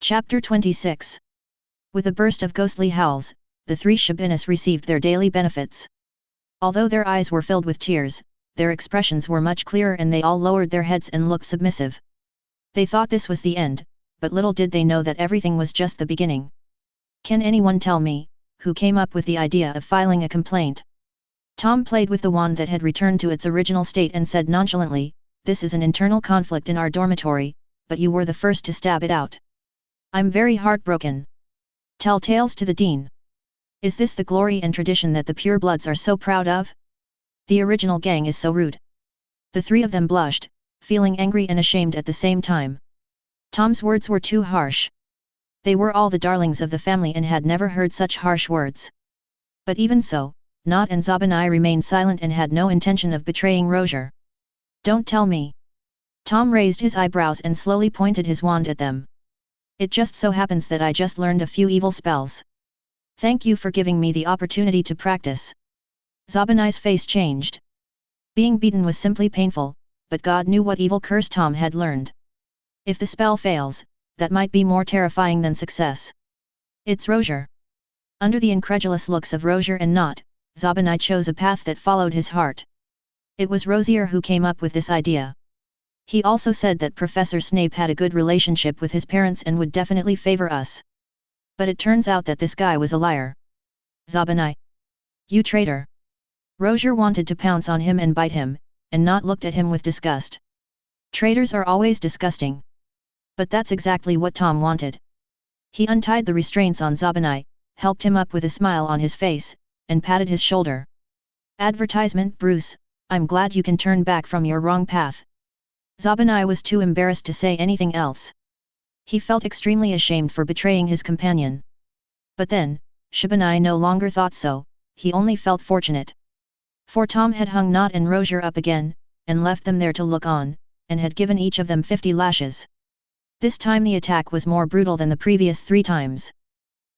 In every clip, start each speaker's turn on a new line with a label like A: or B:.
A: Chapter 26. With a burst of ghostly howls, the three Shabinis received their daily benefits. Although their eyes were filled with tears, their expressions were much clearer and they all lowered their heads and looked submissive. They thought this was the end, but little did they know that everything was just the beginning. Can anyone tell me, who came up with the idea of filing a complaint? Tom played with the wand that had returned to its original state and said nonchalantly, "This is an internal conflict in our dormitory, but you were the first to stab it out. I'm very heartbroken. Tell tales to the dean. Is this the glory and tradition that the Purebloods are so proud of? The original gang is so rude." The three of them blushed, feeling angry and ashamed at the same time. Tom's words were too harsh. They were all the darlings of the family and had never heard such harsh words. But even so, Nott and Zabinai remained silent and had no intention of betraying Rozier. "Don't tell me." Tom raised his eyebrows and slowly pointed his wand at them. "It just so happens that I just learned a few evil spells. Thank you for giving me the opportunity to practice." Zabinai's face changed. Being beaten was simply painful, but God knew what evil curse Tom had learned. If the spell fails, that might be more terrifying than success. "It's Rozier." Under the incredulous looks of Rozier and Nott, Zabinai chose a path that followed his heart. It was Rozier who came up with this idea. He also said that Professor Snape had a good relationship with his parents and would definitely favor us. But it turns out that this guy was a liar. "Zabinai! You traitor!" Rozier wanted to pounce on him and bite him, and Nott looked at him with disgust. Traitors are always disgusting. But that's exactly what Tom wanted. He untied the restraints on Zabinai, helped him up with a smile on his face, and patted his shoulder. "Advertisement, Bruce, I'm glad you can turn back from your wrong path." Zabinai was too embarrassed to say anything else. He felt extremely ashamed for betraying his companion. But then, Shabanai no longer thought so, he only felt fortunate. For Tom had hung Nott and Rozier up again, and left them there to look on, and had given each of them 50 lashes. This time the attack was more brutal than the previous 3 times.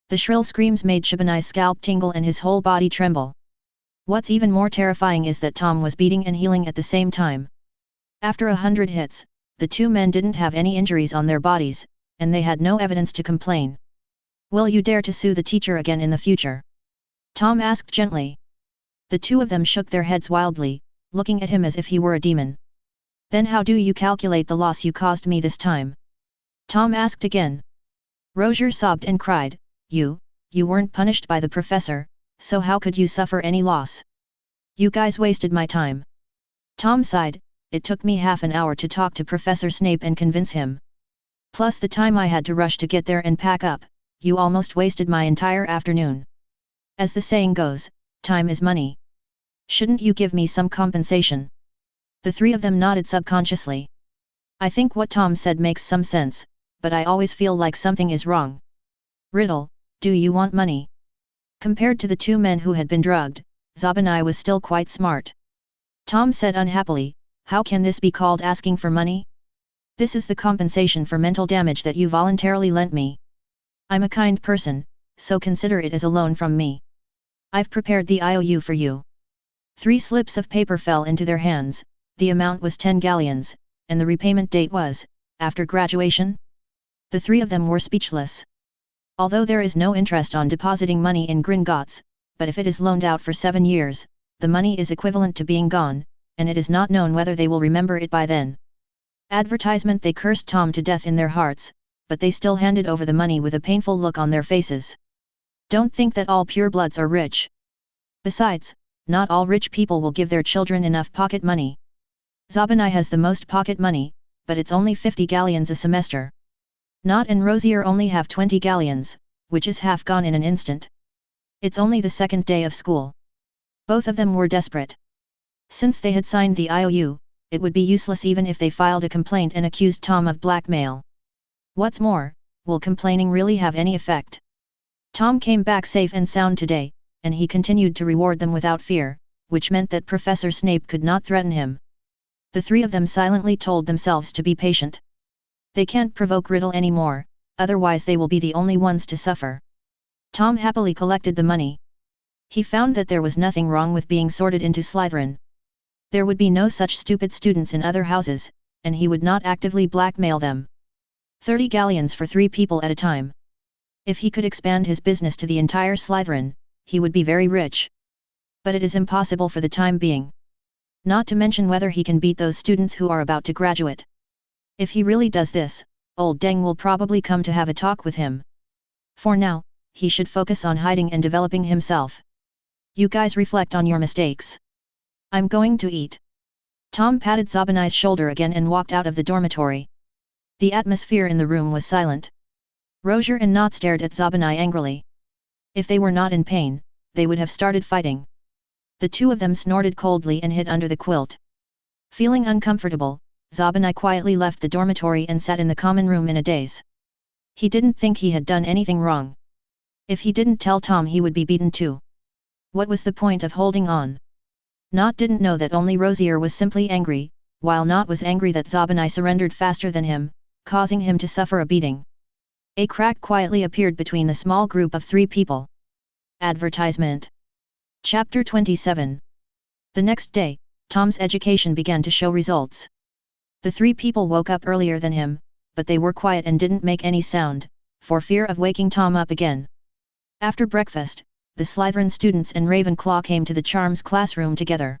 A: The shrill screams made Shabanai's scalp tingle and his whole body tremble. What's even more terrifying is that Tom was beating and healing at the same time. After 100 hits, the 2 men didn't have any injuries on their bodies, and they had no evidence to complain. "Will you dare to sue the teacher again in the future?" Tom asked gently. The 2 of them shook their heads wildly, looking at him as if he were a demon. "Then how do you calculate the loss you caused me this time?" Tom asked again. Rozier sobbed and cried, You weren't punished by the professor, so how could you suffer any loss? You guys wasted my time." Tom sighed, "It took me half an hour to talk to Professor Snape and convince him. Plus the time I had to rush to get there and pack up, you almost wasted my entire afternoon. As the saying goes, time is money. Shouldn't you give me some compensation?" The 3 of them nodded subconsciously. "I think what Tom said makes some sense, but I always feel like something is wrong. Riddle, do you want money?" Compared to the 2 men who had been drugged, Zabinai was still quite smart. Tom said unhappily, "How can this be called asking for money? This is the compensation for mental damage that you voluntarily lent me. I'm a kind person, so consider it as a loan from me. I've prepared the IOU for you." 3 slips of paper fell into their hands, the amount was 10 galleons, and the repayment date was, after graduation? The 3 of them were speechless. Although there is no interest on depositing money in Gringotts, but if it is loaned out for 7 years, the money is equivalent to being gone, and it is not known whether they will remember it by then. Advertisement. They cursed Tom to death in their hearts, but they still handed over the money with a painful look on their faces. Don't think that all purebloods are rich. Besides, not all rich people will give their children enough pocket money. Zabinai has the most pocket money, but it's only 50 galleons a semester. Nott and Rozier only have 20 galleons, which is half gone in an instant. It's only the 2nd day of school. Both of them were desperate. Since they had signed the IOU, it would be useless even if they filed a complaint and accused Tom of blackmail. What's more, will complaining really have any effect? Tom came back safe and sound today, and he continued to reward them without fear, which meant that Professor Snape could not threaten him. The 3 of them silently told themselves to be patient. They can't provoke Riddle anymore, otherwise they will be the only ones to suffer. Tom happily collected the money. He found that there was nothing wrong with being sorted into Slytherin. There would be no such stupid students in other houses, and he would not actively blackmail them. 30 galleons for 3 people at a time. If he could expand his business to the entire Slytherin, he would be very rich. But it is impossible for the time being. Not to mention whether he can beat those students who are about to graduate. If he really does this, old Deng will probably come to have a talk with him. For now, he should focus on hiding and developing himself. You guys reflect on your mistakes. I'm going to eat. Tom patted Zabanai's shoulder again and walked out of the dormitory. The atmosphere in the room was silent. Rozier and Nott stared at Zabanai angrily. If they were not in pain, they would have started fighting. The two of them snorted coldly and hid under the quilt. Feeling uncomfortable, Zabanai quietly left the dormitory and sat in the common room in a daze. He didn't think he had done anything wrong. If he didn't tell Tom, he would be beaten too. What was the point of holding on? Nott didn't know that only Rozier was simply angry, while Nott was angry that Zabanai surrendered faster than him, causing him to suffer a beating. A crack quietly appeared between the small group of 3 people. Advertisement. Chapter 27. The next day, Tom's education began to show results. The 3 people woke up earlier than him, but they were quiet and didn't make any sound, for fear of waking Tom up again. After breakfast, the Slytherin students and Ravenclaw came to the Charms classroom together.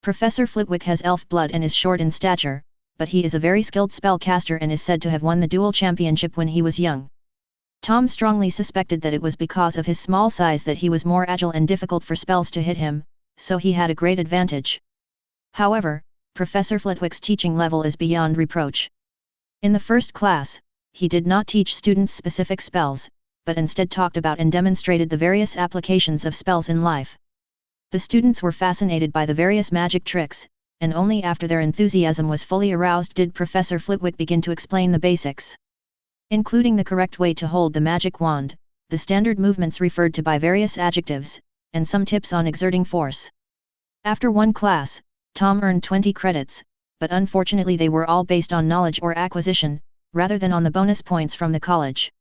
A: Professor Flitwick has elf blood and is short in stature, but he is a very skilled spellcaster and is said to have won the duel championship when he was young. Tom strongly suspected that it was because of his small size that he was more agile and difficult for spells to hit him, so he had a great advantage. However, Professor Flitwick's teaching level is beyond reproach. In the first class, he did not teach students specific spells, but instead talked about and demonstrated the various applications of spells in life. The students were fascinated by the various magic tricks, and only after their enthusiasm was fully aroused did Professor Flitwick begin to explain the basics. Including the correct way to hold the magic wand, the standard movements referred to by various adjectives, and some tips on exerting force. After one class, Tom earned 20 credits, but unfortunately they were all based on knowledge or acquisition, rather than on the bonus points from the college.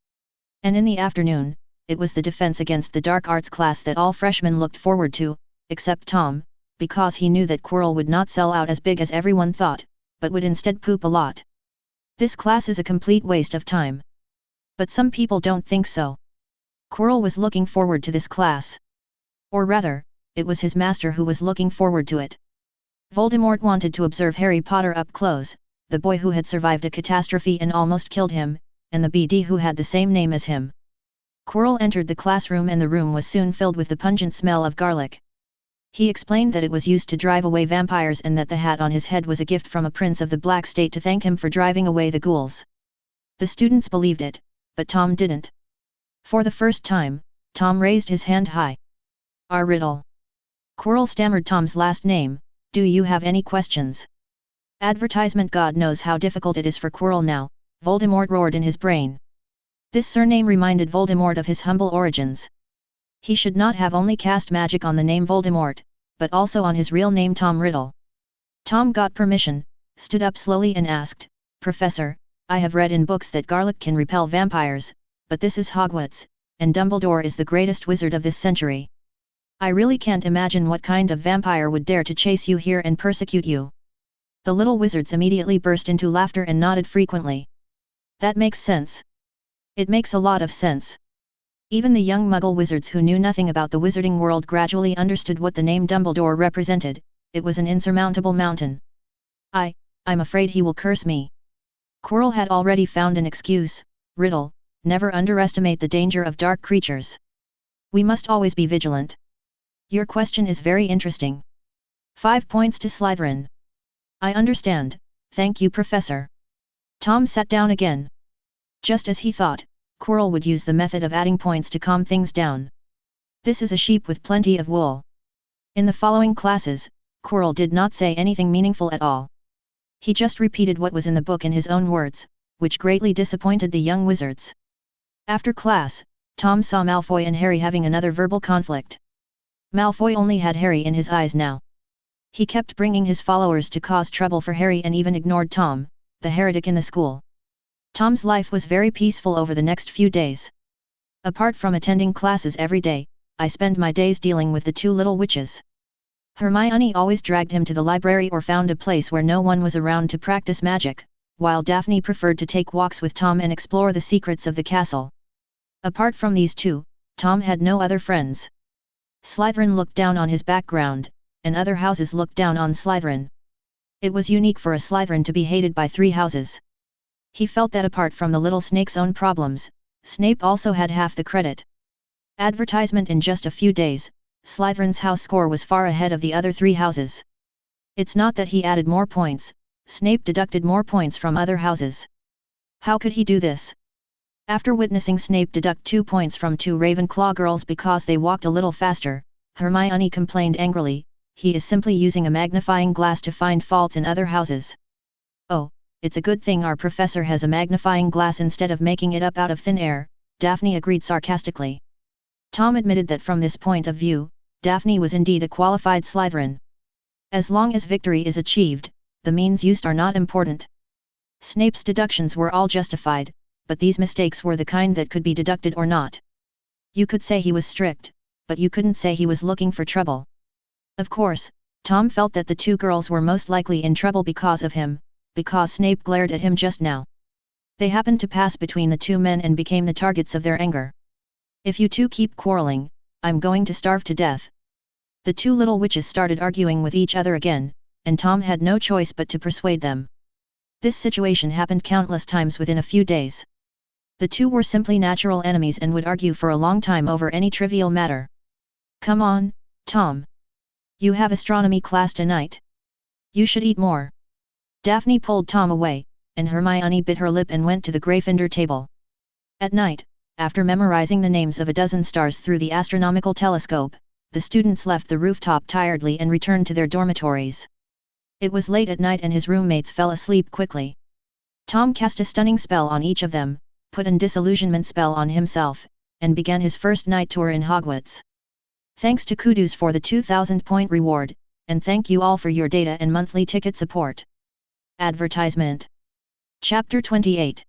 A: And in the afternoon, it was the defense against the dark arts class that all freshmen looked forward to, except Tom, because he knew that Quirrell would not sell out as big as everyone thought, but would instead poop a lot. This class is a complete waste of time. But some people don't think so. Quirrell was looking forward to this class. Or rather, it was his master who was looking forward to it. Voldemort wanted to observe Harry Potter up close, the boy who had survived a catastrophe and almost killed him, and the BD who had the same name as him. Quirrell entered the classroom and the room was soon filled with the pungent smell of garlic. He explained that it was used to drive away vampires and that the hat on his head was a gift from a prince of the Black State to thank him for driving away the ghouls. The students believed it, but Tom didn't. For the first time, Tom raised his hand high. Riddle. Quirrell stammered Tom's last name. Do you have any questions? Advertisement. God knows how difficult it is for Quirrell now, Voldemort roared in his brain. This surname reminded Voldemort of his humble origins. He should not have only cast magic on the name Voldemort, but also on his real name Tom Riddle. Tom got permission, stood up slowly and asked, Professor, I have read in books that garlic can repel vampires, but this is Hogwarts, and Dumbledore is the greatest wizard of this century. I really can't imagine what kind of vampire would dare to chase you here and persecute you. The little wizards immediately burst into laughter and nodded frequently. That makes sense. It makes a lot of sense. Even the young Muggle wizards who knew nothing about the wizarding world gradually understood what the name Dumbledore represented. It was an insurmountable mountain. I'm afraid he will curse me. Quirrell had already found an excuse. Riddle, never underestimate the danger of dark creatures. We must always be vigilant. Your question is very interesting. 5 points to Slytherin. I understand, thank you Professor. Tom sat down again. Just as he thought, Quirrell would use the method of adding points to calm things down. This is a sheep with plenty of wool. In the following classes, Quirrell did not say anything meaningful at all. He just repeated what was in the book in his own words, which greatly disappointed the young wizards. After class, Tom saw Malfoy and Harry having another verbal conflict. Malfoy only had Harry in his eyes now. He kept bringing his followers to cause trouble for Harry and even ignored Tom, the heretic in the school. Tom's life was very peaceful over the next few days. Apart from attending classes every day, I spend my days dealing with the 2 little witches. Hermione always dragged him to the library or found a place where no one was around to practice magic, while Daphne preferred to take walks with Tom and explore the secrets of the castle. Apart from these two, Tom had no other friends. Slytherin looked down on his background, and other houses looked down on Slytherin. It was unique for a Slytherin to be hated by 3 houses. He felt that apart from the little snake's own problems, Snape also had half the credit. Advertisement: in just a few days, Slytherin's house score was far ahead of the other 3 houses. It's not that he added more points, Snape deducted more points from other houses. How could he do this? After witnessing Snape deduct 2 points from 2 Ravenclaw girls because they walked a little faster, Hermione complained angrily, he is simply using a magnifying glass to find faults in other houses. Oh, it's a good thing our professor has a magnifying glass instead of making it up out of thin air, Daphne agreed sarcastically. Tom admitted that from this point of view, Daphne was indeed a qualified Slytherin. As long as victory is achieved, the means used are not important. Snape's deductions were all justified, but these mistakes were the kind that could be deducted or not. You could say he was strict, but you couldn't say he was looking for trouble. Of course, Tom felt that the 2 girls were most likely in trouble because of him, because Snape glared at him just now. They happened to pass between the 2 men and became the targets of their anger. If you 2 keep quarreling, I'm going to starve to death. The 2 little witches started arguing with each other again, and Tom had no choice but to persuade them. This situation happened countless times within a few days. The 2 were simply natural enemies and would argue for a long time over any trivial matter. Come on, Tom. You have astronomy class tonight. You should eat more. Daphne pulled Tom away, and Hermione bit her lip and went to the Gryffindor table. At night, after memorizing the names of a dozen stars through the astronomical telescope, the students left the rooftop tiredly and returned to their dormitories. It was late at night and his roommates fell asleep quickly. Tom cast a stunning spell on each of them, put an disillusionment spell on himself, and began his first night tour in Hogwarts. Thanks to Kudos for the 2,000-point reward, and thank you all for your data and monthly ticket support. Advertisement. Chapter 28.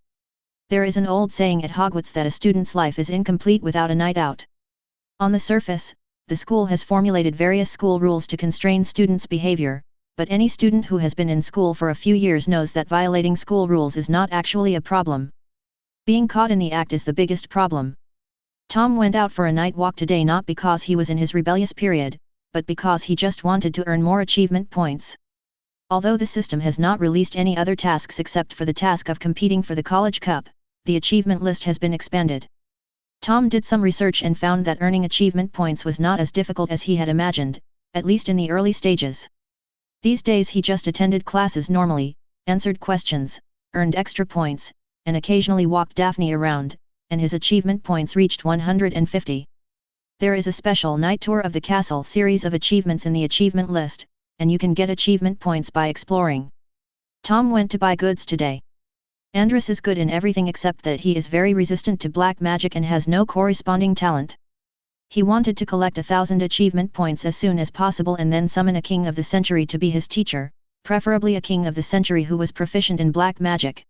A: There is an old saying at Hogwarts that a student's life is incomplete without a night out. On the surface, the school has formulated various school rules to constrain students' behavior, but any student who has been in school for a few years knows that violating school rules is not actually a problem. Being caught in the act is the biggest problem. Tom went out for a night walk today not because he was in his rebellious period, but because he just wanted to earn more achievement points. Although the system has not released any other tasks except for the task of competing for the College Cup, the achievement list has been expanded. Tom did some research and found that earning achievement points was not as difficult as he had imagined, at least in the early stages. These days he just attended classes normally, answered questions, earned extra points, and occasionally walked Daphne around, and his achievement points reached 150. There is a special night tour of the castle series of achievements in the achievement list, and you can get achievement points by exploring. Tom went to buy goods today. Andrus is good in everything except that he is very resistant to black magic and has no corresponding talent. He wanted to collect 1,000 achievement points as soon as possible and then summon a king of the century to be his teacher, preferably a king of the century who was proficient in black magic.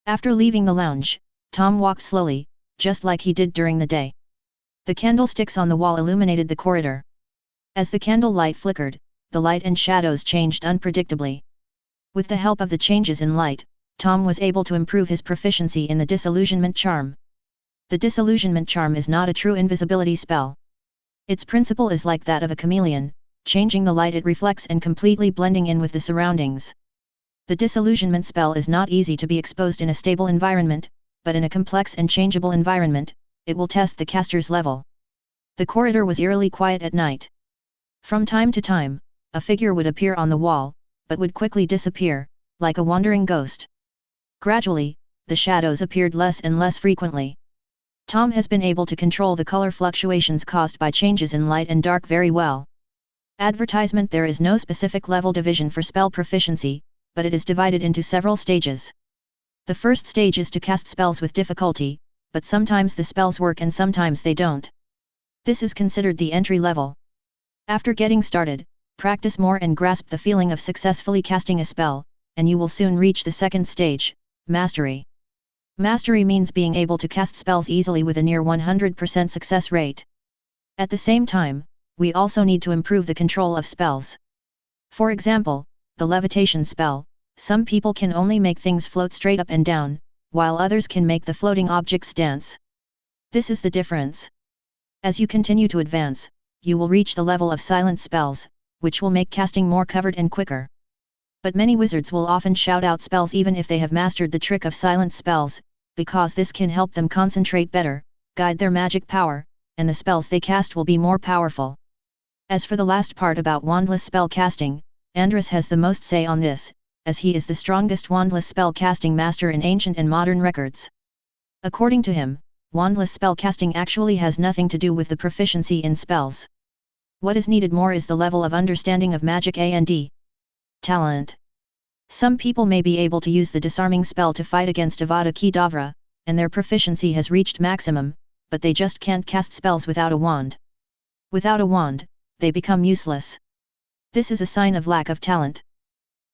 A: After leaving the lounge, Tom walked slowly, just like he did during the day. The candlesticks on the wall illuminated the corridor. As the candle light flickered, the light and shadows changed unpredictably. With the help of the changes in light, Tom was able to improve his proficiency in the disillusionment charm. The disillusionment charm is not a true invisibility spell. Its principle is like that of a chameleon, changing the light it reflects and completely blending in with the surroundings. The disillusionment spell is not easy to be exposed in a stable environment, but in a complex and changeable environment, it will test the caster's level. The corridor was eerily quiet at night. From time to time, a figure would appear on the wall, but would quickly disappear, like a wandering ghost. Gradually, the shadows appeared less and less frequently. Tom has been able to control the color fluctuations caused by changes in light and dark very well. Advertisement. There is no specific level division for spell proficiency, but it is divided into several stages. The first stage is to cast spells with difficulty, but sometimes the spells work and sometimes they don't. This is considered the entry level. After getting started, practice more and grasp the feeling of successfully casting a spell, and you will soon reach the second stage, Mastery. Mastery means being able to cast spells easily with a near 100% success rate. At the same time, we also need to improve the control of spells. For example, the levitation spell, Some people can only make things float straight up and down, while others can make the floating objects dance. This is the difference. As you continue to advance, you will reach the level of silent spells, which will make casting more covered and quicker. But many wizards will often shout out spells even if they have mastered the trick of silent spells, because this can help them concentrate better, guide their magic power, and the spells they cast will be more powerful. As for the last part about wandless spell casting, Andrus has the most say on this, as he is the strongest wandless spell casting master in ancient and modern records. According to him, wandless spell casting actually has nothing to do with the proficiency in spells. What is needed more is the level of understanding of magic and talent. Some people may be able to use the disarming spell to fight against Avada Kedavra, and their proficiency has reached maximum, but they just can't cast spells without a wand. Without a wand, they become useless. This is a sign of lack of talent.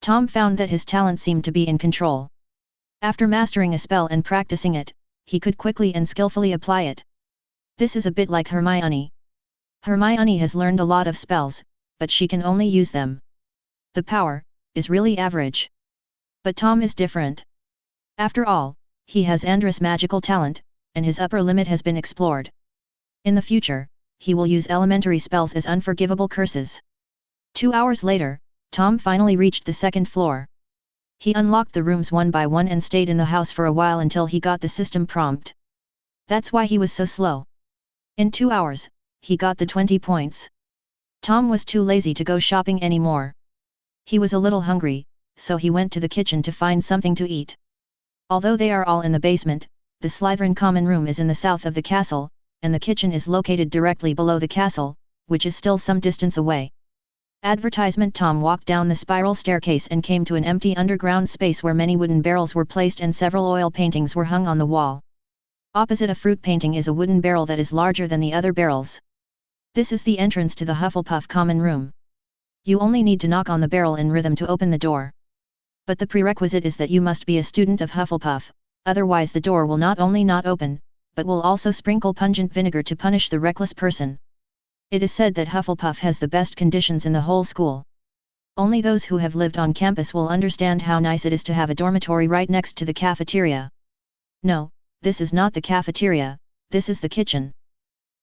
A: Tom found that his talent seemed to be in control. After mastering a spell and practicing it, he could quickly and skillfully apply it. This is a bit like Hermione. Hermione has learned a lot of spells, but she can only use them. The power is really average. But Tom is different. After all, he has Andrus' magical talent, and his upper limit has been explored. In the future, he will use elementary spells as unforgivable curses. 2 hours later, Tom finally reached the second floor. He unlocked the rooms one by one and stayed in the house for a while until he got the system prompt. That's why he was so slow. In 2 hours, he got the 20 points. Tom was too lazy to go shopping anymore. He was a little hungry, so he went to the kitchen to find something to eat. Although they are all in the basement, the Slytherin common room is in the south of the castle, and the kitchen is located directly below the castle, which is still some distance away. Advertisement. Tom walked down the spiral staircase and came to an empty underground space where many wooden barrels were placed and several oil paintings were hung on the wall. Opposite a fruit painting is a wooden barrel that is larger than the other barrels. This is the entrance to the Hufflepuff common room. You only need to knock on the barrel in rhythm to open the door. But the prerequisite is that you must be a student of Hufflepuff, otherwise the door will not only not open, but will also sprinkle pungent vinegar to punish the reckless person. It is said that Hufflepuff has the best conditions in the whole school. Only those who have lived on campus will understand how nice it is to have a dormitory right next to the cafeteria. No, this is not the cafeteria, this is the kitchen.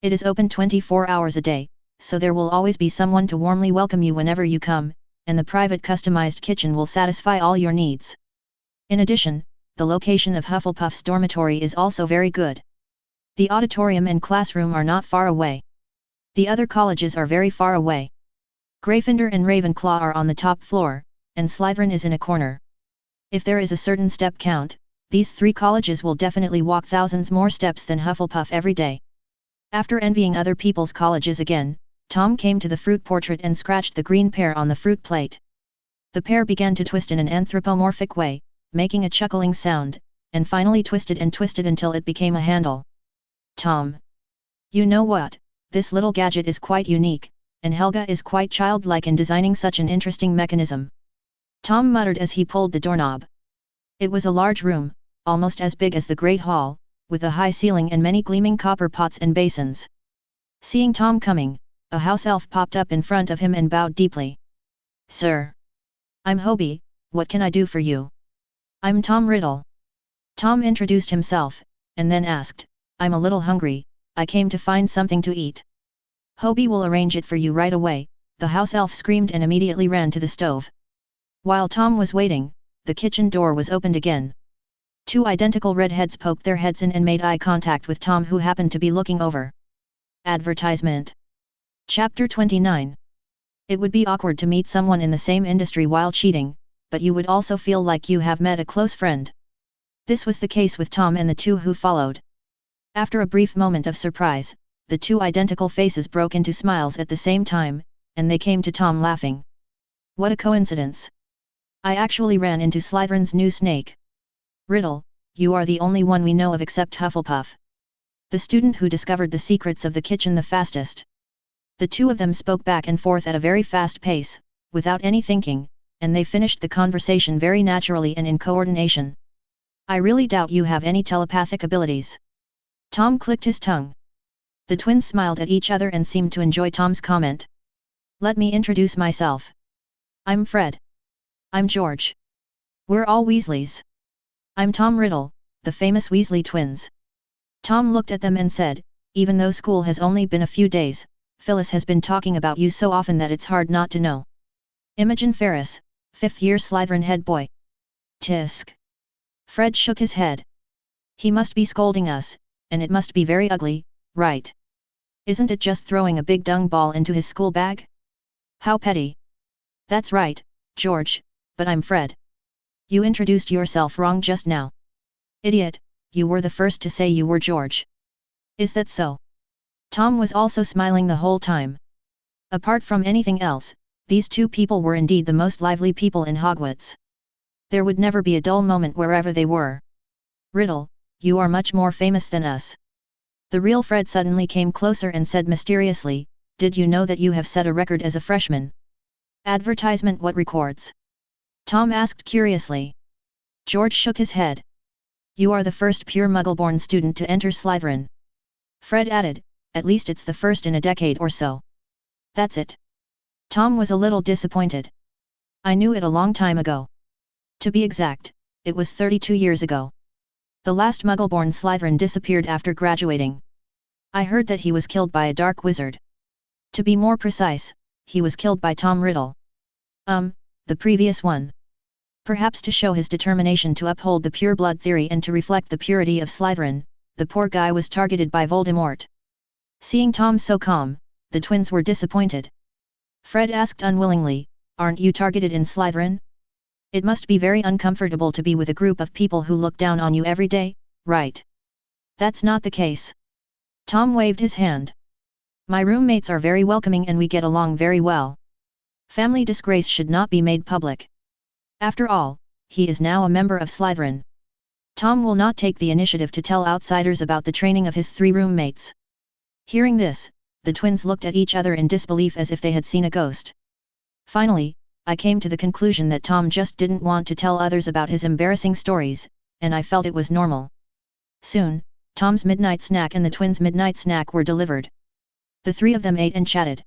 A: It is open 24 hours a day, so there will always be someone to warmly welcome you whenever you come, and the private customized kitchen will satisfy all your needs. In addition, the location of Hufflepuff's dormitory is also very good. The auditorium and classroom are not far away. The other colleges are very far away. Gryffindor and Ravenclaw are on the top floor, and Slytherin is in a corner. If there is a certain step count, these 3 colleges will definitely walk thousands more steps than Hufflepuff every day. After envying other people's colleges again, Tom came to the fruit portrait and scratched the green pear on the fruit plate. The pear began to twist in an anthropomorphic way, making a chuckling sound, and finally twisted and twisted until it became a handle. Tom. You know what, this little gadget is quite unique, and Helga is quite childlike in designing such an interesting mechanism. Tom muttered as he pulled the doorknob. It was a large room, almost as big as the Great Hall, with a high ceiling and many gleaming copper pots and basins. Seeing Tom coming, a house elf popped up in front of him and bowed deeply. Sir. I'm Hobie, what can I do for you? I'm Tom Riddle. Tom introduced himself, and then asked, I'm a little hungry, I came to find something to eat. Hobie will arrange it for you right away, the house elf screamed and immediately ran to the stove. While Tom was waiting, the kitchen door was opened again. 2 identical redheads poked their heads in and made eye contact with Tom, who happened to be looking over. Advertisement. Chapter 29. It would be awkward to meet someone in the same industry while cheating, but you would also feel like you have met a close friend. This was the case with Tom and the 2 who followed. After a brief moment of surprise, the 2 identical faces broke into smiles at the same time, and they came to Tom laughing. What a coincidence! I actually ran into Slytherin's new snake. Riddle, you are the only one we know of except Hufflepuff. The student who discovered the secrets of the kitchen the fastest. The 2 of them spoke back and forth at a very fast pace, without any thinking, and they finished the conversation very naturally and in coordination. I really doubt you have any telepathic abilities. Tom clicked his tongue. The twins smiled at each other and seemed to enjoy Tom's comment. Let me introduce myself. I'm Fred. I'm George. We're all Weasleys. I'm Tom Riddle, the famous Weasley twins. Tom looked at them and said, even though school has only been a few days, Phyllis has been talking about you so often that it's hard not to know. Imogen Ferris, 5th year Slytherin head boy. Tisk. Fred shook his head. He must be scolding us, and it must be very ugly, right? Isn't it just throwing a big dung ball into his school bag? How petty. That's right, George, but I'm Fred. You introduced yourself wrong just now. Idiot, you were the first to say you were George. Is that so? Tom was also smiling the whole time. Apart from anything else, these two people were indeed the most lively people in Hogwarts. There would never be a dull moment wherever they were. Riddle, you are much more famous than us. The real Fred suddenly came closer and said mysteriously, did you know that you have set a record as a freshman? Advertisement what records? Tom asked curiously. George shook his head. You are the first pure Muggle-born student to enter Slytherin. Fred added, at least it's the first in a decade or so. That's it. Tom was a little disappointed. I knew it a long time ago. To be exact, it was 32 years ago. The last Muggle-born Slytherin disappeared after graduating. I heard that he was killed by a dark wizard. To be more precise, he was killed by Tom Riddle. The previous one. Perhaps to show his determination to uphold the Pureblood theory and to reflect the purity of Slytherin, the poor guy was targeted by Voldemort. Seeing Tom so calm, the twins were disappointed. Fred asked unwillingly, aren't you targeted in Slytherin? It must be very uncomfortable to be with a group of people who look down on you every day, right? That's not the case. Tom waved his hand. My roommates are very welcoming and we get along very well. Family disgrace should not be made public. After all, he is now a member of Slytherin. Tom will not take the initiative to tell outsiders about the training of his 3 roommates. Hearing this, the twins looked at each other in disbelief as if they had seen a ghost. Finally, I came to the conclusion that Tom just didn't want to tell others about his embarrassing stories, and I felt it was normal. Soon, Tom's midnight snack and the twins' midnight snack were delivered. The 3 of them ate and chatted.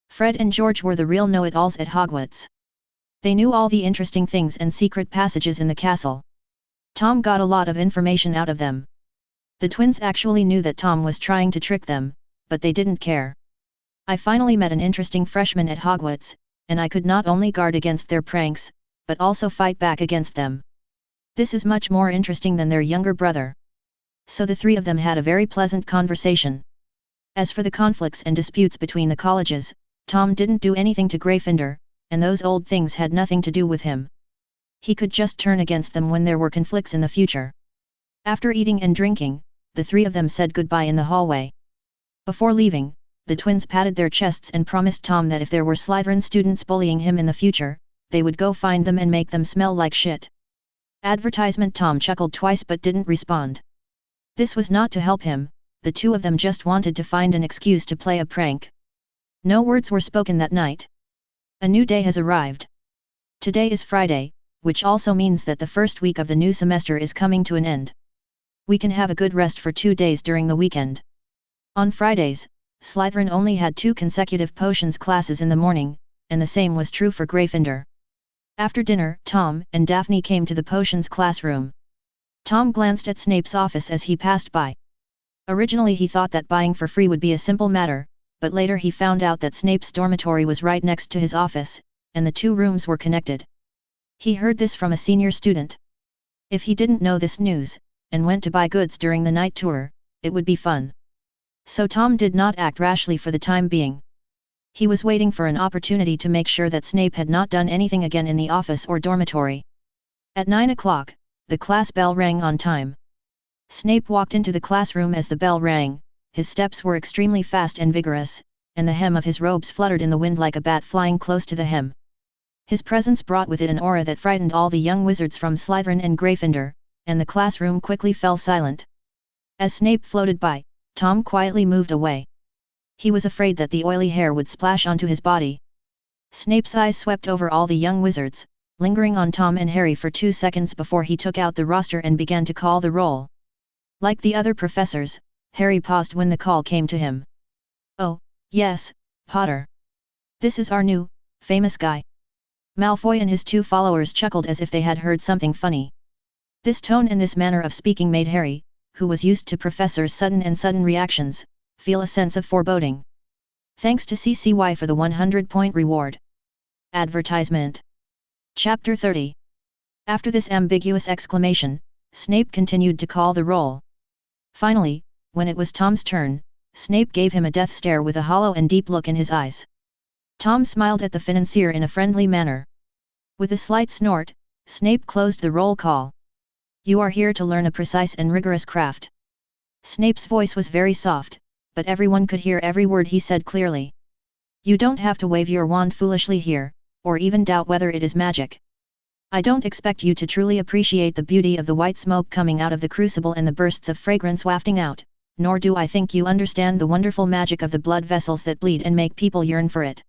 A: Fred and George were the real know-it-alls at Hogwarts. They knew all the interesting things and secret passages in the castle. Tom got a lot of information out of them. The twins actually knew that Tom was trying to trick them, but they didn't care. I finally met an interesting freshman at Hogwarts, and I could not only guard against their pranks, but also fight back against them. This is much more interesting than their younger brother. So the 3 of them had a very pleasant conversation. As for the conflicts and disputes between the colleges, Tom didn't do anything to Gryffindor, and those old things had nothing to do with him. He could just turn against them when there were conflicts in the future. After eating and drinking, the 3 of them said goodbye in the hallway. Before leaving, the twins patted their chests and promised Tom that if there were Slytherin students bullying him in the future, they would go find them and make them smell like shit. Advertisement. Tom chuckled twice but didn't respond. This was not to help him, the 2 of them just wanted to find an excuse to play a prank. No words were spoken that night. A new day has arrived. Today is Friday, which also means that the first week of the new semester is coming to an end. We can have a good rest for 2 days during the weekend. On Fridays, Slytherin only had 2 consecutive potions classes in the morning, and the same was true for Gryffindor. After dinner, Tom and Daphne came to the potions classroom. Tom glanced at Snape's office as he passed by. Originally he thought that buying for free would be a simple matter, but later he found out that Snape's dormitory was right next to his office, and the 2 rooms were connected. He heard this from a senior student. If he didn't know this news, and went to buy goods during the night tour, it would be fun. So Tom did not act rashly for the time being. He was waiting for an opportunity to make sure that Snape had not done anything again in the office or dormitory. At 9 o'clock, the class bell rang on time. Snape walked into the classroom as the bell rang. His steps were extremely fast and vigorous, and the hem of his robes fluttered in the wind like a bat flying close to the hem. His presence brought with it an aura that frightened all the young wizards from Slytherin and Gryffindor, and the classroom quickly fell silent. As Snape floated by, Tom quietly moved away. He was afraid that the oily hair would splash onto his body. Snape's eyes swept over all the young wizards, lingering on Tom and Harry for 2 seconds before he took out the roster and began to call the roll. Like the other professors, Harry paused when the call came to him. "Oh, yes, Potter. This is our new, famous guy. Malfoy and his 2 followers chuckled as if they had heard something funny. This tone and this manner of speaking made Harry, who was used to Professor's sudden reactions, feel a sense of foreboding. Thanks to CCY for the 100-point reward. Advertisement. Chapter 30. After this ambiguous exclamation, Snape continued to call the roll. Finally, when it was Tom's turn, Snape gave him a death stare with a hollow and deep look in his eyes. Tom smiled at the financier in a friendly manner. With a slight snort, Snape closed the roll call. You are here to learn a precise and rigorous craft. Snape's voice was very soft, but everyone could hear every word he said clearly. You don't have to wave your wand foolishly here, or even doubt whether it is magic. I don't expect you to truly appreciate the beauty of the white smoke coming out of the crucible and the bursts of fragrance wafting out, nor do I think you understand the wonderful magic of the blood vessels that bleed and make people yearn for it.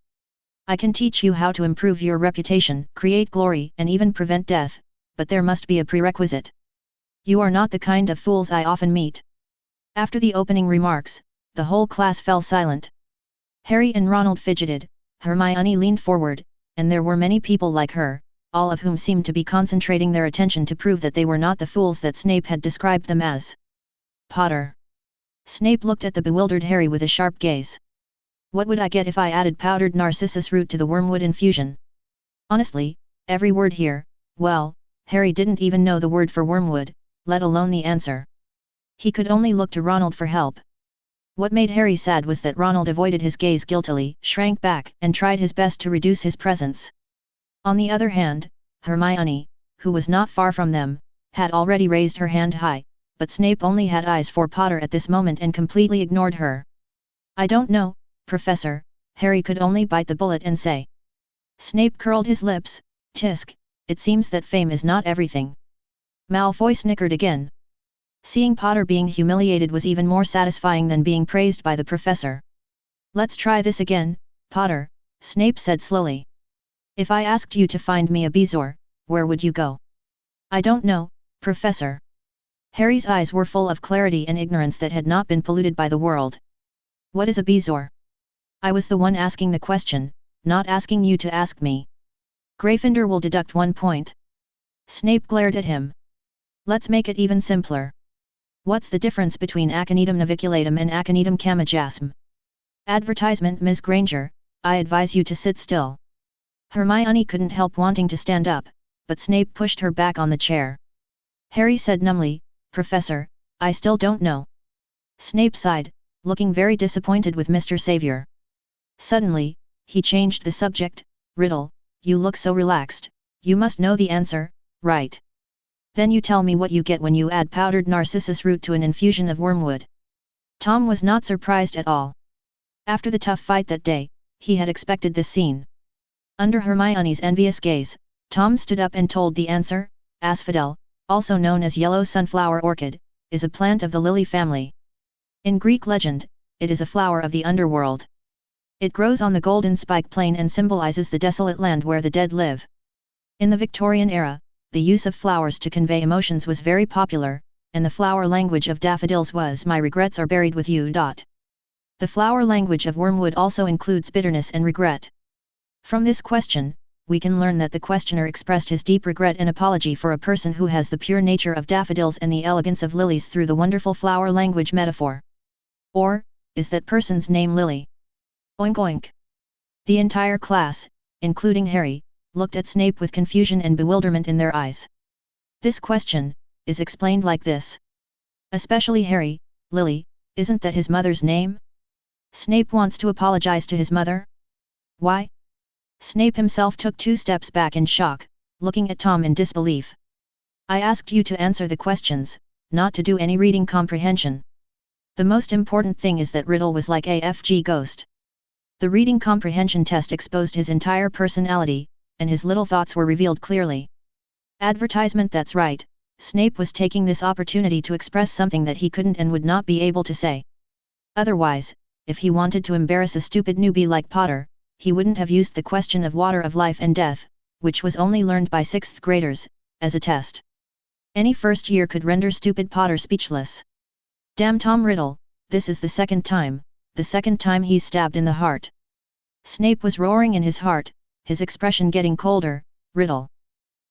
A: I can teach you how to improve your reputation, create glory, and even prevent death, but there must be a prerequisite. You are not the kind of fools I often meet. After the opening remarks, the whole class fell silent. Harry and Ronald fidgeted, Hermione leaned forward, and there were many people like her, all of whom seemed to be concentrating their attention to prove that they were not the fools that Snape had described them as. Potter. Snape looked at the bewildered Harry with a sharp gaze. What would I get if I added powdered narcissus root to the wormwood infusion? Honestly, every word here, well, Harry didn't even know the word for wormwood, let alone the answer. He could only look to Ronald for help. What made Harry sad was that Ronald avoided his gaze guiltily, shrank back, and tried his best to reduce his presence. On the other hand, Hermione, who was not far from them, had already raised her hand high, but Snape only had eyes for Potter at this moment and completely ignored her. I don't know, Professor, Harry could only bite the bullet and say. Snape curled his lips, tisk, it seems that fame is not everything. Malfoy snickered again. Seeing Potter being humiliated was even more satisfying than being praised by the professor. Let's try this again, Potter, Snape said slowly. If I asked you to find me a bezoar, where would you go? I don't know, Professor. Harry's eyes were full of clarity and ignorance that had not been polluted by the world. What is a bezoar? I was the one asking the question, not asking you to ask me. Gryffindor will deduct 1 point. Snape glared at him. Let's make it even simpler. What's the difference between Aconitum naviculatum and Aconitum camajasm? Advertisement. Ms. Granger, I advise you to sit still. Hermione couldn't help wanting to stand up, but Snape pushed her back on the chair. Harry said numbly, Professor, I still don't know. Snape sighed, looking very disappointed with Mr. Savior. Suddenly, he changed the subject. Riddle, you look so relaxed, you must know the answer, right? Then you tell me what you get when you add powdered narcissus root to an infusion of wormwood. Tom was not surprised at all. After the tough fight that day, he had expected this scene. Under Hermione's envious gaze, Tom stood up and told the answer. Asphodel, also known as yellow sunflower orchid, is a plant of the lily family. In Greek legend, it is a flower of the underworld. It grows on the golden spike plain and symbolizes the desolate land where the dead live. In the Victorian era, the use of flowers to convey emotions was very popular, and the flower language of daffodils was "My regrets are buried with you." The flower language of wormwood also includes bitterness and regret. From this question, we can learn that the questioner expressed his deep regret and apology for a person who has the pure nature of daffodils and the elegance of lilies through the wonderful flower language metaphor. Or, is that person's name Lily? Oink oink. The entire class, including Harry, looked at Snape with confusion and bewilderment in their eyes. This question is explained like this. Especially Harry, Lily, isn't that his mother's name? Snape wants to apologize to his mother? Why? Snape himself took 2 steps back in shock, looking at Tom in disbelief. I asked you to answer the questions, not to do any reading comprehension. The most important thing is that Riddle was like a FG ghost. The reading comprehension test exposed his entire personality, and his little thoughts were revealed clearly. Advertisement. That's right, Snape was taking this opportunity to express something that he couldn't and would not be able to say. Otherwise, if he wanted to embarrass a stupid newbie like Potter, he wouldn't have used the question of water of life and death, which was only learned by 6th graders, as a test. Any first year could render stupid Potter speechless. Damn Tom Riddle, this is the second time he's stabbed in the heart. Snape was roaring in his heart, his expression getting colder. Riddle.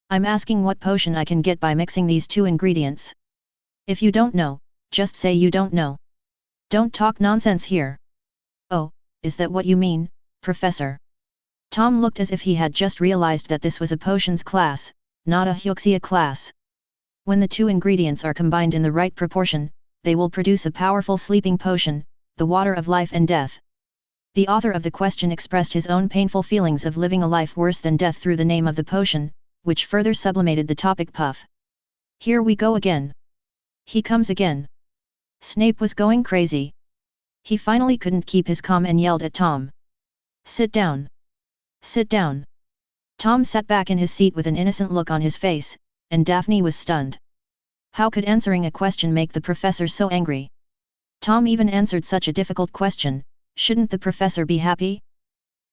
A: I'm asking what potion I can get by mixing these two ingredients. If you don't know, just say you don't know. Don't talk nonsense here. Oh, is that what you mean, Professor? Tom looked as if he had just realized that this was a potions class, not a Huxia class. When the two ingredients are combined in the right proportion, they will produce a powerful sleeping potion, the water of life and death. The author of the question expressed his own painful feelings of living a life worse than death through the name of the potion, which further sublimated the topic puff. Here we go again. He comes again. Snape was going crazy. He finally couldn't keep his calm and yelled at Tom. Sit down. Sit down. Tom sat back in his seat with an innocent look on his face, and Daphne was stunned. How could answering a question make the professor so angry? Tom even answered such a difficult question, shouldn't the professor be happy?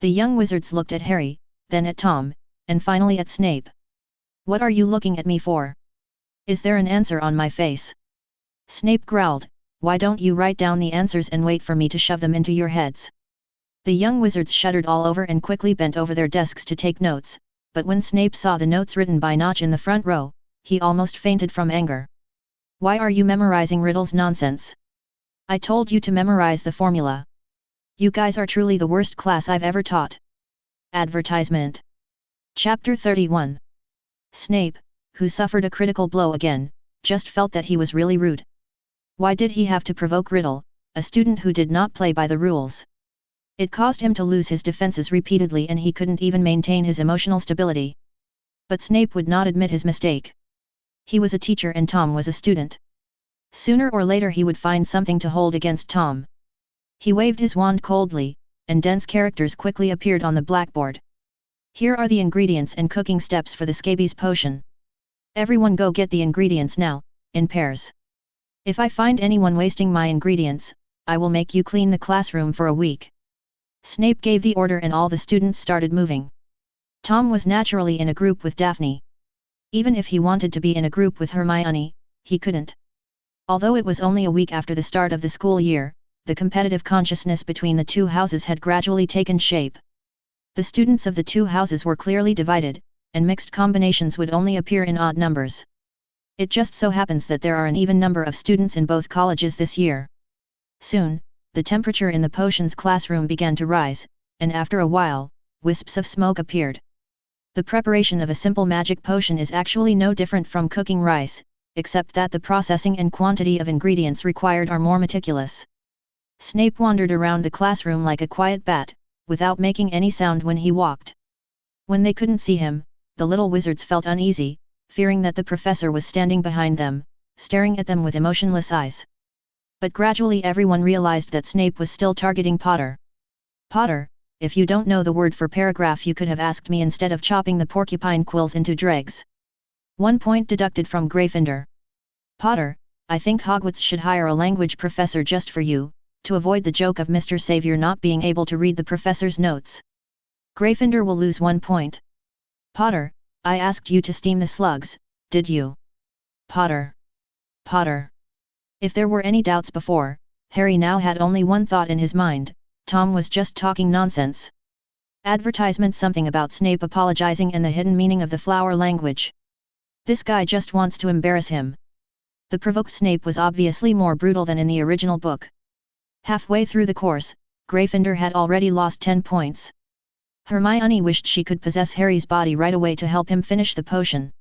A: The young wizards looked at Harry, then at Tom, and finally at Snape. What are you looking at me for? Is there an answer on my face? Snape growled, why don't you write down the answers and wait for me to shove them into your heads? The young wizards shuddered all over and quickly bent over their desks to take notes, but when Snape saw the notes written by Notch in the front row, he almost fainted from anger. Why are you memorizing riddles nonsense? I told you to memorize the formula. You guys are truly the worst class I've ever taught. Advertisement. Chapter 31. Snape, who suffered a critical blow again, just felt that he was really rude. Why did he have to provoke Riddle, a student who did not play by the rules? It caused him to lose his defenses repeatedly and he couldn't even maintain his emotional stability. But Snape would not admit his mistake. He was a teacher and Tom was a student. Sooner or later he would find something to hold against Tom. He waved his wand coldly, and dense characters quickly appeared on the blackboard. Here are the ingredients and cooking steps for the scabies potion. Everyone go get the ingredients now, in pairs. If I find anyone wasting my ingredients, I will make you clean the classroom for a week. Snape gave the order and all the students started moving. Tom was naturally in a group with Daphne. Even if he wanted to be in a group with Hermione, he couldn't. Although it was only a week after the start of the school year, the competitive consciousness between the two houses had gradually taken shape. The students of the two houses were clearly divided, and mixed combinations would only appear in odd numbers. It just so happens that there are an even number of students in both colleges this year. Soon, the temperature in the potions classroom began to rise, and after a while, wisps of smoke appeared. The preparation of a simple magic potion is actually no different from cooking rice, except that the processing and quantity of ingredients required are more meticulous. Snape wandered around the classroom like a quiet bat, without making any sound when he walked. When they couldn't see him, the little wizards felt uneasy, fearing that the professor was standing behind them, staring at them with emotionless eyes. But gradually everyone realized that Snape was still targeting Potter. Potter, if you don't know the word for paragraph you could have asked me instead of chopping the porcupine quills into dregs. 1 point deducted from Gryffindor. Potter, I think Hogwarts should hire a language professor just for you, to avoid the joke of Mr. Savior not being able to read the professor's notes. Gryffindor will lose 1 point. Potter, I asked you to steam the slugs, did you? Potter. Potter. If there were any doubts before, Harry now had only one thought in his mind, Tom was just talking nonsense. Advertisement something about Snape apologizing and the hidden meaning of the flower language. This guy just wants to embarrass him. The provoked Snape was obviously more brutal than in the original book. Halfway through the course, Gryffindor had already lost 10 points. Hermione wished she could possess Harry's body right away to help him finish the potion.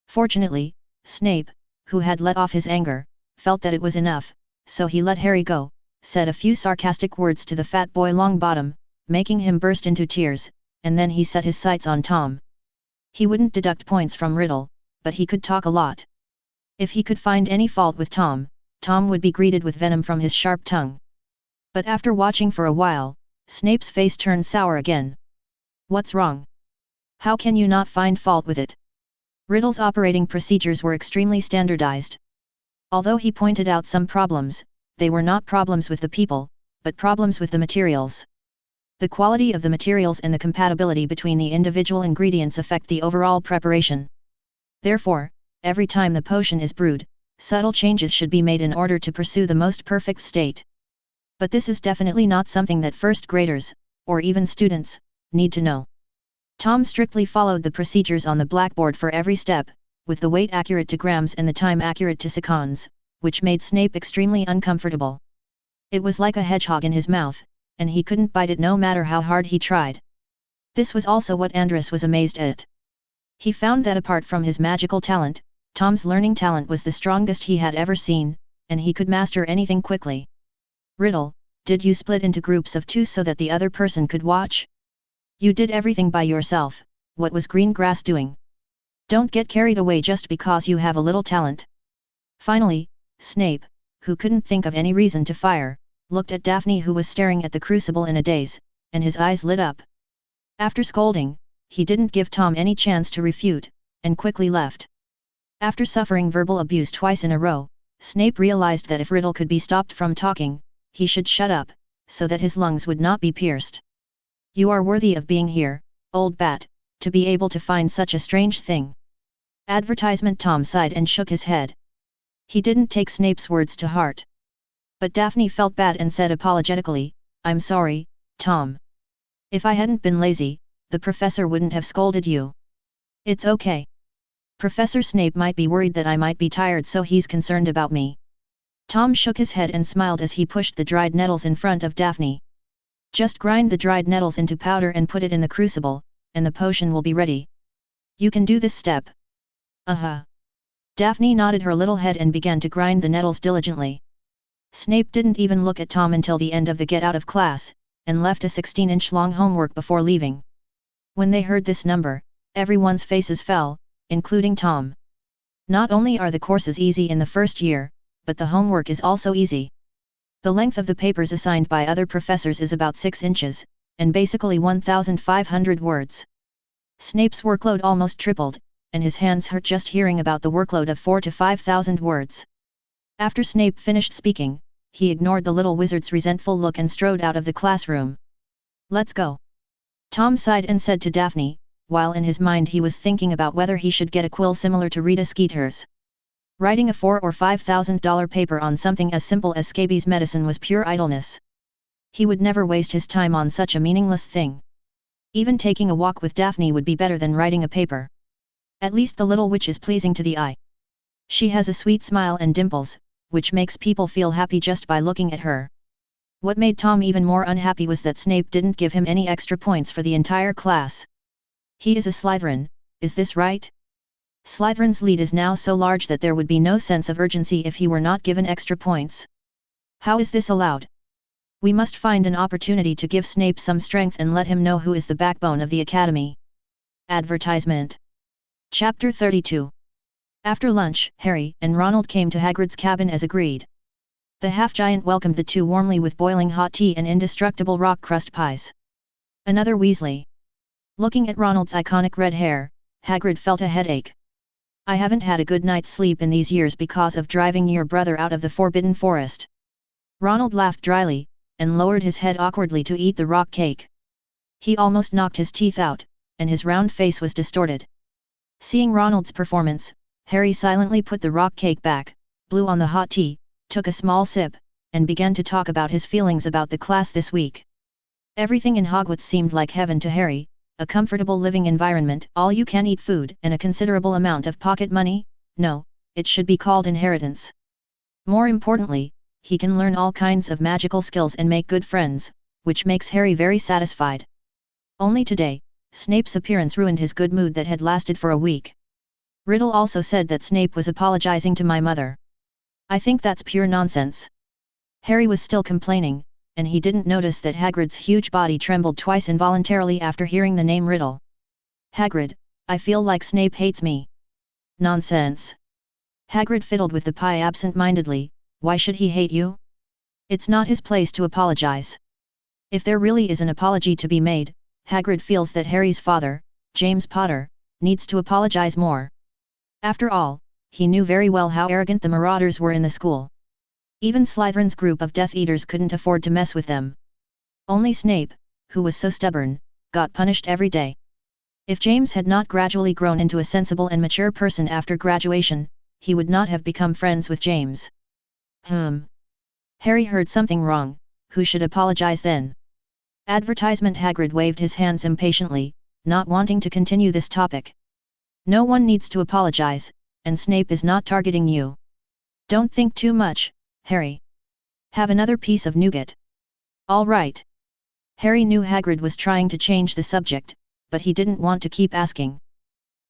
A: Fortunately, Snape, who had let off his anger, felt that it was enough, so he let Harry go, said a few sarcastic words to the fat boy Longbottom, making him burst into tears, and then he set his sights on Tom. He wouldn't deduct points from Riddle, but he could talk a lot. If he could find any fault with Tom, Tom would be greeted with venom from his sharp tongue. But after watching for a while, Snape's face turned sour again. What's wrong? How can you not find fault with it? Riddle's operating procedures were extremely standardized. Although he pointed out some problems, they were not problems with the people, but problems with the materials. The quality of the materials and the compatibility between the individual ingredients affect the overall preparation. Therefore, every time the potion is brewed, subtle changes should be made in order to pursue the most perfect state. But this is definitely not something that first graders, or even students, need to know. Tom strictly followed the procedures on the blackboard for every step, with the weight accurate to grams and the time accurate to seconds, which made Snape extremely uncomfortable. It was like a hedgehog in his mouth, and he couldn't bite it no matter how hard he tried. This was also what Andrus was amazed at. He found that apart from his magical talent, Tom's learning talent was the strongest he had ever seen, and he could master anything quickly. Riddle, did you split into groups of 2 so that the other person could watch? You did everything by yourself. What was Greengrass doing? Don't get carried away just because you have a little talent. Finally, Snape, who couldn't think of any reason to fire, looked at Daphne, who was staring at the crucible in a daze, and his eyes lit up. After scolding, he didn't give Tom any chance to refute, and quickly left. After suffering verbal abuse twice in a row, Snape realized that if Riddle could be stopped from talking, he should shut up, so that his lungs would not be pierced. You are worthy of being here, old bat, to be able to find such a strange thing. Advertisement. Tom sighed and shook his head. He didn't take Snape's words to heart. But Daphne felt bad and said apologetically, I'm sorry, Tom. If I hadn't been lazy, the professor wouldn't have scolded you. It's okay. Professor Snape might be worried that I might be tired, so he's concerned about me. Tom shook his head and smiled as he pushed the dried nettles in front of Daphne. Just grind the dried nettles into powder and put it in the crucible, and the potion will be ready. You can do this step. Daphne nodded her little head and began to grind the nettles diligently. Snape didn't even look at Tom until the end of the get out of class, and left a 16-inch long homework before leaving. When they heard this number, everyone's faces fell, including Tom. Not only are the courses easy in the first year, but the homework is also easy. The length of the papers assigned by other professors is about 6 inches, and basically 1,500 words. Snape's workload almost tripled, and his hands hurt just hearing about the workload of 4,000 to 5,000 words. After Snape finished speaking, he ignored the little wizard's resentful look and strode out of the classroom. Let's go. Tom sighed and said to Daphne, while in his mind he was thinking about whether he should get a quill similar to Rita Skeeter's. Writing a $4,000 or $5,000 paper on something as simple as scabies medicine was pure idleness. He would never waste his time on such a meaningless thing. Even taking a walk with Daphne would be better than writing a paper. At least the little witch is pleasing to the eye. She has a sweet smile and dimples, which makes people feel happy just by looking at her. What made Tom even more unhappy was that Snape didn't give him any extra points for the entire class. He is a Slytherin, is this right? Slytherin's lead is now so large that there would be no sense of urgency if he were not given extra points. How is this allowed? We must find an opportunity to give Snape some strength and let him know who is the backbone of the academy. Advertisement. Chapter 32. After lunch, Harry and Ronald came to Hagrid's cabin as agreed. The half-giant welcomed the two warmly with boiling hot tea and indestructible rock crust pies. Another Weasley. Looking at Ronald's iconic red hair, Hagrid felt a headache. I haven't had a good night's sleep in these years because of driving your brother out of the Forbidden Forest. Ronald laughed dryly, and lowered his head awkwardly to eat the rock cake. He almost knocked his teeth out, and his round face was distorted. Seeing Ronald's performance, Harry silently put the rock cake back, blew on the hot tea, took a small sip, and began to talk about his feelings about the class this week. Everything in Hogwarts seemed like heaven to Harry. A comfortable living environment, all-you-can-eat food, and a considerable amount of pocket money. No, it should be called inheritance. More importantly, he can learn all kinds of magical skills and make good friends, which makes Harry very satisfied. Only today, Snape's appearance ruined his good mood that had lasted for a week. Riddle also said that Snape was apologizing to my mother. I think that's pure nonsense. Harry was still complaining, and he didn't notice that Hagrid's huge body trembled twice involuntarily after hearing the name Riddle. Hagrid, I feel like Snape hates me. Nonsense. Hagrid fiddled with the pie absent-mindedly. Why should he hate you? It's not his place to apologize. If there really is an apology to be made, Hagrid feels that Harry's father, James Potter, needs to apologize more. After all, he knew very well how arrogant the Marauders were in the school. Even Slytherin's group of Death Eaters couldn't afford to mess with them. Only Snape, who was so stubborn, got punished every day. If James had not gradually grown into a sensible and mature person after graduation, he would not have become friends with James. Harry heard something wrong. Who should apologize then? Advertisement. Hagrid waved his hands impatiently, not wanting to continue this topic. No one needs to apologize, and Snape is not targeting you. Don't think too much, Harry. Have another piece of nougat. All right. Harry knew Hagrid was trying to change the subject, but he didn't want to keep asking.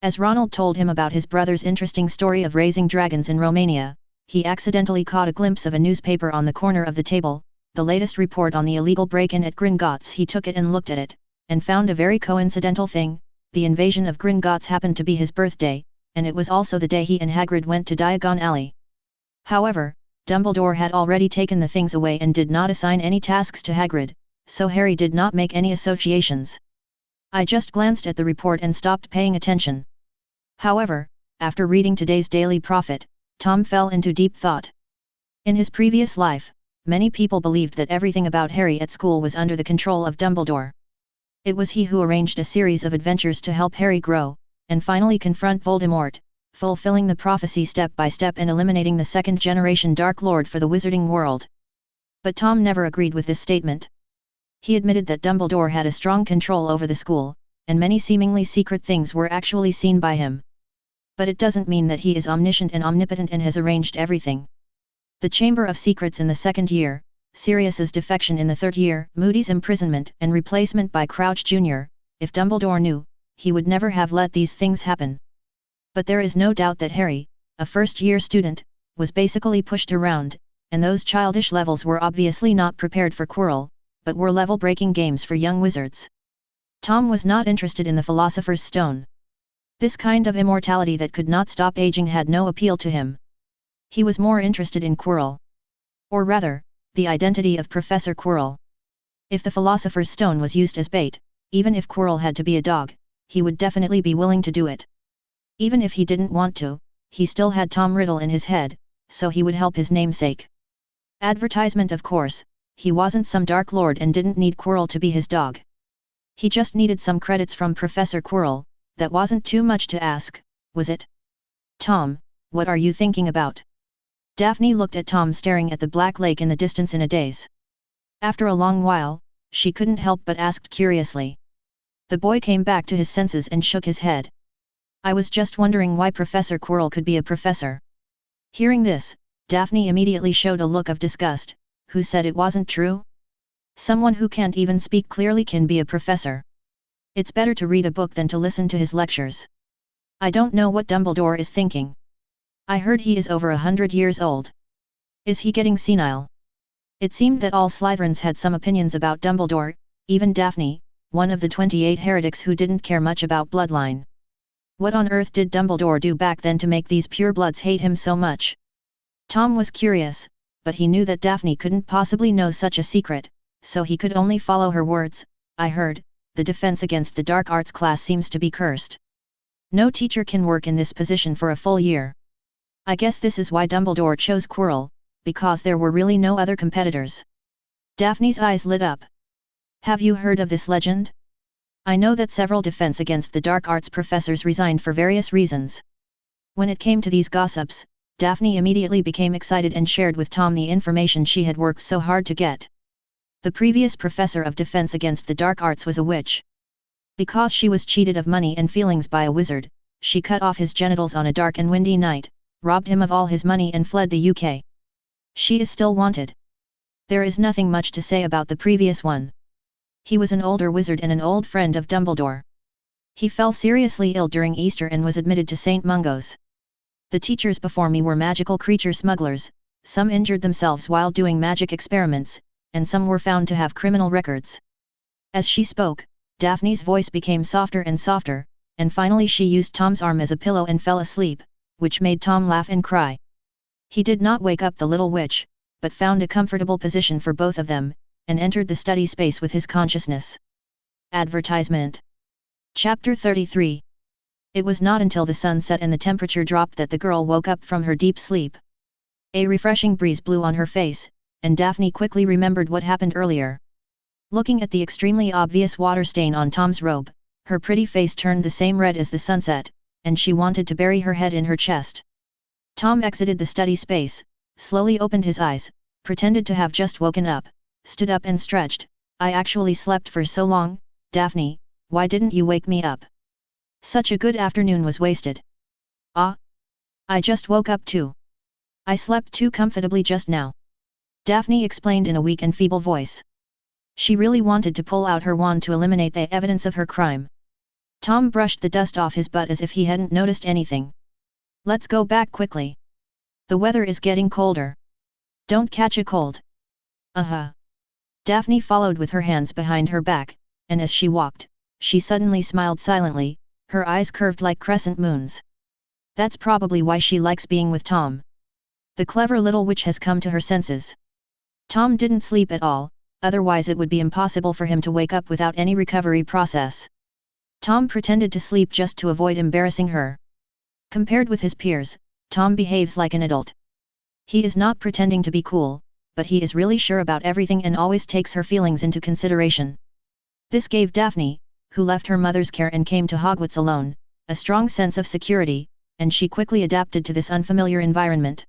A: As Ronald told him about his brother's interesting story of raising dragons in Romania, he accidentally caught a glimpse of a newspaper on the corner of the table, the latest report on the illegal break-in at Gringotts. He took it and looked at it, and found a very coincidental thing: the invasion of Gringotts happened to be his birthday, and it was also the day he and Hagrid went to Diagon Alley. However, Dumbledore had already taken the things away and did not assign any tasks to Hagrid, so Harry did not make any associations. I just glanced at the report and stopped paying attention. However, after reading today's Daily Prophet, Tom fell into deep thought. In his previous life, many people believed that everything about Harry at school was under the control of Dumbledore. It was he who arranged a series of adventures to help Harry grow, and finally confront Voldemort, fulfilling the prophecy step by step and eliminating the second-generation Dark Lord for the wizarding world. But Tom never agreed with this statement. He admitted that Dumbledore had a strong control over the school, and many seemingly secret things were actually seen by him. But it doesn't mean that he is omniscient and omnipotent and has arranged everything. The Chamber of Secrets in the second year, Sirius's defection in the third year, Moody's imprisonment and replacement by Crouch Jr., if Dumbledore knew, he would never have let these things happen. But there is no doubt that Harry, a first-year student, was basically pushed around, and those childish levels were obviously not prepared for Quirrell, but were level-breaking games for young wizards. Tom was not interested in the Philosopher's Stone. This kind of immortality that could not stop aging had no appeal to him. He was more interested in Quirrell. Or rather, the identity of Professor Quirrell. If the Philosopher's Stone was used as bait, even if Quirrell had to be a dog, he would definitely be willing to do it. Even if he didn't want to, he still had Tom Riddle in his head, so he would help his namesake. Advertisement, of course, he wasn't some Dark Lord and didn't need Quirrell to be his dog. He just needed some credits from Professor Quirrell. That wasn't too much to ask, was it? Tom, what are you thinking about? Daphne looked at Tom staring at the black lake in the distance in a daze. After a long while, she couldn't help but asked curiously. The boy came back to his senses and shook his head. I was just wondering why Professor Quirrell could be a professor. Hearing this, Daphne immediately showed a look of disgust. Who said it wasn't true? Someone who can't even speak clearly can be a professor. It's better to read a book than to listen to his lectures. I don't know what Dumbledore is thinking. I heard he is over 100 years old. Is he getting senile? It seemed that all Slytherins had some opinions about Dumbledore, even Daphne, one of the 28 heretics who didn't care much about bloodline. What on earth did Dumbledore do back then to make these purebloods hate him so much? Tom was curious, but he knew that Daphne couldn't possibly know such a secret, so he could only follow her words. I heard, the Defense Against the Dark Arts class seems to be cursed. No teacher can work in this position for a full year. I guess this is why Dumbledore chose Quirrell, because there were really no other competitors. Daphne's eyes lit up. Have you heard of this legend? I know that several Defense Against the Dark Arts professors resigned for various reasons. When it came to these gossips, Daphne immediately became excited and shared with Tom the information she had worked so hard to get. The previous professor of Defense Against the Dark Arts was a witch. Because she was cheated of money and feelings by a wizard, she cut off his genitals on a dark and windy night, robbed him of all his money and fled the UK. She is still wanted. There is nothing much to say about the previous one. He was an older wizard and an old friend of Dumbledore. He fell seriously ill during Easter and was admitted to St. Mungo's. The teachers before me were magical creature smugglers, some injured themselves while doing magic experiments, and some were found to have criminal records. As she spoke, Daphne's voice became softer and softer, and finally she used Tom's arm as a pillow and fell asleep, which made Tom laugh and cry. He did not wake up the little witch, but found a comfortable position for both of them, and entered the study space with his consciousness. Advertisement. Chapter 33. It was not until the sun set and the temperature dropped that the girl woke up from her deep sleep. A refreshing breeze blew on her face, and Daphne quickly remembered what happened earlier. Looking at the extremely obvious water stain on Tom's robe, her pretty face turned the same red as the sunset, and she wanted to bury her head in her chest. Tom exited the study space, slowly opened his eyes, pretended to have just woken up, stood up and stretched. I actually slept for so long, Daphne, why didn't you wake me up? Such a good afternoon was wasted. Ah! I just woke up too. I slept too comfortably just now. Daphne explained in a weak and feeble voice. She really wanted to pull out her wand to eliminate the evidence of her crime. Tom brushed the dust off his butt as if he hadn't noticed anything. Let's go back quickly. The weather is getting colder. Don't catch a cold. Daphne followed with her hands behind her back, and as she walked, she suddenly smiled silently, her eyes curved like crescent moons. That's probably why she likes being with Tom. The clever little witch has come to her senses. Tom didn't sleep at all, otherwise it would be impossible for him to wake up without any recovery process. Tom pretended to sleep just to avoid embarrassing her. Compared with his peers, Tom behaves like an adult. He is not pretending to be cool, but he is really sure about everything and always takes her feelings into consideration. This gave Daphne, who left her mother's care and came to Hogwarts alone, a strong sense of security, and she quickly adapted to this unfamiliar environment.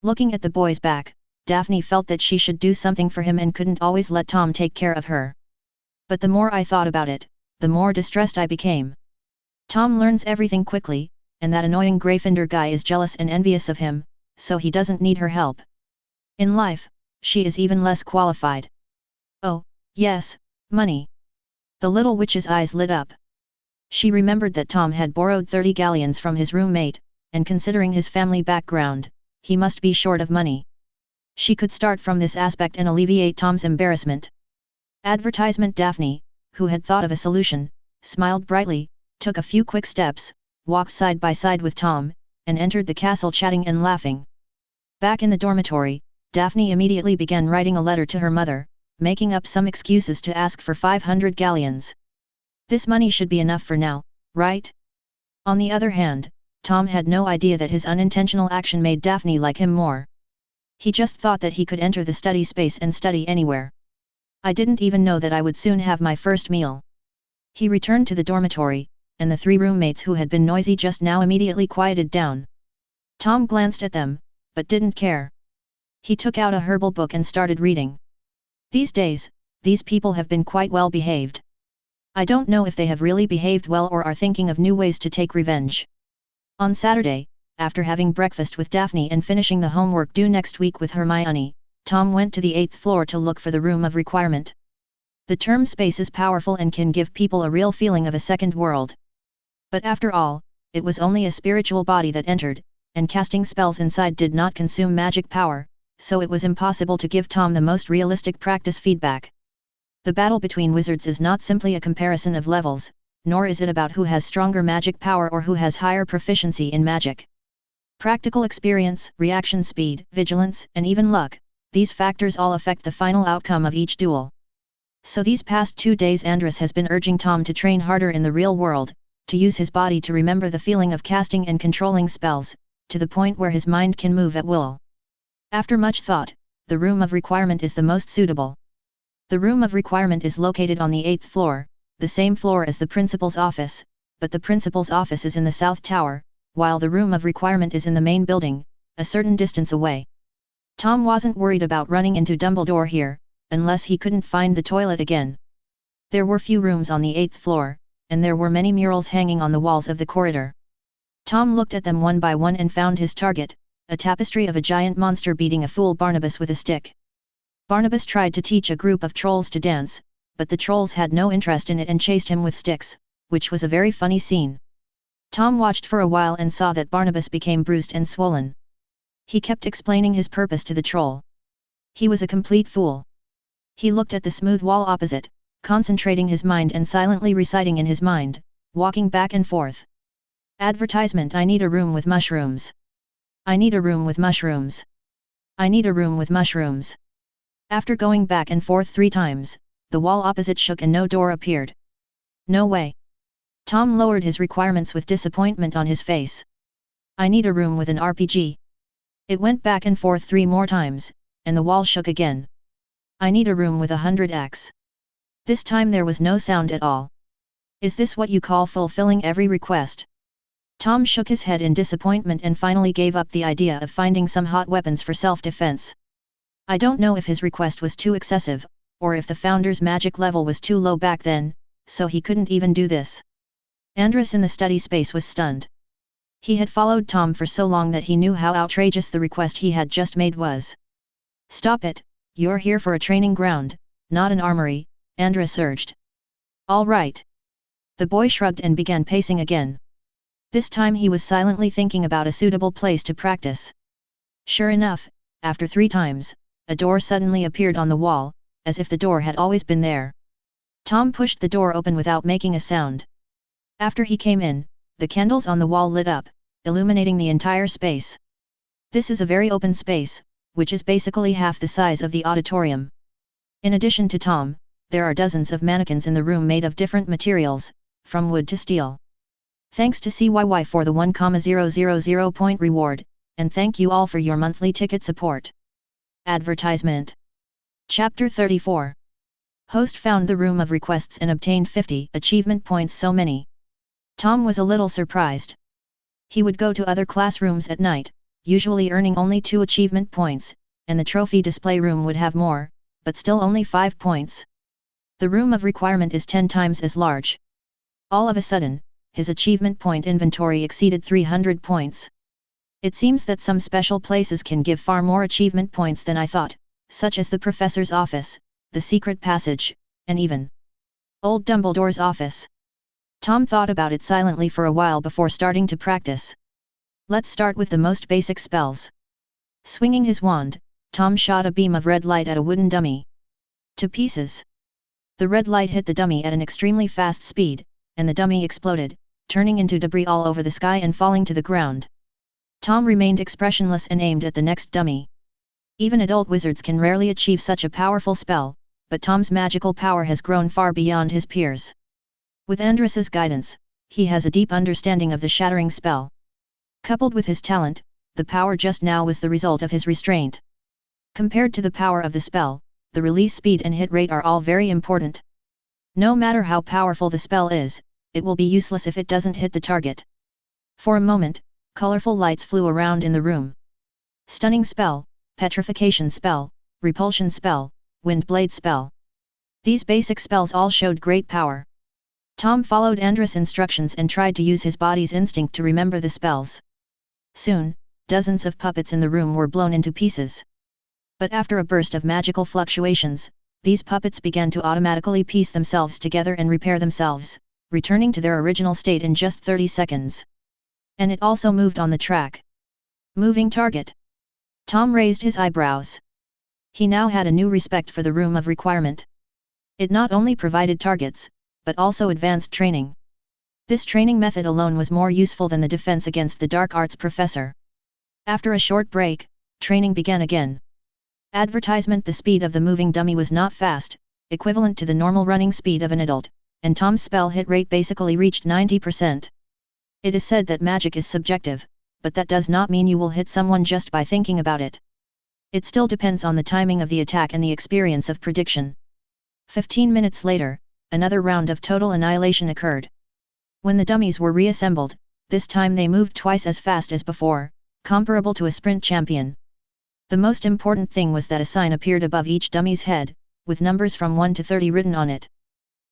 A: Looking at the boy's back, Daphne felt that she should do something for him and couldn't always let Tom take care of her. But the more I thought about it, the more distressed I became. Tom learns everything quickly, and that annoying Gryffindor guy is jealous and envious of him, so he doesn't need her help. In life, she is even less qualified. Oh, yes, money. The little witch's eyes lit up. She remembered that Tom had borrowed 30 galleons from his roommate, and considering his family background, he must be short of money. She could start from this aspect and alleviate Tom's embarrassment. Advertisement. Daphne, who had thought of a solution, smiled brightly, took a few quick steps, walked side by side with Tom, and entered the castle chatting and laughing. Back in the dormitory, Daphne immediately began writing a letter to her mother, making up some excuses to ask for 500 galleons. This money should be enough for now, right? On the other hand, Tom had no idea that his unintentional action made Daphne like him more. He just thought that he could enter the study space and study anywhere. I didn't even know that I would soon have my first meal. He returned to the dormitory, and the three roommates who had been noisy just now immediately quieted down. Tom glanced at them, but didn't care. He took out a herbal book and started reading. These days, these people have been quite well behaved. I don't know if they have really behaved well or are thinking of new ways to take revenge. On Saturday, after having breakfast with Daphne and finishing the homework due next week with Hermione, Tom went to the 8th floor to look for the Room of Requirement. The term space is powerful and can give people a real feeling of a second world. But after all, it was only a spiritual body that entered, and casting spells inside did not consume magic power, so it was impossible to give Tom the most realistic practice feedback. The battle between wizards is not simply a comparison of levels, nor is it about who has stronger magic power or who has higher proficiency in magic. Practical experience, reaction speed, vigilance, and even luck, these factors all affect the final outcome of each duel. So these past 2 days Andrus has been urging Tom to train harder in the real world, to use his body to remember the feeling of casting and controlling spells, to the point where his mind can move at will. After much thought, the Room of Requirement is the most suitable. The Room of Requirement is located on the 8th floor, the same floor as the Principal's office, but the Principal's office is in the South Tower, while the Room of Requirement is in the main building, a certain distance away. Tom wasn't worried about running into Dumbledore here, unless he couldn't find the toilet again. There were few rooms on the 8th floor, and there were many murals hanging on the walls of the corridor. Tom looked at them one by one and found his target, a tapestry of a giant monster beating a fool Barnabas with a stick. Barnabas tried to teach a group of trolls to dance, but the trolls had no interest in it and chased him with sticks, which was a very funny scene. Tom watched for a while and saw that Barnabas became bruised and swollen. He kept explaining his purpose to the troll. He was a complete fool. He looked at the smooth wall opposite, concentrating his mind and silently reciting in his mind, walking back and forth. Advertisement. I need a room with mushrooms. I need a room with mushrooms. I need a room with mushrooms. After going back and forth 3 times, the wall opposite shook and no door appeared. No way. Tom lowered his requirements with disappointment on his face. I need a room with an RPG. It went back and forth 3 more times, and the wall shook again. I need a room with 100x. This time there was no sound at all. Is this what you call fulfilling every request? Tom shook his head in disappointment and finally gave up the idea of finding some hot weapons for self-defense. I don't know if his request was too excessive, or if the founder's magic level was too low back then, so he couldn't even do this. Andres in the study space was stunned. He had followed Tom for so long that he knew how outrageous the request he had just made was. "Stop it, you're here for a training ground, not an armory," Andres urged. "All right." The boy shrugged and began pacing again. This time he was silently thinking about a suitable place to practice. Sure enough, after 3 times, a door suddenly appeared on the wall, as if the door had always been there. Tom pushed the door open without making a sound. After he came in, the candles on the wall lit up, illuminating the entire space. This is a very open space, which is basically half the size of the auditorium. In addition to Tom, there are dozens of mannequins in the room made of different materials, from wood to steel. Thanks to CYY for the 1,000 point reward, and thank you all for your monthly ticket support. Advertisement. Chapter 34. Host found the room of requests and obtained 50 achievement points. So many. Tom was a little surprised. He would go to other classrooms at night, usually earning only 2 achievement points, and the trophy display room would have more, but still only 5 points. The room of requirement is 10 times as large. All of a sudden, his achievement point inventory exceeded 300 points. It seems that some special places can give far more achievement points than I thought, such as the professor's office, the secret passage, and even old Dumbledore's office. Tom thought about it silently for a while before starting to practice. Let's start with the most basic spells. Swinging his wand, Tom shot a beam of red light at a wooden dummy. To pieces. The red light hit the dummy at an extremely fast speed, and the dummy exploded, turning into debris all over the sky and falling to the ground. Tom remained expressionless and aimed at the next dummy. Even adult wizards can rarely achieve such a powerful spell, but Tom's magical power has grown far beyond his peers. With Andres's guidance, he has a deep understanding of the shattering spell. Coupled with his talent, the power just now was the result of his restraint. Compared to the power of the spell, the release speed and hit rate are all very important. No matter how powerful the spell is, it will be useless if it doesn't hit the target. For a moment, colorful lights flew around in the room. Stunning spell, petrification spell, repulsion spell, wind blade spell. These basic spells all showed great power. Tom followed Andres' instructions and tried to use his body's instinct to remember the spells. Soon, dozens of puppets in the room were blown into pieces. But after a burst of magical fluctuations, these puppets began to automatically piece themselves together and repair themselves, returning to their original state in just 30 seconds. And it also moved on the track. Moving target. Tom raised his eyebrows. He now had a new respect for the room of requirement. It not only provided targets, but also advanced training. This training method alone was more useful than the defense against the dark arts professor. After a short break, training began again. Advertisement. The speed of the moving dummy was not fast, equivalent to the normal running speed of an adult, and Tom's spell hit rate basically reached 90%. It is said that magic is subjective, but that does not mean you will hit someone just by thinking about it. It still depends on the timing of the attack and the experience of prediction. 15 minutes later, another round of total annihilation occurred. When the dummies were reassembled, this time they moved twice as fast as before, comparable to a sprint champion. The most important thing was that a sign appeared above each dummy's head, with numbers from 1 to 30 written on it.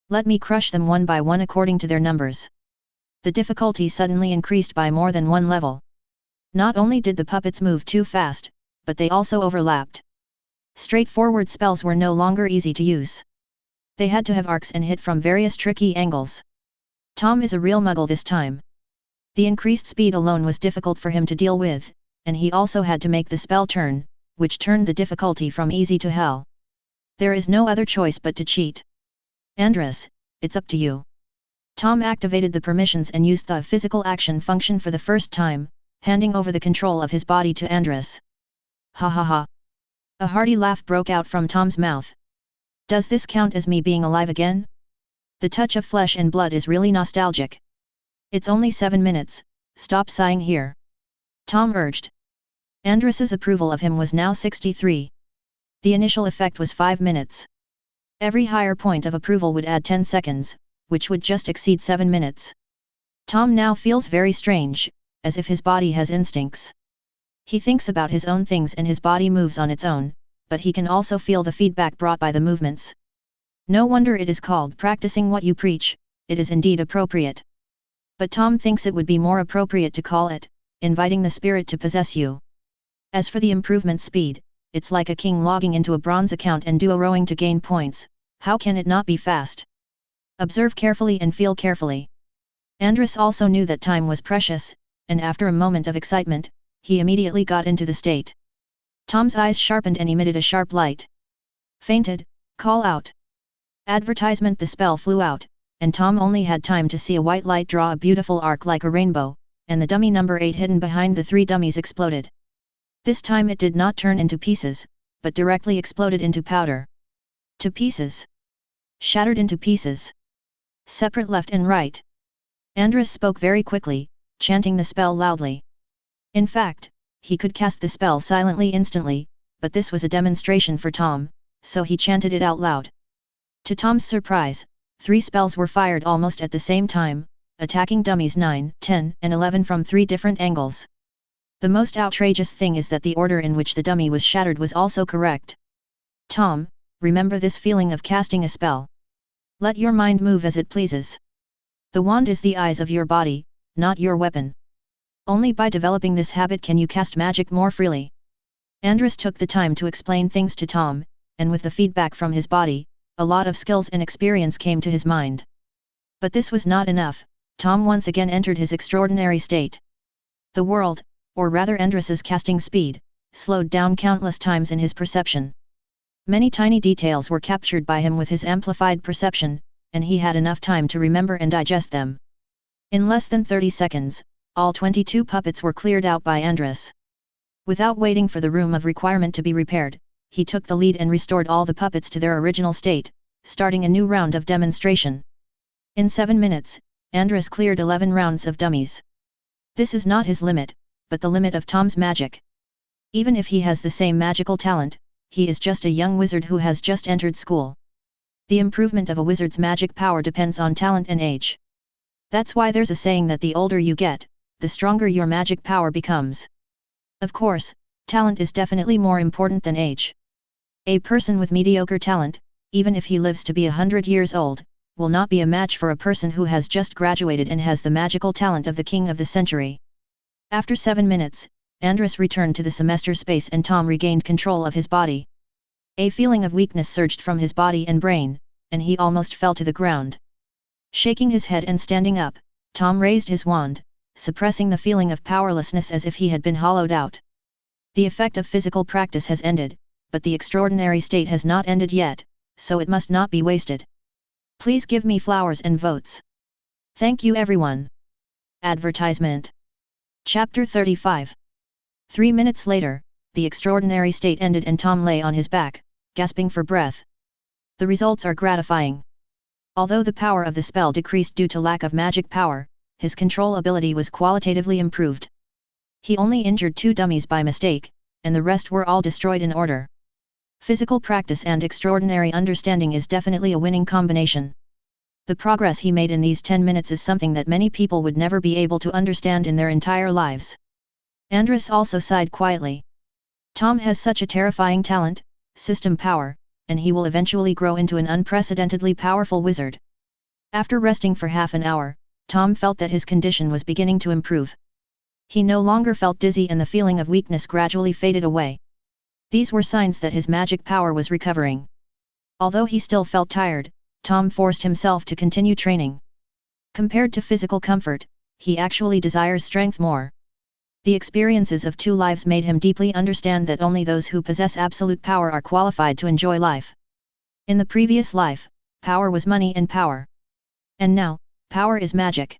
A: Let me crush them one by one according to their numbers. The difficulty suddenly increased by more than 1 level. Not only did the puppets move too fast, but they also overlapped. Straightforward spells were no longer easy to use. They had to have arcs and hit from various tricky angles. Tom is a real muggle this time. The increased speed alone was difficult for him to deal with, and he also had to make the spell turn, which turned the difficulty from easy to hell. There is no other choice but to cheat. Andres, it's up to you. Tom activated the permissions and used the physical action function for the first time, handing over the control of his body to Andres. Ha ha ha. A hearty laugh broke out from Tom's mouth. Does this count as me being alive again? The touch of flesh and blood is really nostalgic. It's only 7 minutes, stop sighing here. Tom urged. Andres's approval of him was now 63. The initial effect was 5 minutes. Every higher point of approval would add 10 seconds, which would just exceed 7 minutes. Tom now feels very strange, as if his body has instincts. He thinks about his own things and his body moves on its own, but he can also feel the feedback brought by the movements. No wonder it is called practicing what you preach, it is indeed appropriate. But Tom thinks it would be more appropriate to call it, inviting the spirit to possess you. As for the improvement speed, it's like a king logging into a bronze account and duo-rowing to gain points, how can it not be fast? Observe carefully and feel carefully. Andrus also knew that time was precious, and after a moment of excitement, he immediately got into the state. Tom's eyes sharpened and emitted a sharp light. Fainted, call out. Advertisement. The spell flew out, and Tom only had time to see a white light draw a beautiful arc like a rainbow, and the dummy number 8 hidden behind the 3 dummies exploded. This time it did not turn into pieces, but directly exploded into powder. To pieces. Shattered into pieces. Separate left and right. Andrus spoke very quickly, chanting the spell loudly. In fact, he could cast the spell silently instantly, but this was a demonstration for Tom, so he chanted it out loud. To Tom's surprise, 3 spells were fired almost at the same time, attacking dummies 9, 10, and 11 from 3 different angles. The most outrageous thing is that the order in which the dummy was shattered was also correct. Tom, remember this feeling of casting a spell. Let your mind move as it pleases. The wand is the eyes of your body, not your weapon. Only by developing this habit can you cast magic more freely. Andrus took the time to explain things to Tom, and with the feedback from his body, a lot of skills and experience came to his mind. But this was not enough. Tom once again entered his extraordinary state. The world, or rather Andrus's casting speed, slowed down countless times in his perception. Many tiny details were captured by him with his amplified perception, and he had enough time to remember and digest them. In less than 30 seconds, all 22 puppets were cleared out by Andrus. Without waiting for the room of requirement to be repaired, he took the lead and restored all the puppets to their original state, starting a new round of demonstration. In 7 minutes, Andrus cleared 11 rounds of dummies. This is not his limit, but the limit of Tom's magic. Even if he has the same magical talent, he is just a young wizard who has just entered school. The improvement of a wizard's magic power depends on talent and age. That's why there's a saying that the older you get, the stronger your magic power becomes. Of course, talent is definitely more important than age. A person with mediocre talent, even if he lives to be 100 years old, will not be a match for a person who has just graduated and has the magical talent of the king of the century. After 7 minutes, Andrus returned to the semester space and Tom regained control of his body. A feeling of weakness surged from his body and brain, and he almost fell to the ground. Shaking his head and standing up, Tom raised his wand, suppressing the feeling of powerlessness as if he had been hollowed out. The effect of physical practice has ended, but the extraordinary state has not ended yet, so it must not be wasted. Please give me flowers and votes. Thank you everyone. Advertisement. Chapter 35. 3 minutes later, the extraordinary state ended and Tom lay on his back, gasping for breath. The results are gratifying. Although the power of the spell decreased due to lack of magic power, his control ability was qualitatively improved. He only injured 2 dummies by mistake, and the rest were all destroyed in order. Physical practice and extraordinary understanding is definitely a winning combination. The progress he made in these 10 minutes is something that many people would never be able to understand in their entire lives. Andrus also sighed quietly. Tom has such a terrifying talent, system power, and he will eventually grow into an unprecedentedly powerful wizard. After resting for half an hour, Tom felt that his condition was beginning to improve. He no longer felt dizzy and the feeling of weakness gradually faded away. These were signs that his magic power was recovering. Although he still felt tired, Tom forced himself to continue training. Compared to physical comfort, he actually desires strength more. The experiences of 2 lives made him deeply understand that only those who possess absolute power are qualified to enjoy life. In the previous life, power was money and power. And now, power is magic.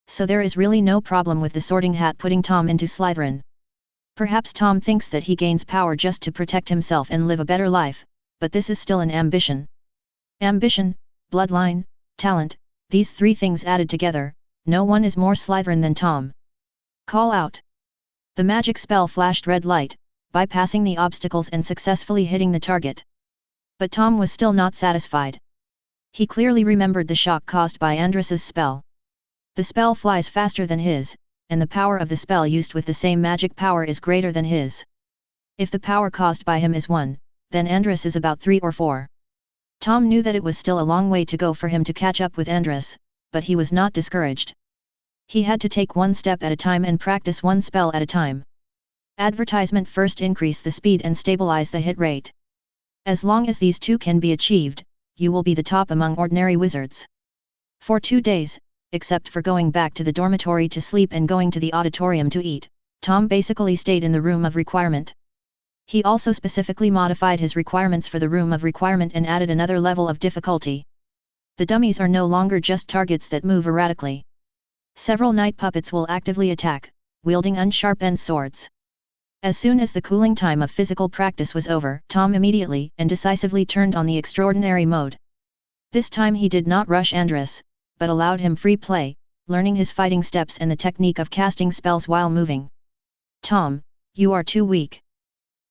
A: So there is really no problem with the Sorting Hat putting Tom into Slytherin. Perhaps Tom thinks that he gains power just to protect himself and live a better life, but this is still an ambition. Ambition, bloodline, talent, these 3 things added together, no one is more Slytherin than Tom. Call out. The magic spell flashed red light, bypassing the obstacles and successfully hitting the target. But Tom was still not satisfied. He clearly remembered the shock caused by Andrus's spell. The spell flies faster than his, and the power of the spell used with the same magic power is greater than his. If the power caused by him is 1, then Andrus is about 3 or 4. Tom knew that it was still a long way to go for him to catch up with Andress, but he was not discouraged. He had to take one step at a time and practice one spell at a time. Advertisement first increase the speed and stabilize the hit rate. As long as these two can be achieved, you will be the top among ordinary wizards. For 2 days, except for going back to the dormitory to sleep and going to the auditorium to eat, Tom basically stayed in the room of requirement. He also specifically modified his requirements for the room of requirement and added another level of difficulty. The dummies are no longer just targets that move erratically. Several night puppets will actively attack, wielding unsharpened swords. As soon as the cooling time of physical practice was over, Tom immediately and decisively turned on the extraordinary mode. This time he did not rush Andress, but allowed him free play, learning his fighting steps and the technique of casting spells while moving. Tom, you are too weak.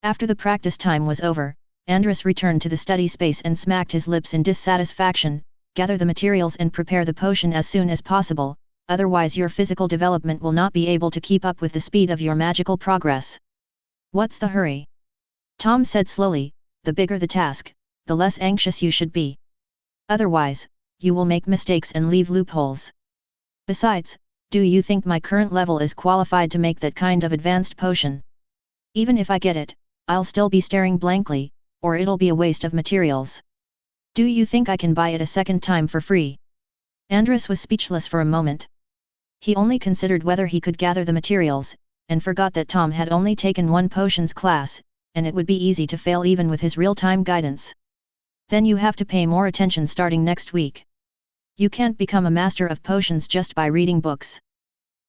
A: After the practice time was over, Andress returned to the study space and smacked his lips in dissatisfaction. Gather the materials and prepare the potion as soon as possible, otherwise your physical development will not be able to keep up with the speed of your magical progress. What's the hurry? Tom said slowly, the bigger the task, the less anxious you should be. Otherwise, you will make mistakes and leave loopholes. Besides, do you think my current level is qualified to make that kind of advanced potion? Even if I get it, I'll still be staring blankly, or it'll be a waste of materials. Do you think I can buy it a second time for free? Andress was speechless for a moment. He only considered whether he could gather the materials, and forgot that Tom had only taken one potions class, and it would be easy to fail even with his real-time guidance. Then you have to pay more attention starting next week. You can't become a master of potions just by reading books.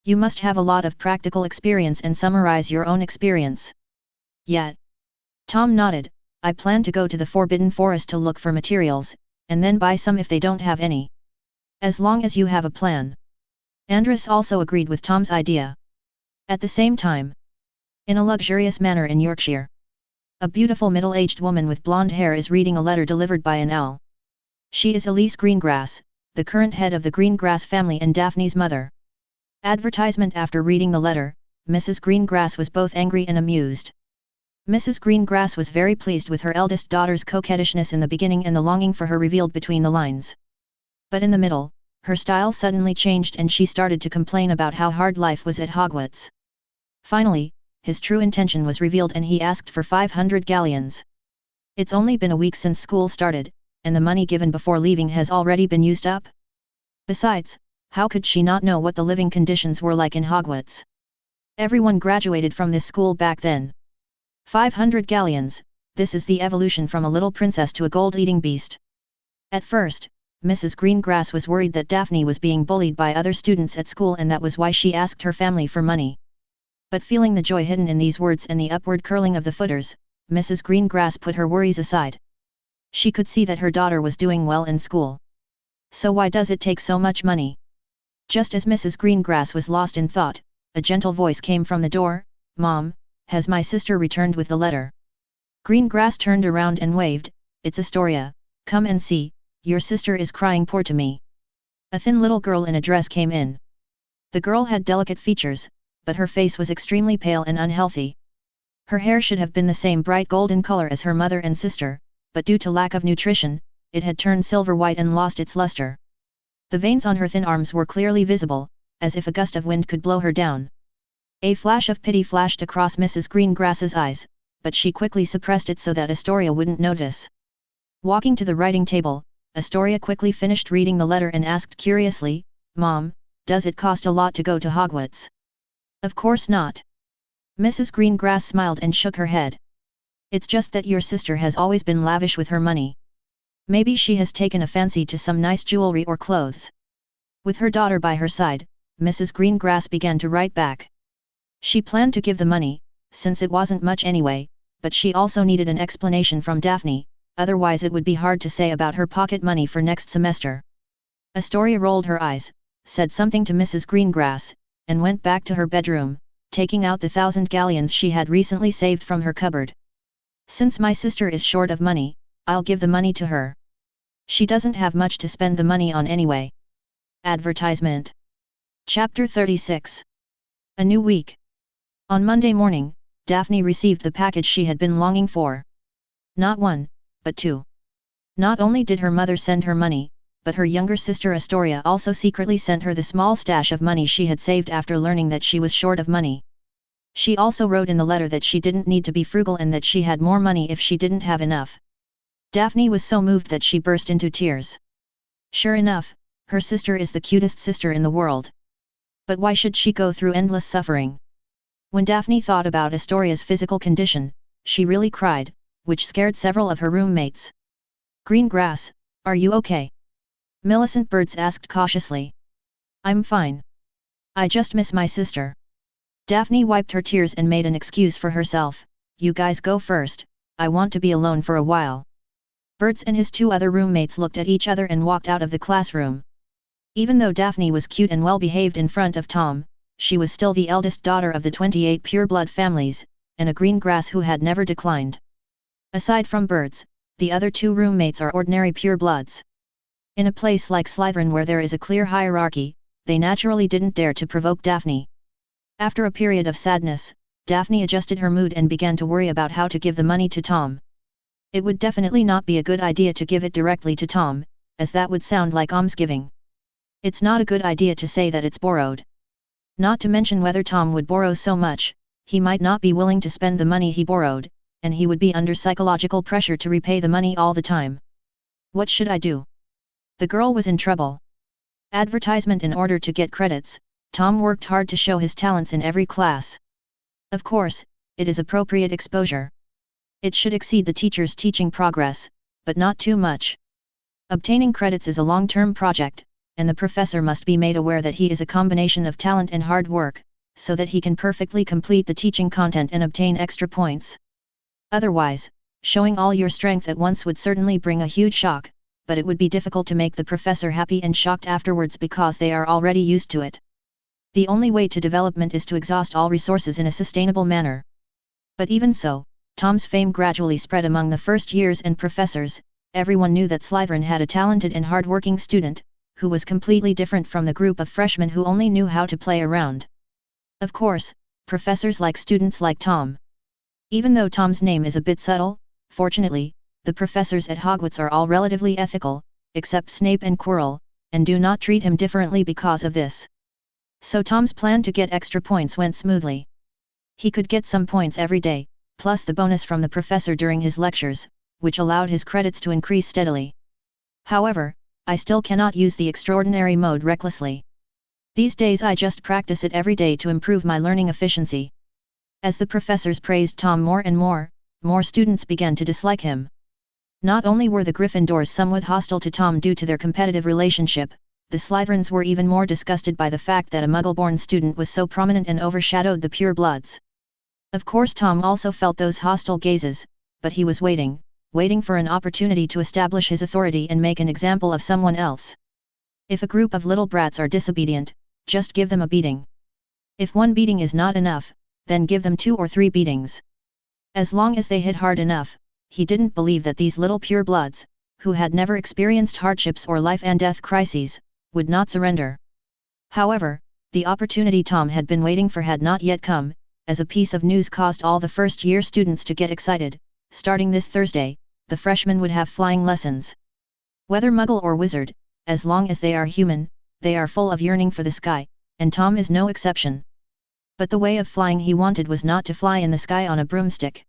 A: You must have a lot of practical experience and summarize your own experience. Yet. Tom nodded, I plan to go to the Forbidden Forest to look for materials, and then buy some if they don't have any. As long as you have a plan. Andress also agreed with Tom's idea. At the same time, in a luxurious manor in Yorkshire, a beautiful middle-aged woman with blonde hair is reading a letter delivered by an owl. She is Elise Greengrass, the current head of the Greengrass family and Daphne's mother. Advertisement. After reading the letter, Mrs. Greengrass was both angry and amused. Mrs. Greengrass was very pleased with her eldest daughter's coquettishness in the beginning and the longing for her revealed between the lines. But in the middle, her style suddenly changed and she started to complain about how hard life was at Hogwarts. Finally, his true intention was revealed and he asked for 500 galleons. It's only been a week since school started, and the money given before leaving has already been used up. Besides, how could she not know what the living conditions were like in Hogwarts? Everyone graduated from this school back then. 500 galleons, this is the evolution from a little princess to a gold-eating beast. At first, Mrs. Greengrass was worried that Daphne was being bullied by other students at school and that was why she asked her family for money. But feeling the joy hidden in these words and the upward curling of the footers, Mrs. Greengrass put her worries aside. She could see that her daughter was doing well in school. So why does it take so much money? Just as Mrs. Greengrass was lost in thought, a gentle voice came from the door, Mom, has my sister returned with the letter? Greengrass turned around and waved, It's Astoria, come and see, your sister is crying poor to me. A thin little girl in a dress came in. The girl had delicate features, but her face was extremely pale and unhealthy. Her hair should have been the same bright golden color as her mother and sister, but due to lack of nutrition, it had turned silver white and lost its luster. The veins on her thin arms were clearly visible, as if a gust of wind could blow her down. A flash of pity flashed across Mrs. Greengrass's eyes, but she quickly suppressed it so that Astoria wouldn't notice. Walking to the writing table, Astoria quickly finished reading the letter and asked curiously, Mom, does it cost a lot to go to Hogwarts? Of course not. Mrs. Greengrass smiled and shook her head. It's just that your sister has always been lavish with her money. Maybe she has taken a fancy to some nice jewelry or clothes. With her daughter by her side, Mrs. Greengrass began to write back. She planned to give the money, since it wasn't much anyway, but she also needed an explanation from Daphne, otherwise it would be hard to say about her pocket money for next semester. Astoria rolled her eyes, said something to Mrs. Greengrass, and went back to her bedroom, taking out the 1,000 galleons she had recently saved from her cupboard. Since my sister is short of money, I'll give the money to her. She doesn't have much to spend the money on anyway. Advertisement. Chapter 36. A new week. On Monday morning, Daphne received the package she had been longing for. Not one, but two. Not only did her mother send her money, but her younger sister Astoria also secretly sent her the small stash of money she had saved after learning that she was short of money. She also wrote in the letter that she didn't need to be frugal and that she had more money if she didn't have enough. Daphne was so moved that she burst into tears. Sure enough, her sister is the cutest sister in the world. But why should she go through endless suffering? When Daphne thought about Astoria's physical condition, she really cried, which scared several of her roommates. Green Grass, are you okay? Millicent Birds asked cautiously. I'm fine. I just miss my sister. Daphne wiped her tears and made an excuse for herself. You guys go first, I want to be alone for a while. Birds and his two other roommates looked at each other and walked out of the classroom. Even though Daphne was cute and well-behaved in front of Tom, she was still the eldest daughter of the 28 pureblood families, and a green grass who had never declined. Aside from Birds, the other two roommates are ordinary purebloods. In a place like Slytherin where there is a clear hierarchy, they naturally didn't dare to provoke Daphne. After a period of sadness, Daphne adjusted her mood and began to worry about how to give the money to Tom. It would definitely not be a good idea to give it directly to Tom, as that would sound like almsgiving. It's not a good idea to say that it's borrowed. Not to mention whether Tom would borrow so much, he might not be willing to spend the money he borrowed, and he would be under psychological pressure to repay the money all the time. What should I do? The girl was in trouble. Advertisement. In order to get credits, Tom worked hard to show his talents in every class. Of course, it is appropriate exposure. It should exceed the teacher's teaching progress, but not too much. Obtaining credits is a long-term project, and the professor must be made aware that he is a combination of talent and hard work, so that he can perfectly complete the teaching content and obtain extra points. Otherwise, showing all your strength at once would certainly bring a huge shock, but it would be difficult to make the professor happy and shocked afterwards because they are already used to it. The only way to development is to exhaust all resources in a sustainable manner. But even so, Tom's fame gradually spread among the first years and professors. Everyone knew that Slytherin had a talented and hard-working student, who was completely different from the group of freshmen who only knew how to play around. Of course, professors like students like Tom. Even though Tom's name is a bit subtle, fortunately, the professors at Hogwarts are all relatively ethical, except Snape and Quirrell, and do not treat him differently because of this. So Tom's plan to get extra points went smoothly. He could get some points every day, plus the bonus from the professor during his lectures, which allowed his credits to increase steadily. However, I still cannot use the extraordinary mode recklessly. These days I just practice it every day to improve my learning efficiency. As the professors praised Tom more and more students began to dislike him. Not only were the Gryffindors somewhat hostile to Tom due to their competitive relationship, the Slytherins were even more disgusted by the fact that a Muggle-born student was so prominent and overshadowed the purebloods. Of course Tom also felt those hostile gazes, but he was waiting for an opportunity to establish his authority and make an example of someone else. If a group of little brats are disobedient, just give them a beating. If one beating is not enough, then give them 2 or 3 beatings. As long as they hit hard enough, he didn't believe that these little purebloods, who had never experienced hardships or life and death crises, would not surrender. However, the opportunity Tom had been waiting for had not yet come, as a piece of news caused all the first-year students to get excited. Starting this Thursday, the freshmen would have flying lessons. Whether Muggle or Wizard, as long as they are human, they are full of yearning for the sky, and Tom is no exception. But the way of flying he wanted was not to fly in the sky on a broomstick.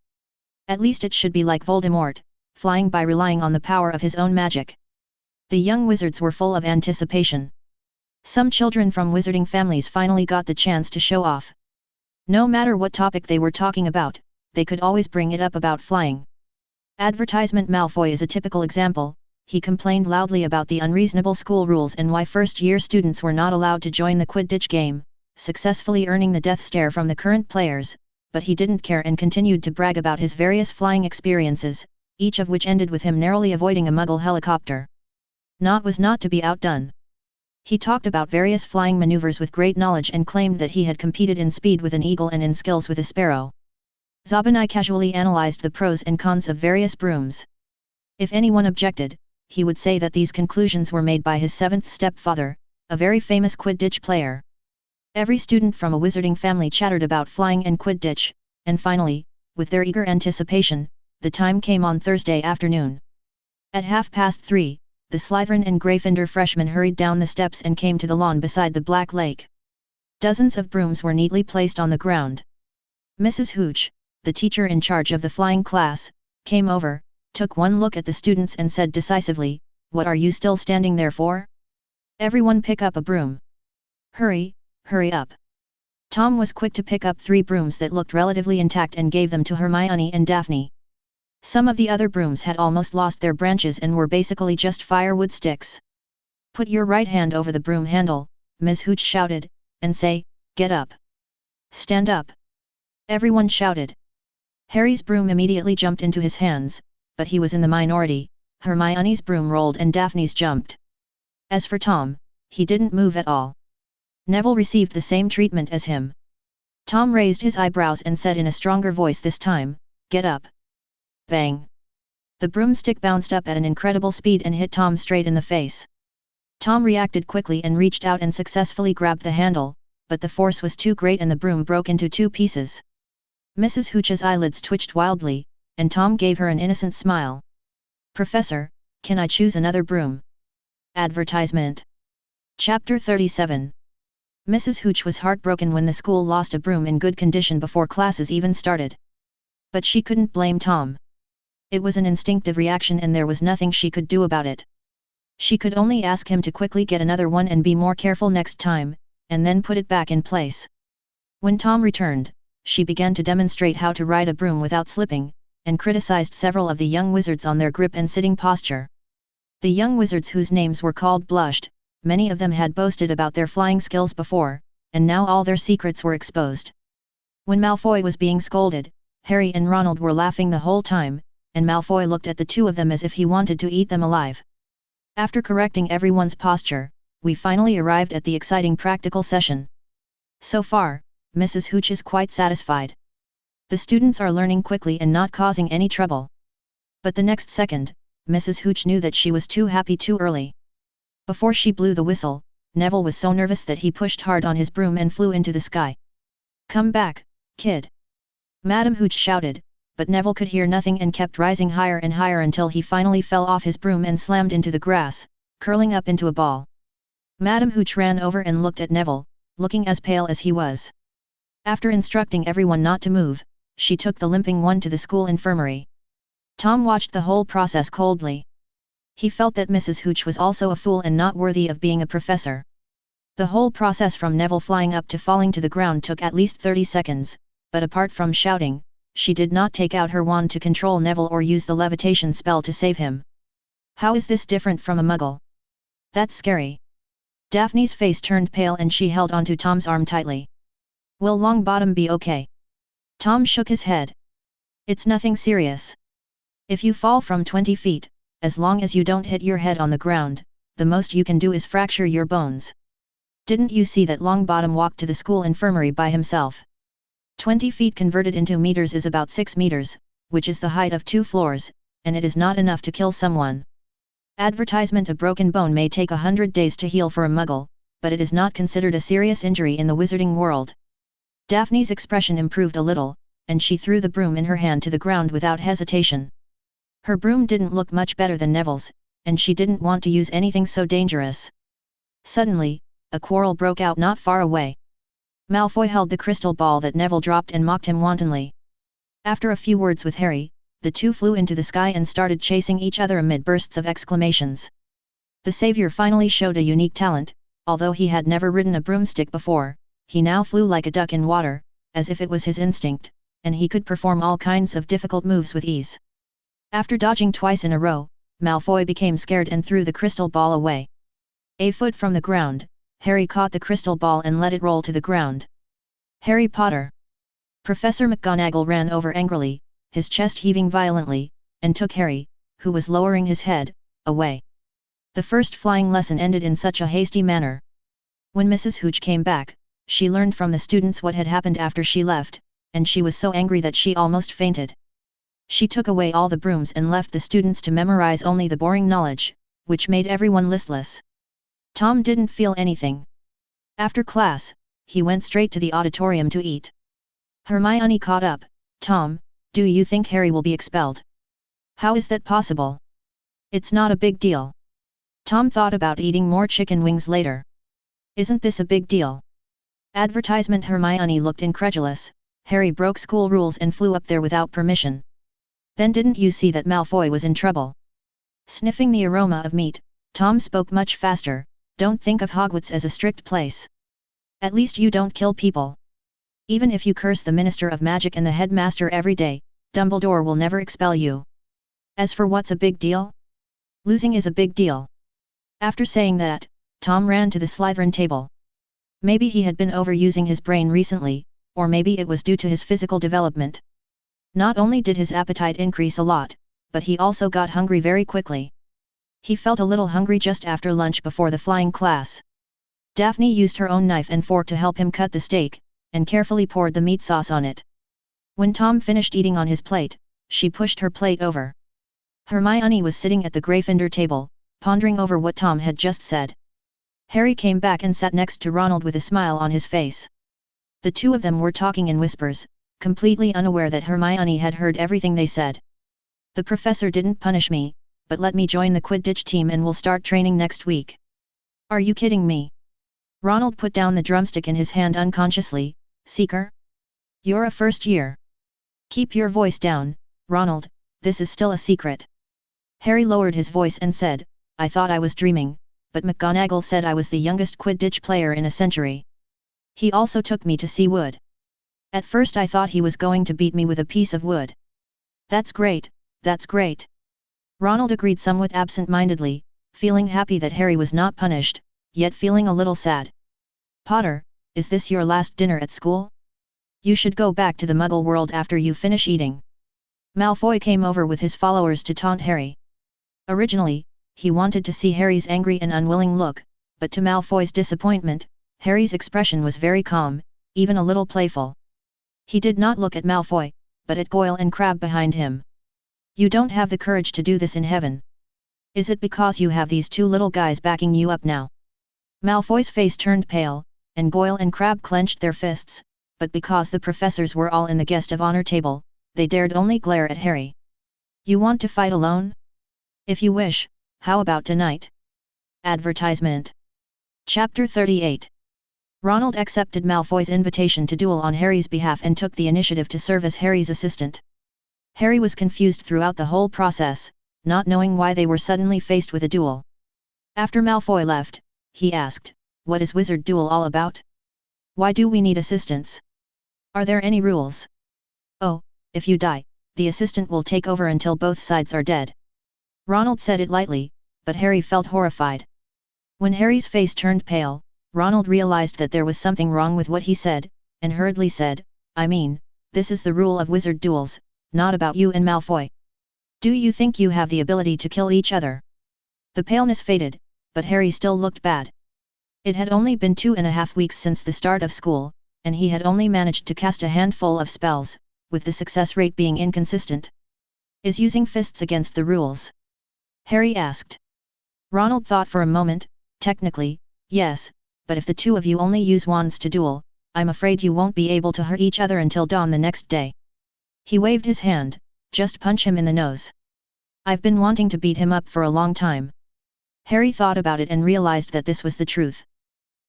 A: At least it should be like Voldemort, flying by relying on the power of his own magic. The young wizards were full of anticipation. Some children from wizarding families finally got the chance to show off. No matter what topic they were talking about, they could always bring it up about flying. Advertisement. Malfoy is a typical example. He complained loudly about the unreasonable school rules and why first-year students were not allowed to join the Quidditch game, successfully earning the death stare from the current players, but he didn't care and continued to brag about his various flying experiences, each of which ended with him narrowly avoiding a Muggle helicopter. Was not to be outdone. He talked about various flying maneuvers with great knowledge and claimed that he had competed in speed with an eagle and in skills with a sparrow. Zabani casually analyzed the pros and cons of various brooms. If anyone objected, he would say that these conclusions were made by his 7th stepfather, a very famous Quidditch player. Every student from a wizarding family chattered about flying and Quidditch, and finally, with their eager anticipation, the time came on Thursday afternoon. At 3:30, the Slytherin and Gryffindor freshmen hurried down the steps and came to the lawn beside the Black Lake. Dozens of brooms were neatly placed on the ground. Mrs. Hooch, the teacher in charge of the flying class, came over, took one look at the students and said decisively, "What are you still standing there for? Everyone pick up a broom. Hurry, hurry up." Tom was quick to pick up 3 brooms that looked relatively intact and gave them to Hermione and Daphne. Some of the other brooms had almost lost their branches and were basically just firewood sticks. "Put your right hand over the broom handle," Ms. Hooch shouted, "and say, 'Get up.' Stand up." Everyone shouted. Harry's broom immediately jumped into his hands, but he was in the minority. Hermione's broom rolled and Daphne's jumped. As for Tom, he didn't move at all. Neville received the same treatment as him. Tom raised his eyebrows and said in a stronger voice this time, "Get up." Bang! The broomstick bounced up at an incredible speed and hit Tom straight in the face. Tom reacted quickly and reached out and successfully grabbed the handle, but the force was too great and the broom broke into 2 pieces. Mrs. Hooch's eyelids twitched wildly, and Tom gave her an innocent smile. "Professor, can I choose another broom?" Advertisement. Chapter 37. Mrs. Hooch was heartbroken when the school lost a broom in good condition before classes even started. But she couldn't blame Tom. It was an instinctive reaction and there was nothing she could do about it. She could only ask him to quickly get another one and be more careful next time, and then put it back in place. When Tom returned, she began to demonstrate how to ride a broom without slipping, and criticized several of the young wizards on their grip and sitting posture. The young wizards whose names were called blushed. Many of them had boasted about their flying skills before, and now all their secrets were exposed. When Malfoy was being scolded, Harry and Ronald were laughing the whole time, and Malfoy looked at the 2 of them as if he wanted to eat them alive. After correcting everyone's posture, we finally arrived at the exciting practical session. So far, Mrs. Hooch is quite satisfied. The students are learning quickly and not causing any trouble. But the next second, Mrs. Hooch knew that she was too happy too early. Before she blew the whistle, Neville was so nervous that he pushed hard on his broom and flew into the sky. "Come back, kid!" Madame Hooch shouted, but Neville could hear nothing and kept rising higher and higher until he finally fell off his broom and slammed into the grass, curling up into a ball. Madame Hooch ran over and looked at Neville, looking as pale as he was. After instructing everyone not to move, she took the limping one to the school infirmary. Tom watched the whole process coldly. He felt that Mrs. Hooch was also a fool and not worthy of being a professor. The whole process from Neville flying up to falling to the ground took at least 30 seconds, but apart from shouting, she did not take out her wand to control Neville or use the levitation spell to save him. How is this different from a muggle? That's scary. Daphne's face turned pale and she held onto Tom's arm tightly. Will Longbottom be okay? Tom shook his head. It's nothing serious. If you fall from 20 feet, as long as you don't hit your head on the ground, the most you can do is fracture your bones. Didn't you see that Longbottom walked to the school infirmary by himself? 20 feet converted into meters is about 6 meters, which is the height of 2 floors, and it is not enough to kill someone. Advertisement: a broken bone may take 100 days to heal for a muggle, but it is not considered a serious injury in the wizarding world. Daphne's expression improved a little, and she threw the broom in her hand to the ground without hesitation. Her broom didn't look much better than Neville's, and she didn't want to use anything so dangerous. Suddenly, a quarrel broke out not far away. Malfoy held the crystal ball that Neville dropped and mocked him wantonly. After a few words with Harry, the 2 flew into the sky and started chasing each other amid bursts of exclamations. The savior finally showed a unique talent. Although he had never ridden a broomstick before, he now flew like a duck in water, as if it was his instinct, and he could perform all kinds of difficult moves with ease. After dodging twice in a row, Malfoy became scared and threw the crystal ball away. A foot from the ground, Harry caught the crystal ball and let it roll to the ground. Harry Potter! Professor McGonagall ran over angrily, his chest heaving violently, and took Harry, who was lowering his head, away. The first flying lesson ended in such a hasty manner. When Mrs. Hooch came back, she learned from the students what had happened after she left, and she was so angry that she almost fainted. She took away all the brooms and left the students to memorize only the boring knowledge, which made everyone listless. Tom didn't feel anything. After class, he went straight to the auditorium to eat. Hermione caught up. Tom, do you think Harry will be expelled? How is that possible? It's not a big deal. Tom thought about eating more chicken wings later. Isn't this a big deal? Advertisement. Hermione looked incredulous. Harry broke school rules and flew up there without permission. Then didn't you see that Malfoy was in trouble? Sniffing the aroma of meat, Tom spoke much faster. Don't think of Hogwarts as a strict place. At least you don't kill people. Even if you curse the Minister of Magic and the headmaster every day, Dumbledore will never expel you. As for what's a big deal? Losing is a big deal. After saying that, Tom ran to the Slytherin table. Maybe he had been overusing his brain recently, or maybe it was due to his physical development. Not only did his appetite increase a lot, but he also got hungry very quickly. He felt a little hungry just after lunch before the flying class. Daphne used her own knife and fork to help him cut the steak, and carefully poured the meat sauce on it. When Tom finished eating on his plate, she pushed her plate over. Hermione was sitting at the Gryffindor table, pondering over what Tom had just said. Harry came back and sat next to Ronald with a smile on his face. The two of them were talking in whispers, completely unaware that Hermione had heard everything they said. The professor didn't punish me, but let me join the Quidditch team and we'll start training next week. Are you kidding me? Ronald put down the drumstick in his hand unconsciously. Seeker? You're a first year. Keep your voice down, Ronald, this is still a secret. Harry lowered his voice and said, I thought I was dreaming, but McGonagall said I was the youngest Quidditch player in a century. He also took me to see wood. At first I thought he was going to beat me with a piece of wood. That's great, that's great. Ronald agreed somewhat absent-mindedly, feeling happy that Harry was not punished, yet feeling a little sad. Potter, is this your last dinner at school? You should go back to the Muggle world after you finish eating. Malfoy came over with his followers to taunt Harry. Originally, he wanted to see Harry's angry and unwilling look, but to Malfoy's disappointment, Harry's expression was very calm, even a little playful. He did not look at Malfoy, but at Goyle and Crabbe behind him. You don't have the courage to do this in heaven. Is it because you have these two little guys backing you up now? Malfoy's face turned pale, and Goyle and Crabbe clenched their fists, but because the professors were all in the guest of honor table, they dared only glare at Harry. You want to fight alone? If you wish, how about tonight? Advertisement. Chapter 38. Ronald accepted Malfoy's invitation to duel on Harry's behalf and took the initiative to serve as Harry's assistant. Harry was confused throughout the whole process, not knowing why they were suddenly faced with a duel. After Malfoy left, he asked, What is Wizard Duel all about? Why do we need assistants? Are there any rules? Oh, if you die, the assistant will take over until both sides are dead. Ronald said it lightly, but Harry felt horrified. When Harry's face turned pale, Ronald realized that there was something wrong with what he said, and hurriedly said, I mean, this is the rule of Wizard Duels, not about you and Malfoy. Do you think you have the ability to kill each other? The paleness faded, but Harry still looked bad. It had only been 2.5 weeks since the start of school, and he had only managed to cast a handful of spells, with the success rate being inconsistent. Is using fists against the rules? Harry asked. Ronald thought for a moment. Technically, yes, but if the two of you only use wands to duel, I'm afraid you won't be able to hurt each other until dawn the next day. He waved his hand. Just punch him in the nose. I've been wanting to beat him up for a long time. Harry thought about it and realized that this was the truth.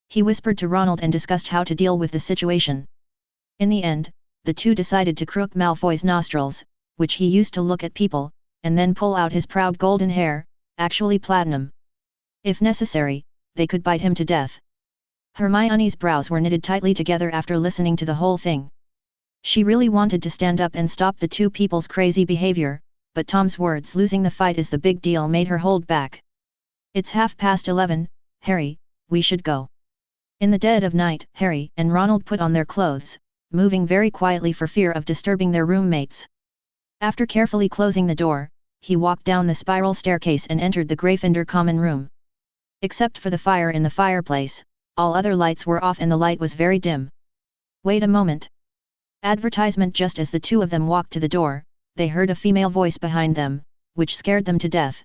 A: He whispered to Ronald and discussed how to deal with the situation. In the end, the two decided to crook Malfoy's nostrils, which he used to look at people, and then pull out his proud golden hair, actually platinum. If necessary, they could bite him to death. Hermione's brows were knitted tightly together after listening to the whole thing. She really wanted to stand up and stop the two people's crazy behavior, but Tom's words losing the fight is the big deal made her hold back. It's 11:30, Harry, we should go. In the dead of night, Harry and Ronald put on their clothes, moving very quietly for fear of disturbing their roommates. After carefully closing the door, he walked down the spiral staircase and entered the Gryffindor common room. Except for the fire in the fireplace, all other lights were off and the light was very dim. Wait a moment. Advertisement. Just as the two of them walked to the door, they heard a female voice behind them, which scared them to death.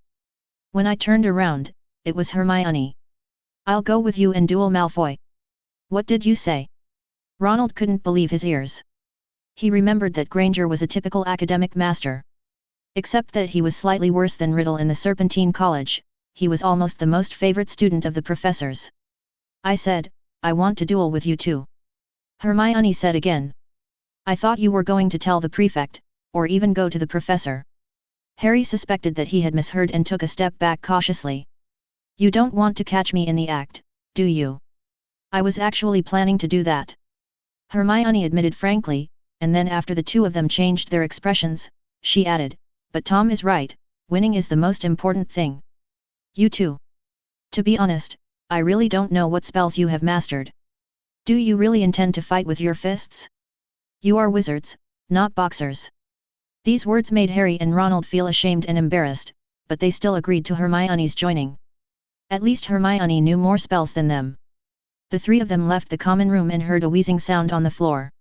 A: When I turned around, it was Hermione. I'll go with you and duel Malfoy. What did you say? Ronald couldn't believe his ears. He remembered that Granger was a typical academic master. Except that he was slightly worse than Riddle in the Serpentine College, he was almost the most favorite student of the professors. I said, I want to duel with you too. Hermione said again. I thought you were going to tell the prefect, or even go to the professor. Harry suspected that he had misheard and took a step back cautiously. You don't want to catch me in the act, do you? I was actually planning to do that. Hermione admitted frankly, and then after the two of them changed their expressions, she added, but Tom is right, winning is the most important thing. You too. To be honest, I really don't know what spells you have mastered. Do you really intend to fight with your fists? You are wizards, not boxers. These words made Harry and Ronald feel ashamed and embarrassed, but they still agreed to Hermione's joining. At least Hermione knew more spells than them. The three of them left the common room and heard a wheezing sound on the floor.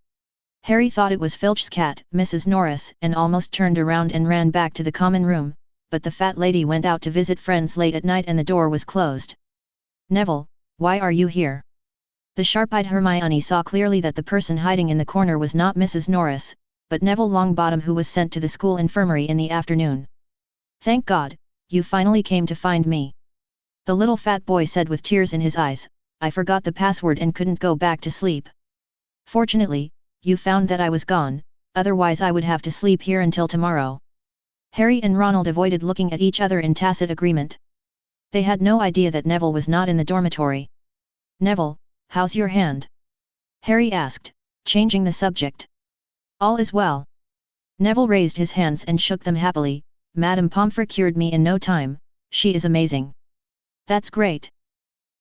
A: Harry thought it was Filch's cat, Mrs. Norris, and almost turned around and ran back to the common room, but the fat lady went out to visit friends late at night and the door was closed. Neville, why are you here? The sharp-eyed Hermione saw clearly that the person hiding in the corner was not Mrs. Norris, but Neville Longbottom, who was sent to the school infirmary in the afternoon. Thank God, you finally came to find me. The little fat boy said with tears in his eyes, I forgot the password and couldn't go back to sleep. Fortunately, you found that I was gone, otherwise I would have to sleep here until tomorrow. Harry and Ronald avoided looking at each other in tacit agreement. They had no idea that Neville was not in the dormitory. Neville, how's your hand? Harry asked, changing the subject. All is well. Neville raised his hands and shook them happily. Madame Pomfrey cured me in no time, she is amazing. That's great.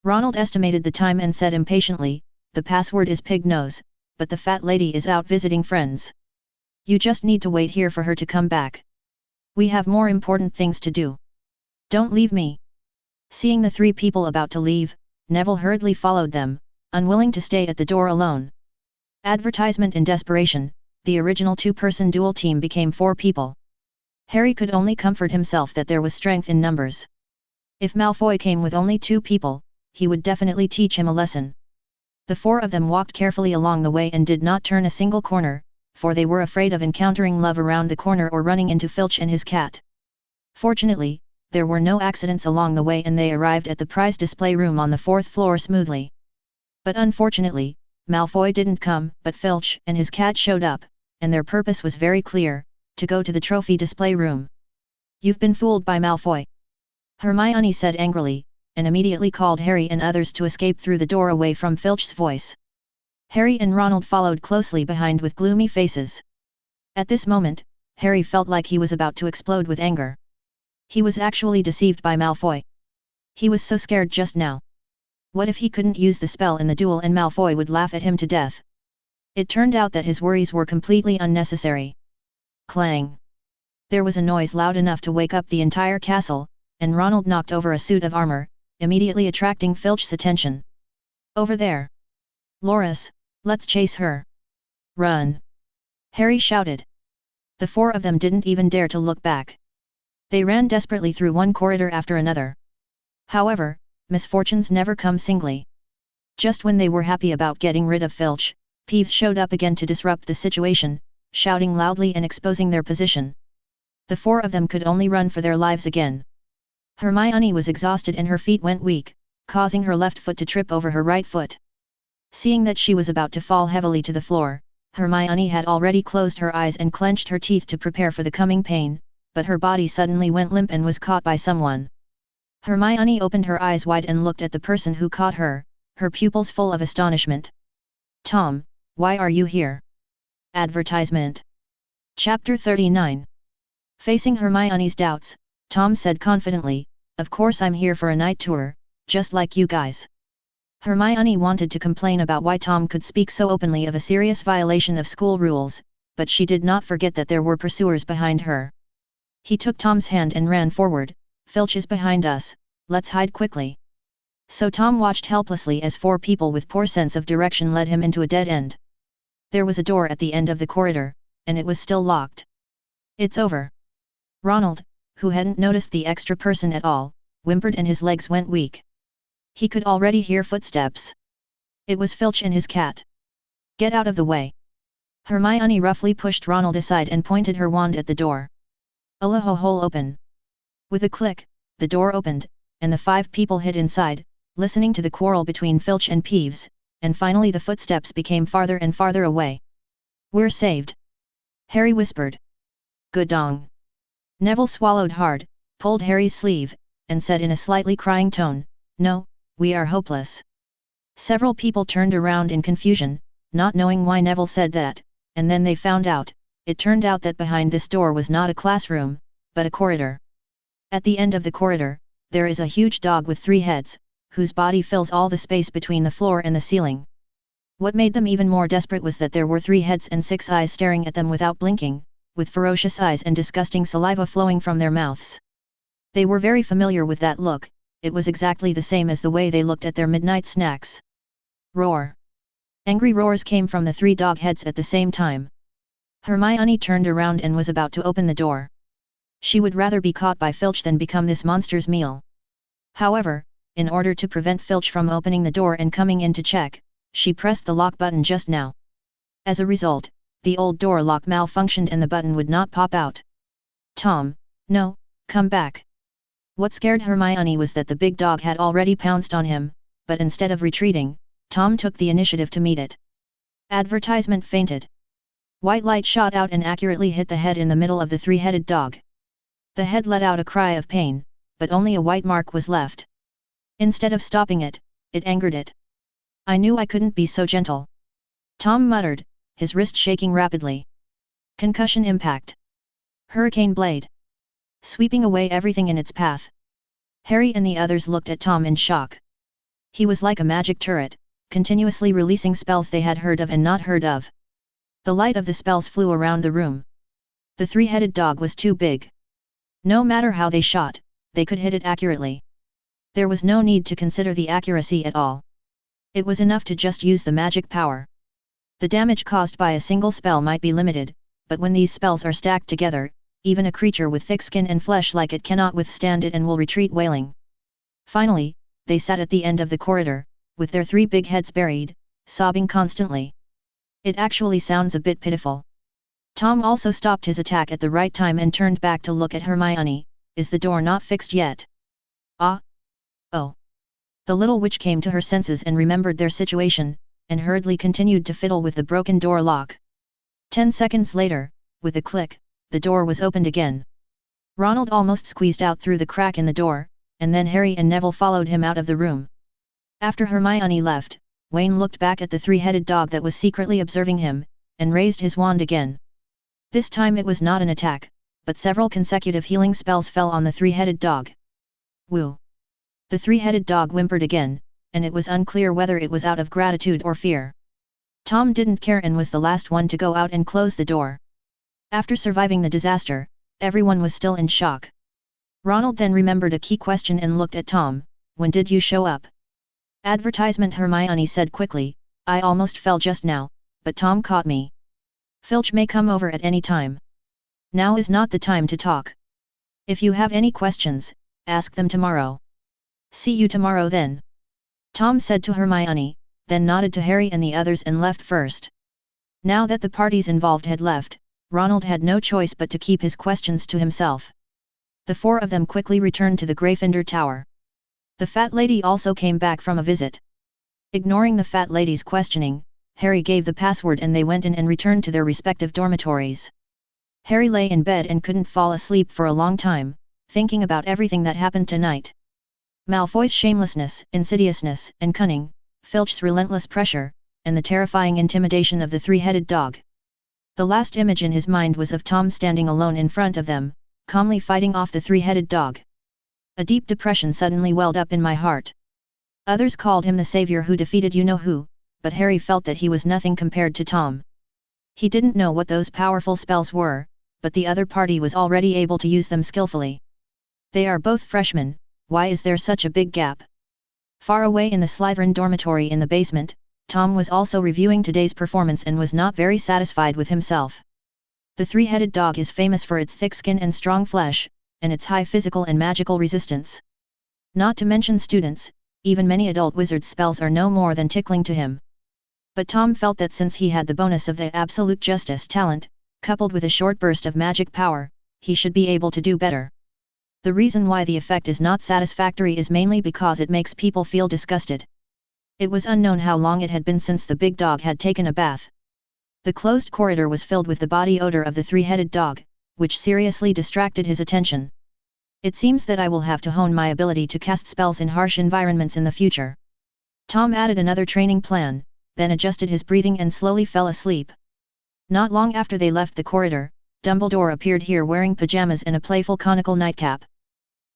A: Ronald estimated the time and said impatiently, the password is pig nose, but the fat lady is out visiting friends. You just need to wait here for her to come back. We have more important things to do. Don't leave me. Seeing the three people about to leave, Neville hurriedly followed them, unwilling to stay at the door alone. Advertisement in desperation, the original two-person duel team became 4 people. Harry could only comfort himself that there was strength in numbers. If Malfoy came with only 2 people, he would definitely teach him a lesson. The 4 of them walked carefully along the way and did not turn a single corner, for they were afraid of encountering Love around the corner or running into Filch and his cat. Fortunately, there were no accidents along the way and they arrived at the prize display room on the 4th floor smoothly. But unfortunately, Malfoy didn't come, but Filch and his cat showed up, and their purpose was very clear, to go to the trophy display room. You've been fooled by Malfoy. Hermione said angrily, and immediately called Harry and others to escape through the door away from Filch's voice. Harry and Ronald followed closely behind with gloomy faces. At this moment, Harry felt like he was about to explode with anger. He was actually deceived by Malfoy. He was so scared just now. What if he couldn't use the spell in the duel and Malfoy would laugh at him to death? It turned out that his worries were completely unnecessary. Clang! There was a noise loud enough to wake up the entire castle, and Ronald knocked over a suit of armor, immediately attracting Filch's attention. Over there! Loris, let's chase her! Run! Harry shouted. The 4 of them didn't even dare to look back. They ran desperately through one corridor after another. However, misfortunes never come singly. Just when they were happy about getting rid of Filch, Peeves showed up again to disrupt the situation, shouting loudly and exposing their position. The 4 of them could only run for their lives again. Hermione was exhausted and her feet went weak, causing her left foot to trip over her right foot. Seeing that she was about to fall heavily to the floor, Hermione had already closed her eyes and clenched her teeth to prepare for the coming pain, but her body suddenly went limp and was caught by someone. Hermione opened her eyes wide and looked at the person who caught her, her pupils full of astonishment. Tom, why are you here? Advertisement. Chapter 39. Facing Hermione's doubts, Tom said confidently, of course I'm here for a night tour, just like you guys. Hermione wanted to complain about why Tom could speak so openly of a serious violation of school rules, but she did not forget that there were pursuers behind her. He took Tom's hand and ran forward. Filch is behind us, let's hide quickly. So Tom watched helplessly as 4 people with poor sense of direction led him into a dead end. There was a door at the end of the corridor, and it was still locked. It's over. Ronald, who hadn't noticed the extra person at all, whimpered and his legs went weak. He could already hear footsteps. It was Filch and his cat. Get out of the way. Hermione roughly pushed Ronald aside and pointed her wand at the door. Allaho hole open. With a click, the door opened, and the 5 people hid inside, listening to the quarrel between Filch and Peeves, and finally the footsteps became farther and farther away. We're saved. Harry whispered. Good dong. Neville swallowed hard, pulled Harry's sleeve, and said in a slightly crying tone, No, we are hopeless. Several people turned around in confusion, not knowing why Neville said that, and then they found out. It turned out that behind this door was not a classroom, but a corridor. At the end of the corridor, there is a huge dog with 3 heads, whose body fills all the space between the floor and the ceiling. What made them even more desperate was that there were 3 heads and 6 eyes staring at them without blinking, with ferocious eyes and disgusting saliva flowing from their mouths. They were very familiar with that look, it was exactly the same as the way they looked at their midnight snacks. Roar! Angry roars came from the 3 dog heads at the same time. Hermione turned around and was about to open the door. She would rather be caught by Filch than become this monster's meal. However, in order to prevent Filch from opening the door and coming in to check, she pressed the lock button just now. As a result, the old door lock malfunctioned and the button would not pop out. Tom, no, come back. What scared Hermione was that the big dog had already pounced on him, but instead of retreating, Tom took the initiative to meet it. Advertisement fainted. White light shot out and accurately hit the head in the middle of the 3-headed dog. The head let out a cry of pain, but only a white mark was left. Instead of stopping it, it angered it. I knew I couldn't be so gentle. Tom muttered, his wrist shaking rapidly. Concussion impact. Hurricane blade. Sweeping away everything in its path. Harry and the others looked at Tom in shock. He was like a magic turret, continuously releasing spells they had heard of and not heard of. The light of the spells flew around the room. The 3-headed dog was too big. No matter how they shot, they could hit it accurately. There was no need to consider the accuracy at all. It was enough to just use the magic power. The damage caused by a single spell might be limited, but when these spells are stacked together, even a creature with thick skin and flesh like it cannot withstand it and will retreat wailing. Finally, they sat at the end of the corridor, with their 3 big heads buried, sobbing constantly. It actually sounds a bit pitiful. Tom also stopped his attack at the right time and turned back to look at Hermione. Is the door not fixed yet? Ah! Oh! The little witch came to her senses and remembered their situation, and hurriedly continued to fiddle with the broken door lock. 10 seconds later, with a click, the door was opened again. Ronald almost squeezed out through the crack in the door, and then Harry and Neville followed him out of the room. After Hermione left, Wayne looked back at the 3-headed dog that was secretly observing him, and raised his wand again. This time it was not an attack, but several consecutive healing spells fell on the 3-headed dog. Woo! The 3-headed dog whimpered again, and it was unclear whether it was out of gratitude or fear. Tom didn't care and was the last one to go out and close the door. After surviving the disaster, everyone was still in shock. Ronald then remembered a key question and looked at Tom. When did you show up? Advertisement, Hermione said quickly. I almost fell just now, but Tom caught me. Filch may come over at any time. Now is not the time to talk. If you have any questions, ask them tomorrow. See you tomorrow then. Tom said to Hermione, then nodded to Harry and the others and left first. Now that the parties involved had left, Ronald had no choice but to keep his questions to himself. The 4 of them quickly returned to the Gryffindor Tower. The fat lady also came back from a visit. Ignoring the fat lady's questioning, Harry gave the password and they went in and returned to their respective dormitories. Harry lay in bed and couldn't fall asleep for a long time, thinking about everything that happened tonight. Malfoy's shamelessness, insidiousness, and cunning, Filch's relentless pressure, and the terrifying intimidation of the 3-headed dog. The last image in his mind was of Tom standing alone in front of them, calmly fighting off the 3-headed dog. A deep depression suddenly welled up in my heart. Others called him the savior who defeated you-know-who, but Harry felt that he was nothing compared to Tom. He didn't know what those powerful spells were, but the other party was already able to use them skillfully. They are both freshmen, why is there such a big gap? Far away in the Slytherin dormitory in the basement, Tom was also reviewing today's performance and was not very satisfied with himself. The 3-headed dog is famous for its thick skin and strong flesh, and its high physical and magical resistance. Not to mention students, even many adult wizards' spells are no more than tickling to him. But Tom felt that since he had the bonus of the absolute justice talent, coupled with a short burst of magic power, he should be able to do better. The reason why the effect is not satisfactory is mainly because it makes people feel disgusted. It was unknown how long it had been since the big dog had taken a bath. The closed corridor was filled with the body odor of the three-headed dog, which seriously distracted his attention. It seems that I will have to hone my ability to cast spells in harsh environments in the future. Tom added another training plan, then adjusted his breathing and slowly fell asleep. Not long after they left the corridor, Dumbledore appeared here wearing pajamas and a playful conical nightcap.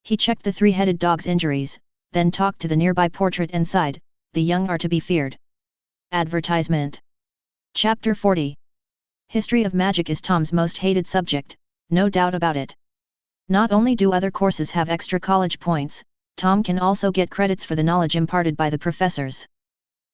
A: He checked the three-headed dog's injuries, then talked to the nearby portrait and sighed, "The young are to be feared." Advertisement. Chapter 40. History of Magic is Tom's most hated subject, no doubt about it. Not only do other courses have extra college points, Tom can also get credits for the knowledge imparted by the professors.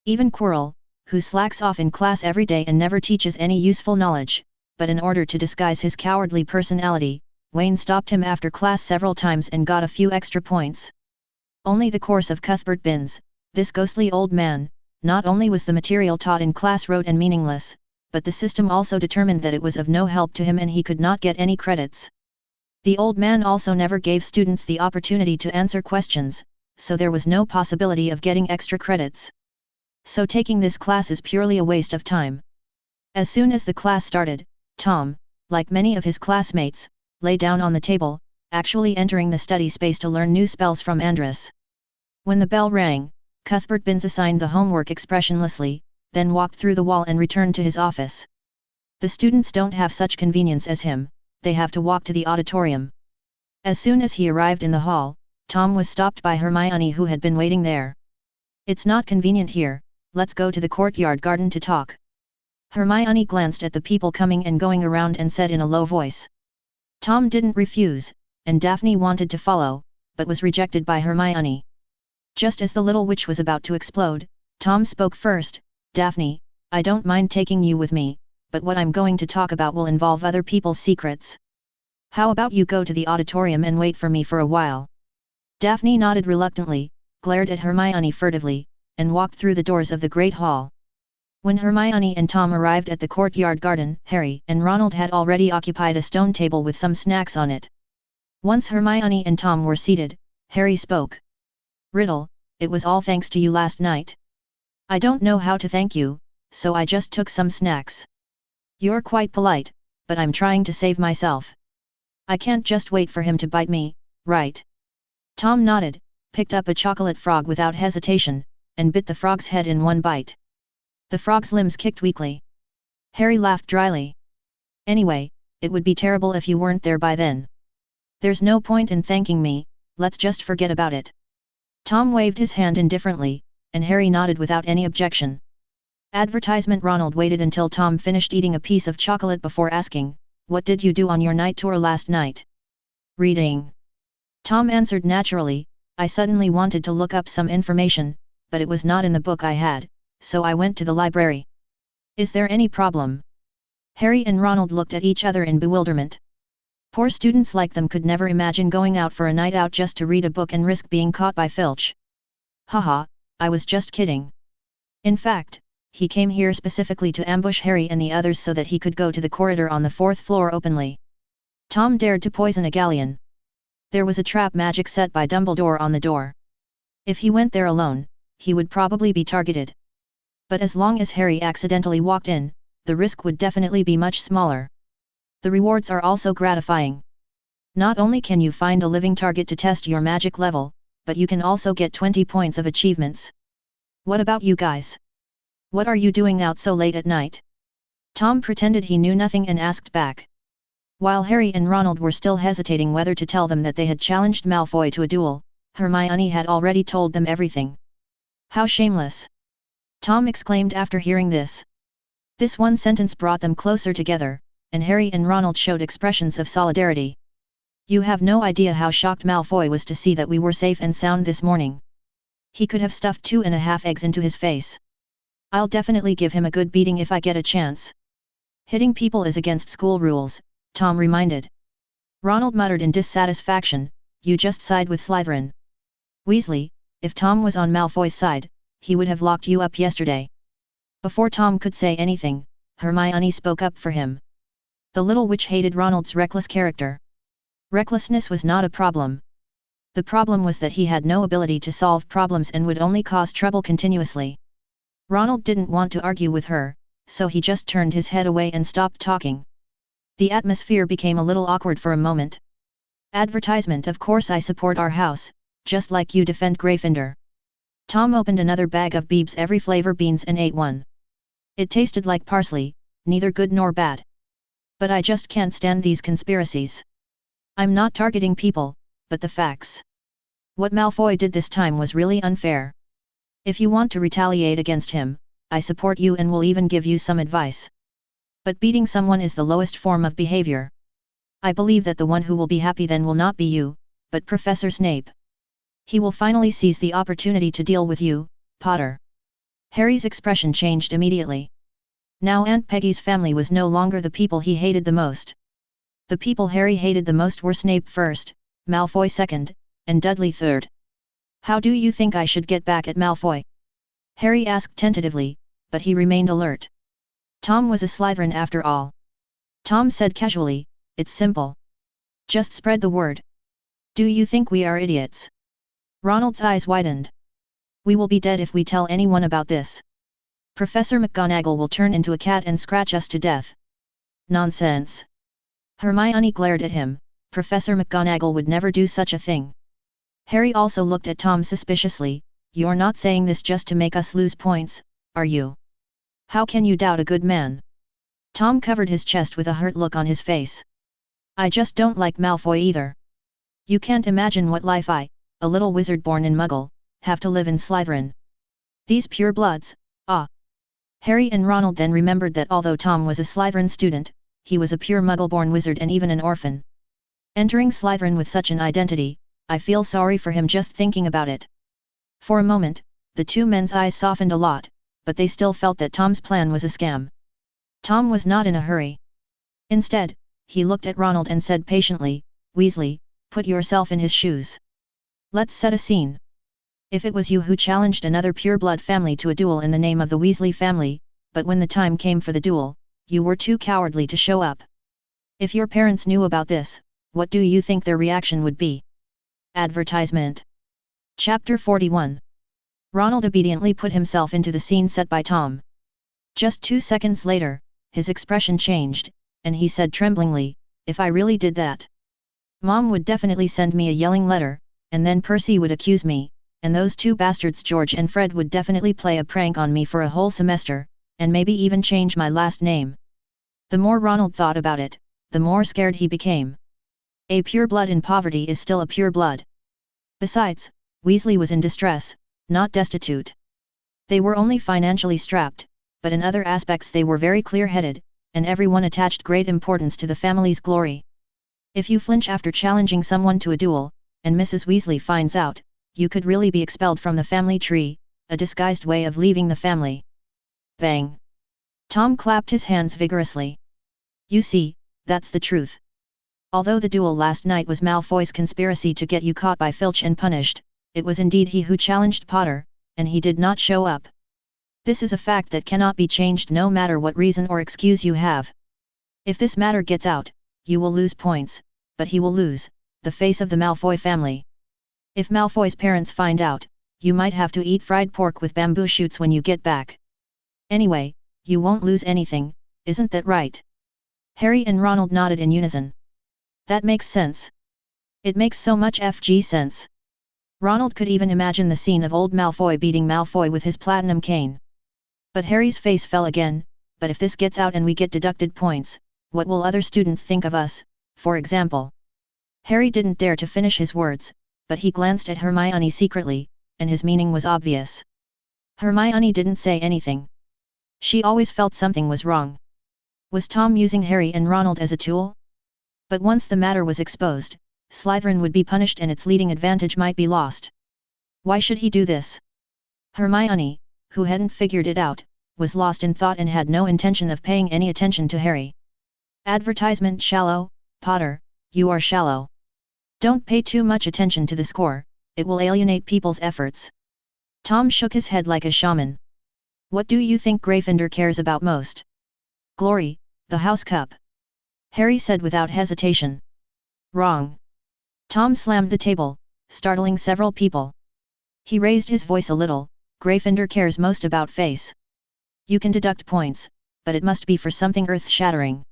A: Even Quirrell, who slacks off in class every day and never teaches any useful knowledge, but in order to disguise his cowardly personality, Wayne stopped him after class several times and got a few extra points. Only the course of Cuthbert Binns, this ghostly old man, not only was the material taught in class rote and meaningless, but the system also determined that it was of no help to him and he could not get any credits. The old man also never gave students the opportunity to answer questions, so there was no possibility of getting extra credits. So taking this class is purely a waste of time. As soon as the class started, Tom, like many of his classmates, lay down on the table, actually entering the study space to learn new spells from Andrus. When the bell rang, Cuthbert Binns assigned the homework expressionlessly, then walked through the wall and returned to his office. The students don't have such convenience as him, they have to walk to the auditorium. As soon as he arrived in the hall, Tom was stopped by Hermione, who had been waiting there. "It's not convenient here, let's go to the courtyard garden to talk." Hermione glanced at the people coming and going around and said in a low voice. Tom didn't refuse, and Daphne wanted to follow, but was rejected by Hermione. Just as the little witch was about to explode, Tom spoke first. "Daphne, I don't mind taking you with me, but what I'm going to talk about will involve other people's secrets. How about you go to the auditorium and wait for me for a while?" Daphne nodded reluctantly, glared at Hermione furtively, and walked through the doors of the Great Hall. When Hermione and Tom arrived at the courtyard garden, Harry and Ronald had already occupied a stone table with some snacks on it. Once Hermione and Tom were seated, Harry spoke. "Riddle, it was all thanks to you last night. I don't know how to thank you, so I just took some snacks. You're quite polite, but I'm trying to save myself. I can't just wait for him to bite me, right?" Tom nodded, picked up a chocolate frog without hesitation, and bit the frog's head in one bite. The frog's limbs kicked weakly. Harry laughed dryly. "Anyway, it would be terrible if you weren't there by then. There's no point in thanking me, let's just forget about it." Tom waved his hand indifferently, and Harry nodded without any objection. Advertisement. Ronald waited until Tom finished eating a piece of chocolate before asking, "What did you do on your night tour last night?" "Reading." Tom answered naturally. "I suddenly wanted to look up some information, but it was not in the book I had, so I went to the library." "Is there any problem?" Harry and Ronald looked at each other in bewilderment. Poor students like them could never imagine going out for a night out just to read a book and risk being caught by Filch. "Haha, I was just kidding. In fact, he came here specifically to ambush Harry and the others so that he could go to the corridor on the 4th floor openly." Tom dared to poison a galleon. There was a trap magic set by Dumbledore on the door. If he went there alone, he would probably be targeted. But as long as Harry accidentally walked in, the risk would definitely be much smaller. The rewards are also gratifying. Not only can you find a living target to test your magic level, but you can also get 20 points of achievements. "What about you guys? What are you doing out so late at night?" Tom pretended he knew nothing and asked back. While Harry and Ronald were still hesitating whether to tell them that they had challenged Malfoy to a duel, Hermione had already told them everything. "How shameless!" Tom exclaimed after hearing this. This one sentence brought them closer together, and Harry and Ronald showed expressions of solidarity. "You have no idea how shocked Malfoy was to see that we were safe and sound this morning. He could have stuffed 2.5 eggs into his face. I'll definitely give him a good beating if I get a chance." "Hitting people is against school rules," Tom reminded. Ronald muttered in dissatisfaction, "You just side with Slytherin. Weasley, if Tom was on Malfoy's side, he would have locked you up yesterday." Before Tom could say anything, Hermione spoke up for him. The little witch hated Ronald's reckless character. Recklessness was not a problem. The problem was that he had no ability to solve problems and would only cause trouble continuously. Ronald didn't want to argue with her, so he just turned his head away and stopped talking. The atmosphere became a little awkward for a moment. Advertisement. Of course I support our house, just like you defend Gryffindor. Tom opened another bag of Beebs every flavor beans and ate one. It tasted like parsley, neither good nor bad. But I just can't stand these conspiracies. I'm not targeting people, but the facts. What Malfoy did this time was really unfair. If you want to retaliate against him, I support you and will even give you some advice. But beating someone is the lowest form of behavior. I believe that the one who will be happy then will not be you, but Professor Snape. He will finally seize the opportunity to deal with you, Potter. Harry's expression changed immediately. Now Aunt Peggy's family was no longer the people he hated the most. The people Harry hated the most were Snape first, Malfoy second, and Dudley third. How do you think I should get back at Malfoy? Harry asked tentatively, but he remained alert. Tom was a Slytherin after all. Tom said casually, it's simple. Just spread the word. Do you think we are idiots? Ronald's eyes widened. We will be dead if we tell anyone about this. Professor McGonagall will turn into a cat and scratch us to death. Nonsense. Hermione glared at him. Professor McGonagall would never do such a thing. Harry also looked at Tom suspiciously. You're not saying this just to make us lose points, are you? How can you doubt a good man? Tom covered his chest with a hurt look on his face. I just don't like Malfoy either. You can't imagine what life I, a little wizard born in Muggle, have to live in Slytherin. These purebloods, ah. Harry and Ronald then remembered that although Tom was a Slytherin student, he was a pure Muggle-born wizard and even an orphan. Entering Slytherin with such an identity, I feel sorry for him just thinking about it. For a moment, the two men's eyes softened a lot, but they still felt that Tom's plan was a scam. Tom was not in a hurry. Instead, he looked at Ronald and said patiently, Weasley, put yourself in his shoes. Let's set a scene. If it was you who challenged another pureblood family to a duel in the name of the Weasley family, but when the time came for the duel, you were too cowardly to show up. If your parents knew about this, what do you think their reaction would be? Advertisement. Chapter 41. Ronald obediently put himself into the scene set by Tom. Just 2 seconds later, his expression changed, and he said tremblingly, if I really did that, Mom would definitely send me a yelling letter, and then Percy would accuse me, and those two bastards George and Fred would definitely play a prank on me for a whole semester, and maybe even change my last name. The more Ronald thought about it, the more scared he became. A pureblood in poverty is still a pureblood. Besides, Weasley was in distress, not destitute. They were only financially strapped, but in other aspects they were very clear-headed, and everyone attached great importance to the family's glory. If you flinch after challenging someone to a duel, and Mrs. Weasley finds out, you could really be expelled from the family tree, a disguised way of leaving the family. Bang! Tom clapped his hands vigorously. You see, that's the truth. Although the duel last night was Malfoy's conspiracy to get you caught by Filch and punished, it was indeed he who challenged Potter, and he did not show up. This is a fact that cannot be changed no matter what reason or excuse you have. If this matter gets out, you will lose points, but he will lose, the face of the Malfoy family. If Malfoy's parents find out, you might have to eat fried pork with bamboo shoots when you get back. Anyway, you won't lose anything, isn't that right? Harry and Ronald nodded in unison. That makes sense. It makes so much FG sense. Ronald could even imagine the scene of old Malfoy beating Malfoy with his platinum cane. But Harry's face fell again. But if this gets out and we get deducted points, what will other students think of us, for example? Harry didn't dare to finish his words, but he glanced at Hermione secretly, and his meaning was obvious. Hermione didn't say anything. She always felt something was wrong. Was Tom using Harry and Ronald as a tool? But once the matter was exposed, Slytherin would be punished and its leading advantage might be lost. Why should he do this? Hermione, who hadn't figured it out, was lost in thought and had no intention of paying any attention to Harry. Advertisement. Shallow, Potter, you are shallow. Don't pay too much attention to the score, it will alienate people's efforts. Tom shook his head like a shaman. What do you think Gryffindor cares about most? Glory, the House Cup. Harry said without hesitation. Wrong. Tom slammed the table, startling several people. He raised his voice a little. Gryffindor cares most about face. You can deduct points, but it must be for something earth-shattering.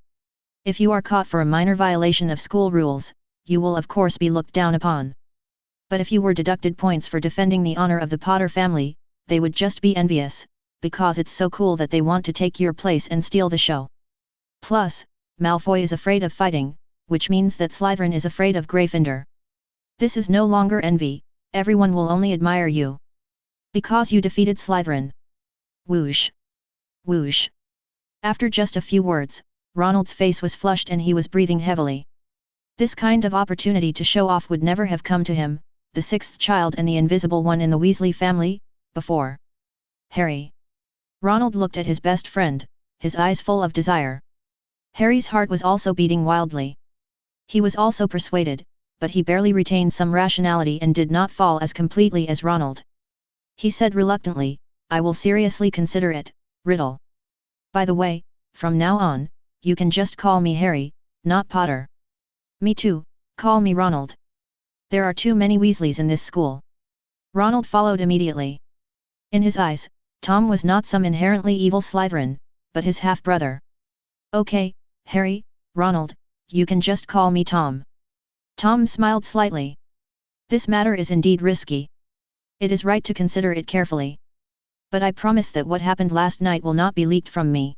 A: If you are caught for a minor violation of school rules, you will of course be looked down upon. But if you were deducted points for defending the honor of the Potter family, they would just be envious, because it's so cool that they want to take your place and steal the show. Plus, Malfoy is afraid of fighting, which means that Slytherin is afraid of Gryffindor. This is no longer envy, everyone will only admire you. Because you defeated Slytherin. Whoosh. Whoosh. After just a few words, Ronald's face was flushed and he was breathing heavily. This kind of opportunity to show off would never have come to him, the sixth child and the invisible one in the Weasley family, before. Harry. Ronald looked at his best friend, his eyes full of desire. Harry's heart was also beating wildly. He was also persuaded, but he barely retained some rationality and did not fall as completely as Ronald. He said reluctantly, I will seriously consider it, Riddle. By the way, from now on, you can just call me Harry, not Potter. Me too, call me Ronald. There are too many Weasleys in this school. Ronald followed immediately. In his eyes, Tom was not some inherently evil Slytherin, but his half-brother. Okay, Harry, Ronald, you can just call me Tom. Tom smiled slightly. This matter is indeed risky. It is right to consider it carefully. But I promise that what happened last night will not be leaked from me.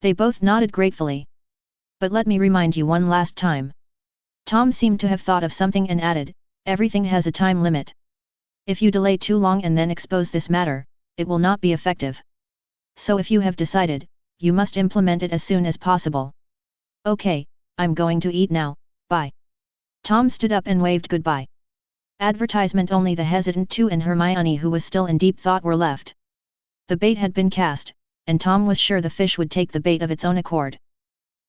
A: They both nodded gratefully. But let me remind you one last time. Tom seemed to have thought of something and added, everything has a time limit. If you delay too long and then expose this matter, it will not be effective. So if you have decided, you must implement it as soon as possible. Okay, I'm going to eat now, bye. Tom stood up and waved goodbye. Advertisement only the hesitant two and Hermione, who was still in deep thought, were left. The bait had been cast, and Tom was sure the fish would take the bait of its own accord.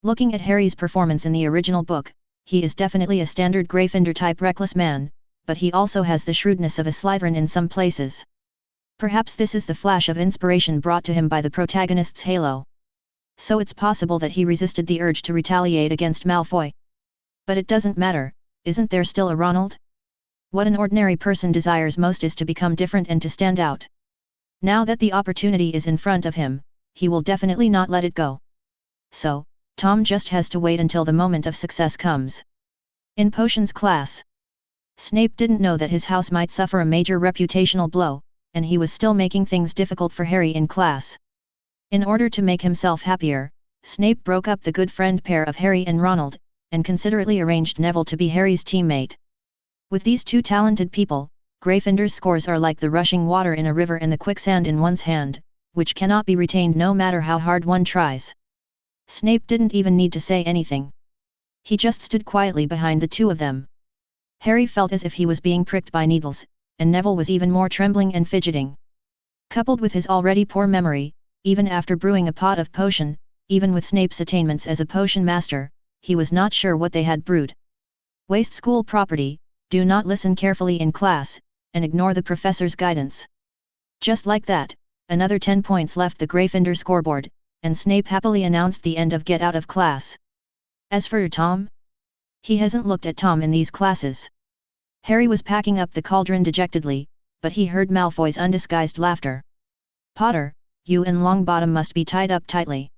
A: Looking at Harry's performance in the original book, he is definitely a standard Gryffindor-type reckless man, but he also has the shrewdness of a Slytherin in some places. Perhaps this is the flash of inspiration brought to him by the protagonist's halo. So it's possible that he resisted the urge to retaliate against Malfoy. But it doesn't matter, isn't there still a Ronald? What an ordinary person desires most is to become different and to stand out. Now that the opportunity is in front of him, he will definitely not let it go. So, Tom just has to wait until the moment of success comes. In potions class, Snape didn't know that his house might suffer a major reputational blow, and he was still making things difficult for Harry in class. In order to make himself happier, Snape broke up the good friend pair of Harry and Ronald, and considerately arranged Neville to be Harry's teammate. With these two talented people, Gryffindor's scores are like the rushing water in a river and the quicksand in one's hand, which cannot be retained no matter how hard one tries. Snape didn't even need to say anything. He just stood quietly behind the two of them. Harry felt as if he was being pricked by needles, and Neville was even more trembling and fidgeting. Coupled with his already poor memory, even after brewing a pot of potion, even with Snape's attainments as a potion master, he was not sure what they had brewed. Waste school property, do not listen carefully in class, and ignore the professor's guidance. Just like that, another 10 points left the Gryffindor scoreboard, and Snape happily announced the end of Get Out of Class. As for Tom, he hasn't looked at Tom in these classes. Harry was packing up the cauldron dejectedly, but he heard Malfoy's undisguised laughter. Potter, you and Longbottom must be tied up tightly.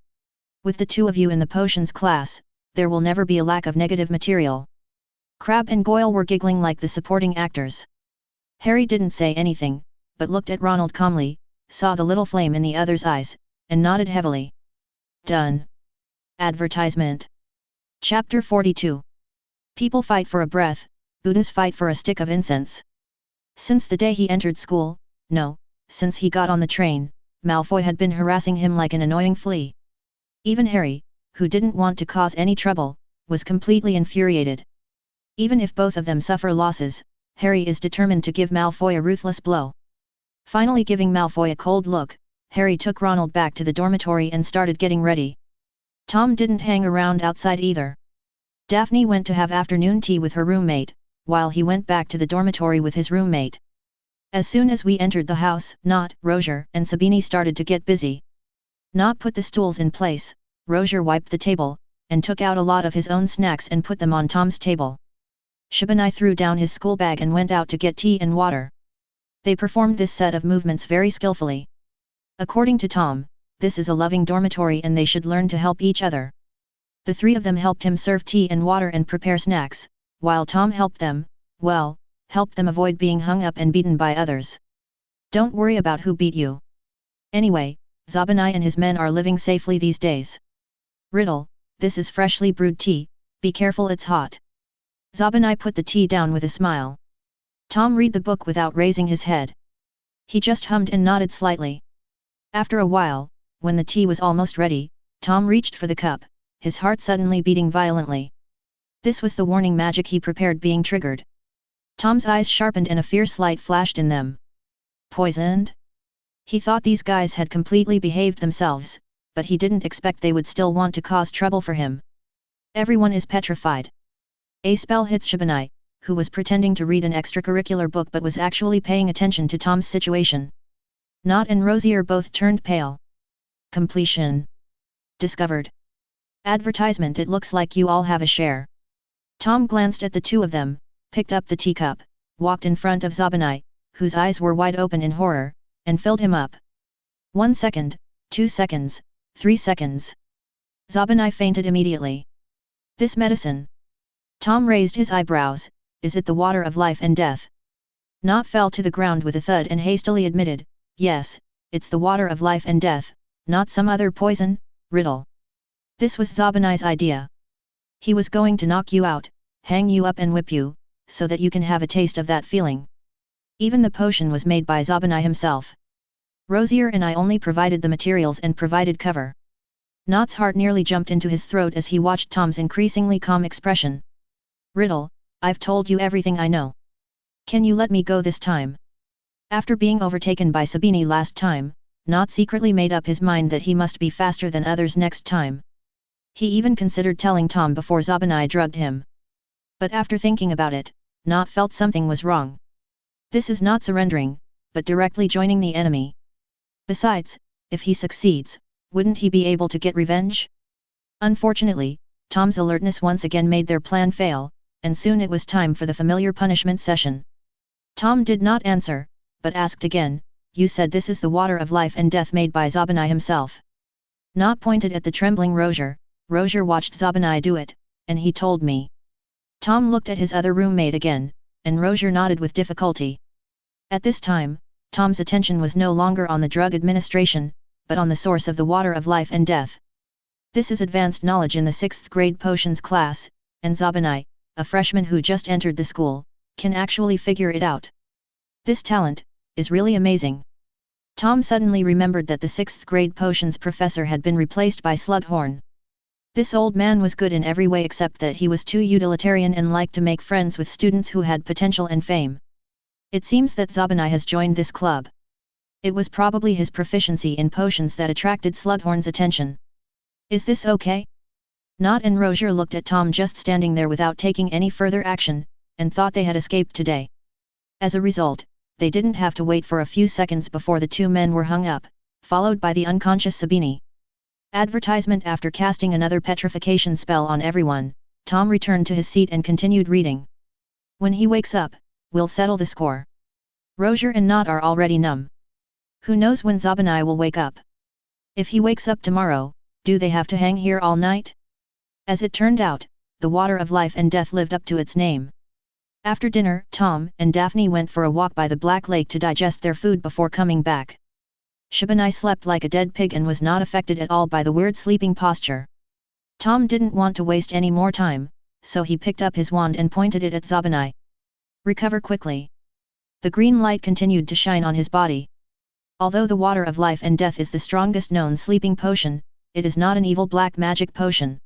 A: With the two of you in the potions class, there will never be a lack of negative material. Crabbe and Goyle were giggling like the supporting actors. Harry didn't say anything, but looked at Ronald calmly, saw the little flame in the other's eyes, and nodded heavily. Done. Advertisement. Chapter 42. People fight for a breath, Buddhas fight for a stick of incense. Since the day he entered school, no, since he got on the train, Malfoy had been harassing him like an annoying flea. Even Harry, who didn't want to cause any trouble, was completely infuriated. Even if both of them suffer losses, Harry is determined to give Malfoy a ruthless blow. Finally giving Malfoy a cold look, Harry took Ronald back to the dormitory and started getting ready. Tom didn't hang around outside either. Daphne went to have afternoon tea with her roommate, while he went back to the dormitory with his roommate. As soon as we entered the house, Nott, Roger and Sabini started to get busy. Nott put the stools in place, Roger wiped the table, and took out a lot of his own snacks and put them on Tom's table. Shibanai threw down his school bag and went out to get tea and water. They performed this set of movements very skillfully. According to Tom, this is a loving dormitory and they should learn to help each other. The three of them helped him serve tea and water and prepare snacks, while Tom helped them avoid being hung up and beaten by others. Don't worry about who beat you. Anyway, Zabanai and his men are living safely these days. Riddle, this is freshly brewed tea, be careful it's hot. Zabanai put the tea down with a smile. Tom read the book without raising his head. He just hummed and nodded slightly. After a while, when the tea was almost ready, Tom reached for the cup, his heart suddenly beating violently. This was the warning magic he prepared being triggered. Tom's eyes sharpened and a fierce light flashed in them. Poisoned? He thought these guys had completely behaved themselves, but he didn't expect they would still want to cause trouble for him. Everyone is petrified. A spell hits Shibanai, who was pretending to read an extracurricular book but was actually paying attention to Tom's situation. Not and Rosier both turned pale. Completion. Discovered. Advertisement. It looks like you all have a share. Tom glanced at the two of them, picked up the teacup, walked in front of Zabanai, whose eyes were wide open in horror, and filled him up. 1 second, 2 seconds, 3 seconds. Zabanai fainted immediately. This medicine. Tom raised his eyebrows. Is it the water of life and death? Not fell to the ground with a thud and hastily admitted, yes, it's the water of life and death, not some other poison, Riddle. This was Zabanai's idea. He was going to knock you out, hang you up and whip you, so that you can have a taste of that feeling. Even the potion was made by Zabanai himself. Rosier and I only provided the materials and provided cover. Nott's heart nearly jumped into his throat as he watched Tom's increasingly calm expression. Riddle, I've told you everything I know. Can you let me go this time? After being overtaken by Sabini last time, Nott secretly made up his mind that he must be faster than others next time. He even considered telling Tom before Zabanai drugged him. But after thinking about it, Nott felt something was wrong. This is not surrendering, but directly joining the enemy. Besides, if he succeeds, wouldn't he be able to get revenge? Unfortunately, Tom's alertness once again made their plan fail, and soon it was time for the familiar punishment session. Tom did not answer, but asked again, you said this is the water of life and death made by Zabanai himself. Nott pointed at the trembling Rosier. Rosier watched Zabanai do it, and he told me. Tom looked at his other roommate again, and Rosier nodded with difficulty. At this time, Tom's attention was no longer on the drug administration, but on the source of the water of life and death. This is advanced knowledge in the 6th grade potions class, and Zabanai, a freshman who just entered the school, can actually figure it out. This talent is really amazing. Tom suddenly remembered that the 6th grade potions professor had been replaced by Slughorn. This old man was good in every way except that he was too utilitarian and liked to make friends with students who had potential and fame. It seems that Zabanai has joined this club. It was probably his proficiency in potions that attracted Slughorn's attention. Is this okay? Nott and Rosier looked at Tom just standing there without taking any further action, and thought they had escaped today. As a result, they didn't have to wait for a few seconds before the two men were hung up, followed by the unconscious Sabini. Advertisement. After casting another petrification spell on everyone, Tom returned to his seat and continued reading. When he wakes up, we'll settle the score. Rosier and Nott are already numb. Who knows when Zabanai will wake up? If he wakes up tomorrow, do they have to hang here all night? As it turned out, the water of life and death lived up to its name. After dinner, Tom and Daphne went for a walk by the Black Lake to digest their food before coming back. Shibanai slept like a dead pig and was not affected at all by the weird sleeping posture. Tom didn't want to waste any more time, so he picked up his wand and pointed it at Zabanai. Recover quickly. The green light continued to shine on his body. Although the water of life and death is the strongest known sleeping potion, it is not an evil black magic potion.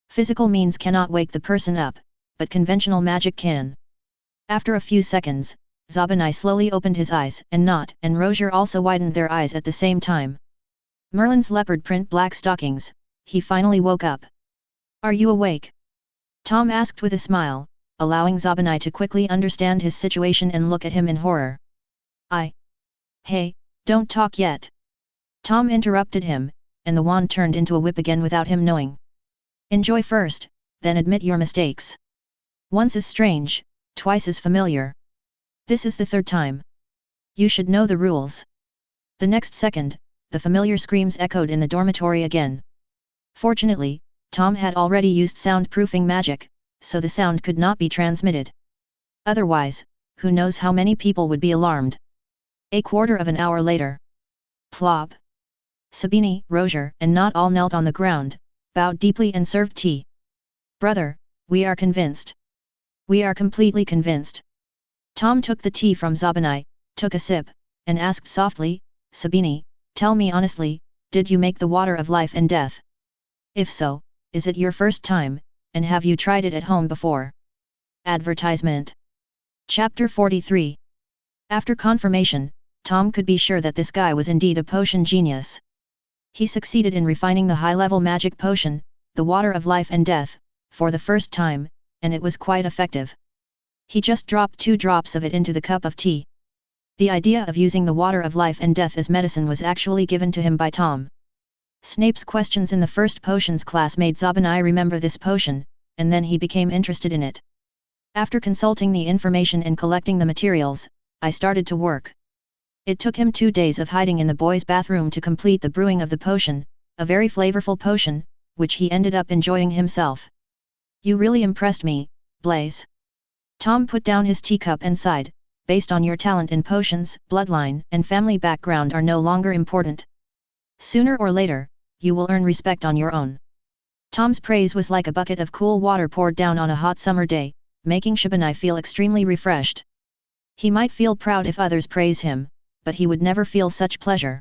A: Physical means cannot wake the person up, but conventional magic can. After a few seconds, Zabanai slowly opened his eyes, and Nott and Rosier also widened their eyes at the same time. Merlin's leopard print black stockings, he finally woke up. Are you awake? Tom asked with a smile, allowing Zabanai to quickly understand his situation and look at him in horror. Hey, don't talk yet. Tom interrupted him, and the wand turned into a whip again without him knowing. Enjoy first, then admit your mistakes. Once is strange, twice is familiar. This is the third time. You should know the rules. The next second, the familiar screams echoed in the dormitory again. Fortunately, Tom had already used soundproofing magic, so the sound could not be transmitted. Otherwise, who knows how many people would be alarmed. A quarter of an hour later. Plop. Sabini, Roger, and Not all knelt on the ground, bowed deeply and served tea. Brother, we are convinced. We are completely convinced. Tom took the tea from Zabini, took a sip, and asked softly, Sabini, tell me honestly, did you make the water of life and death? If so, is it your first time, and have you tried it at home before? Advertisement. Chapter 43. After confirmation, Tom could be sure that this guy was indeed a potion genius. He succeeded in refining the high-level magic potion, the water of life and death, for the first time, and it was quite effective. He just dropped 2 drops of it into the cup of tea. The idea of using the water of life and death as medicine was actually given to him by Tom. Snape's questions in the first potions class made Zabini remember this potion, and then he became interested in it. After consulting the information and collecting the materials, I started to work. It took him 2 days of hiding in the boys' bathroom to complete the brewing of the potion, a very flavorful potion, which he ended up enjoying himself. You really impressed me, Blaze. Tom put down his teacup and sighed. Based on your talent in potions, bloodline and family background are no longer important. Sooner or later, you will earn respect on your own. Tom's praise was like a bucket of cool water poured down on a hot summer day, making Shabani feel extremely refreshed. He might feel proud if others praise him, but he would never feel such pleasure.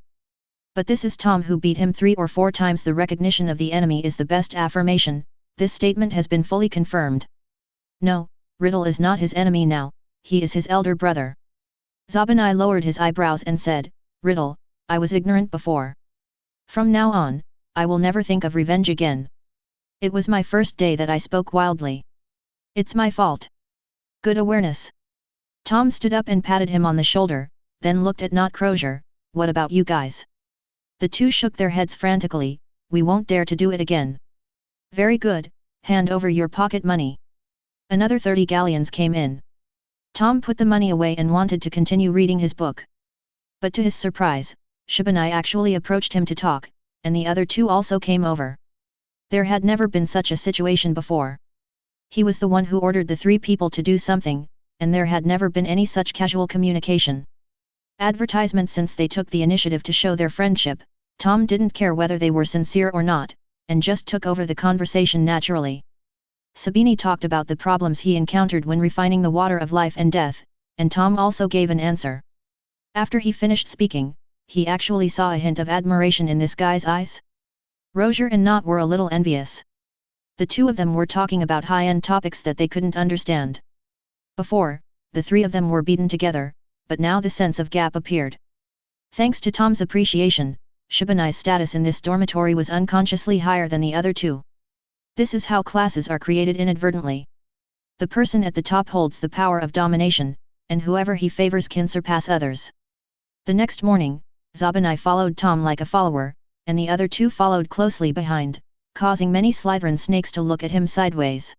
A: But this is Tom who beat him 3 or 4 times. The recognition of the enemy is the best affirmation. This statement has been fully confirmed. No, Riddle is not his enemy now. He is his elder brother. Zabini lowered his eyebrows and said, Riddle, I was ignorant before. From now on, I will never think of revenge again. It was my first day that I spoke wildly. It's my fault. Good awareness. Tom stood up and patted him on the shoulder, then looked at Not Crozier. What about you guys? The two shook their heads frantically. We won't dare to do it again. Very good, hand over your pocket money. Another 30 galleons came in. Tom put the money away and wanted to continue reading his book. But to his surprise, Shabani actually approached him to talk, and the other 2 also came over. There had never been such a situation before. He was the one who ordered the 3 people to do something, and there had never been any such casual communication. Advertisement. Since they took the initiative to show their friendship, Tom didn't care whether they were sincere or not, and just took over the conversation naturally. Sabini talked about the problems he encountered when refining the water of life and death, and Tom also gave an answer. After he finished speaking, he actually saw a hint of admiration in this guy's eyes. Roger and Not were a little envious. The 2 of them were talking about high-end topics that they couldn't understand. Before, the 3 of them were beaten together, but now the sense of gap appeared. Thanks to Tom's appreciation, Shabani's status in this dormitory was unconsciously higher than the other 2. This is how classes are created inadvertently. The person at the top holds the power of domination, and whoever he favors can surpass others. The next morning, Zabini followed Tom like a follower, and the other 2 followed closely behind, causing many Slytherin snakes to look at him sideways.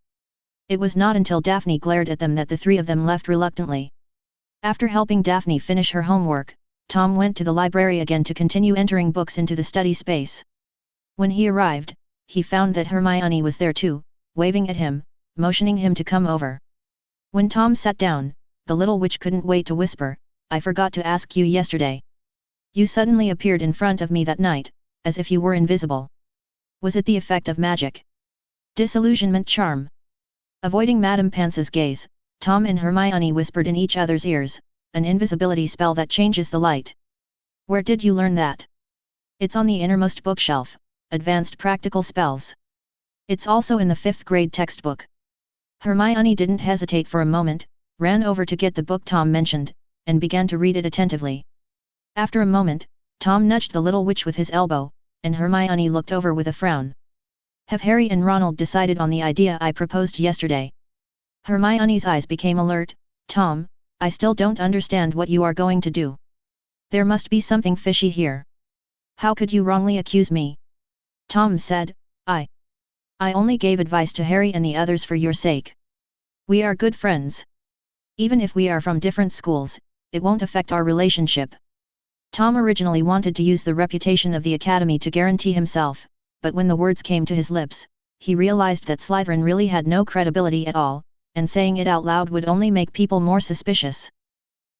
A: It was not until Daphne glared at them that the 3 of them left reluctantly. After helping Daphne finish her homework, Tom went to the library again to continue entering books into the study space. When he arrived, he found that Hermione was there too, waving at him, motioning him to come over. When Tom sat down, the little witch couldn't wait to whisper, I forgot to ask you yesterday. You suddenly appeared in front of me that night, as if you were invisible. Was it the effect of magic? Disillusionment charm? Avoiding Madame Pance's gaze, Tom and Hermione whispered in each other's ears, an invisibility spell that changes the light. Where did you learn that? It's on the innermost bookshelf. Advanced practical spells. It's also in the 5th grade textbook. Hermione didn't hesitate for a moment, ran over to get the book Tom mentioned, and began to read it attentively. After a moment, Tom nudged the little witch with his elbow, and Hermione looked over with a frown. Have Harry and Ronald decided on the idea I proposed yesterday? Hermione's eyes became alert. Tom, I still don't understand what you are going to do. There must be something fishy here. How could you wrongly accuse me? Tom said, I only gave advice to Harry and the others for your sake. We are good friends. Even if we are from different schools, it won't affect our relationship. Tom originally wanted to use the reputation of the Academy to guarantee himself, but when the words came to his lips, he realized that Slytherin really had no credibility at all, and saying it out loud would only make people more suspicious.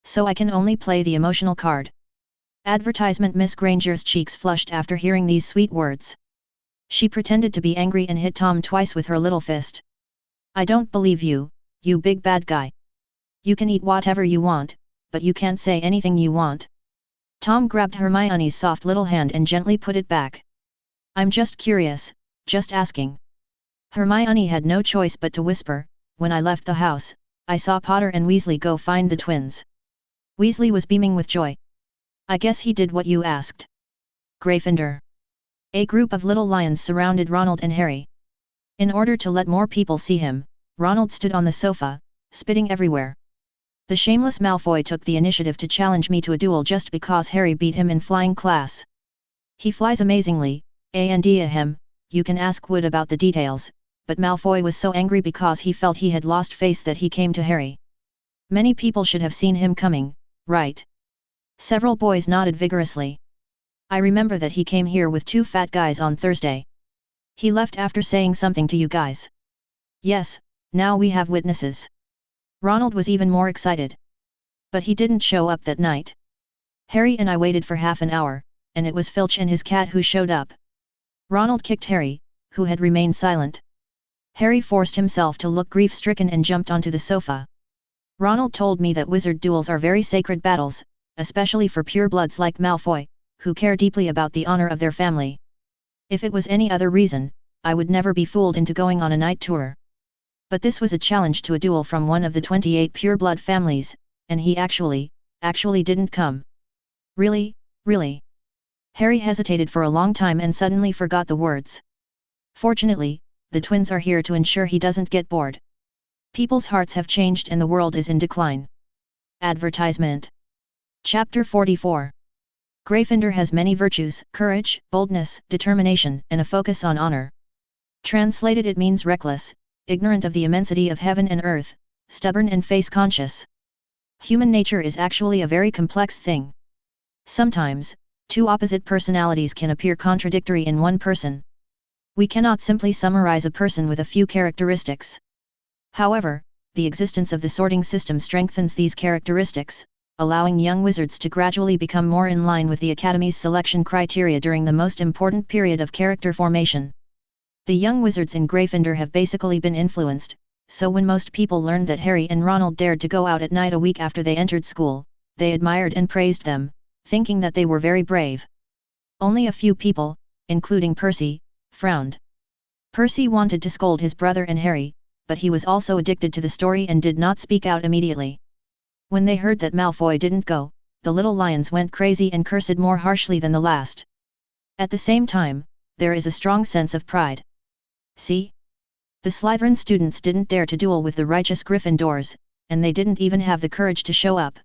A: So I can only play the emotional card. Advertisement. Miss Granger's cheeks flushed after hearing these sweet words. She pretended to be angry and hit Tom twice with her little fist. I don't believe you, you big bad guy. You can eat whatever you want, but you can't say anything you want. Tom grabbed Hermione's soft little hand and gently put it back. I'm just curious, just asking. Hermione had no choice but to whisper, when I left the house, I saw Potter and Weasley go find the twins. Weasley was beaming with joy. I guess he did what you asked. Gryffindor. A group of little lions surrounded Ronald and Harry. In order to let more people see him, Ronald stood on the sofa, spitting everywhere. The shameless Malfoy took the initiative to challenge me to a duel just because Harry beat him in flying class. He flies amazingly, and him, you can ask Wood about the details, but Malfoy was so angry because he felt he had lost face that he came to Harry. Many people should have seen him coming, right? Several boys nodded vigorously. I remember that he came here with 2 fat guys on Thursday. He left after saying something to you guys. Yes, now we have witnesses. Ronald was even more excited. But he didn't show up that night. Harry and I waited for half an hour, and it was Filch and his cat who showed up. Ronald kicked Harry, who had remained silent. Harry forced himself to look grief-stricken and jumped onto the sofa. Ronald told me that wizard duels are very sacred battles, especially for purebloods like Malfoy, who care deeply about the honor of their family. If it was any other reason, I would never be fooled into going on a night tour. But this was a challenge to a duel from one of the 28 pureblood families, and he actually didn't come. Really? Harry hesitated for a long time and suddenly forgot the words. Fortunately, the twins are here to ensure he doesn't get bored. People's hearts have changed and the world is in decline. Advertisement. Chapter 44. Gryffindor has many virtues: courage, boldness, determination, and a focus on honor. Translated, it means reckless, ignorant of the immensity of heaven and earth, stubborn and face-conscious. Human nature is actually a very complex thing. Sometimes, 2 opposite personalities can appear contradictory in one person. We cannot simply summarize a person with a few characteristics. However, the existence of the sorting system strengthens these characteristics, allowing young wizards to gradually become more in line with the Academy's selection criteria during the most important period of character formation. The young wizards in Gryffindor have basically been influenced, so when most people learned that Harry and Ronald dared to go out at night a week after they entered school, they admired and praised them, thinking that they were very brave. Only a few people, including Percy, frowned. Percy wanted to scold his brother and Harry, but he was also addicted to the story and did not speak out immediately. When they heard that Malfoy didn't go, the little lions went crazy and cursed more harshly than the last. At the same time, there is a strong sense of pride. See? The Slytherin students didn't dare to duel with the righteous Gryffindors, and they didn't even have the courage to show up.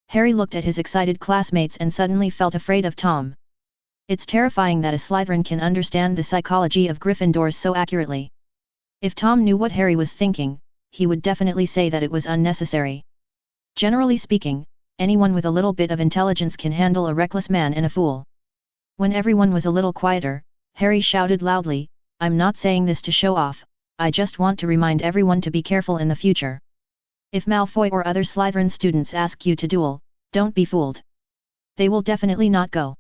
A: Harry looked at his excited classmates and suddenly felt afraid of Tom. It's terrifying that a Slytherin can understand the psychology of Gryffindors so accurately. If Tom knew what Harry was thinking, he would definitely say that it was unnecessary. Generally speaking, anyone with a little bit of intelligence can handle a reckless man and a fool. When everyone was a little quieter, Harry shouted loudly, I'm not saying this to show off, I just want to remind everyone to be careful in the future. If Malfoy or other Slytherin students ask you to duel, don't be fooled. They will definitely not go.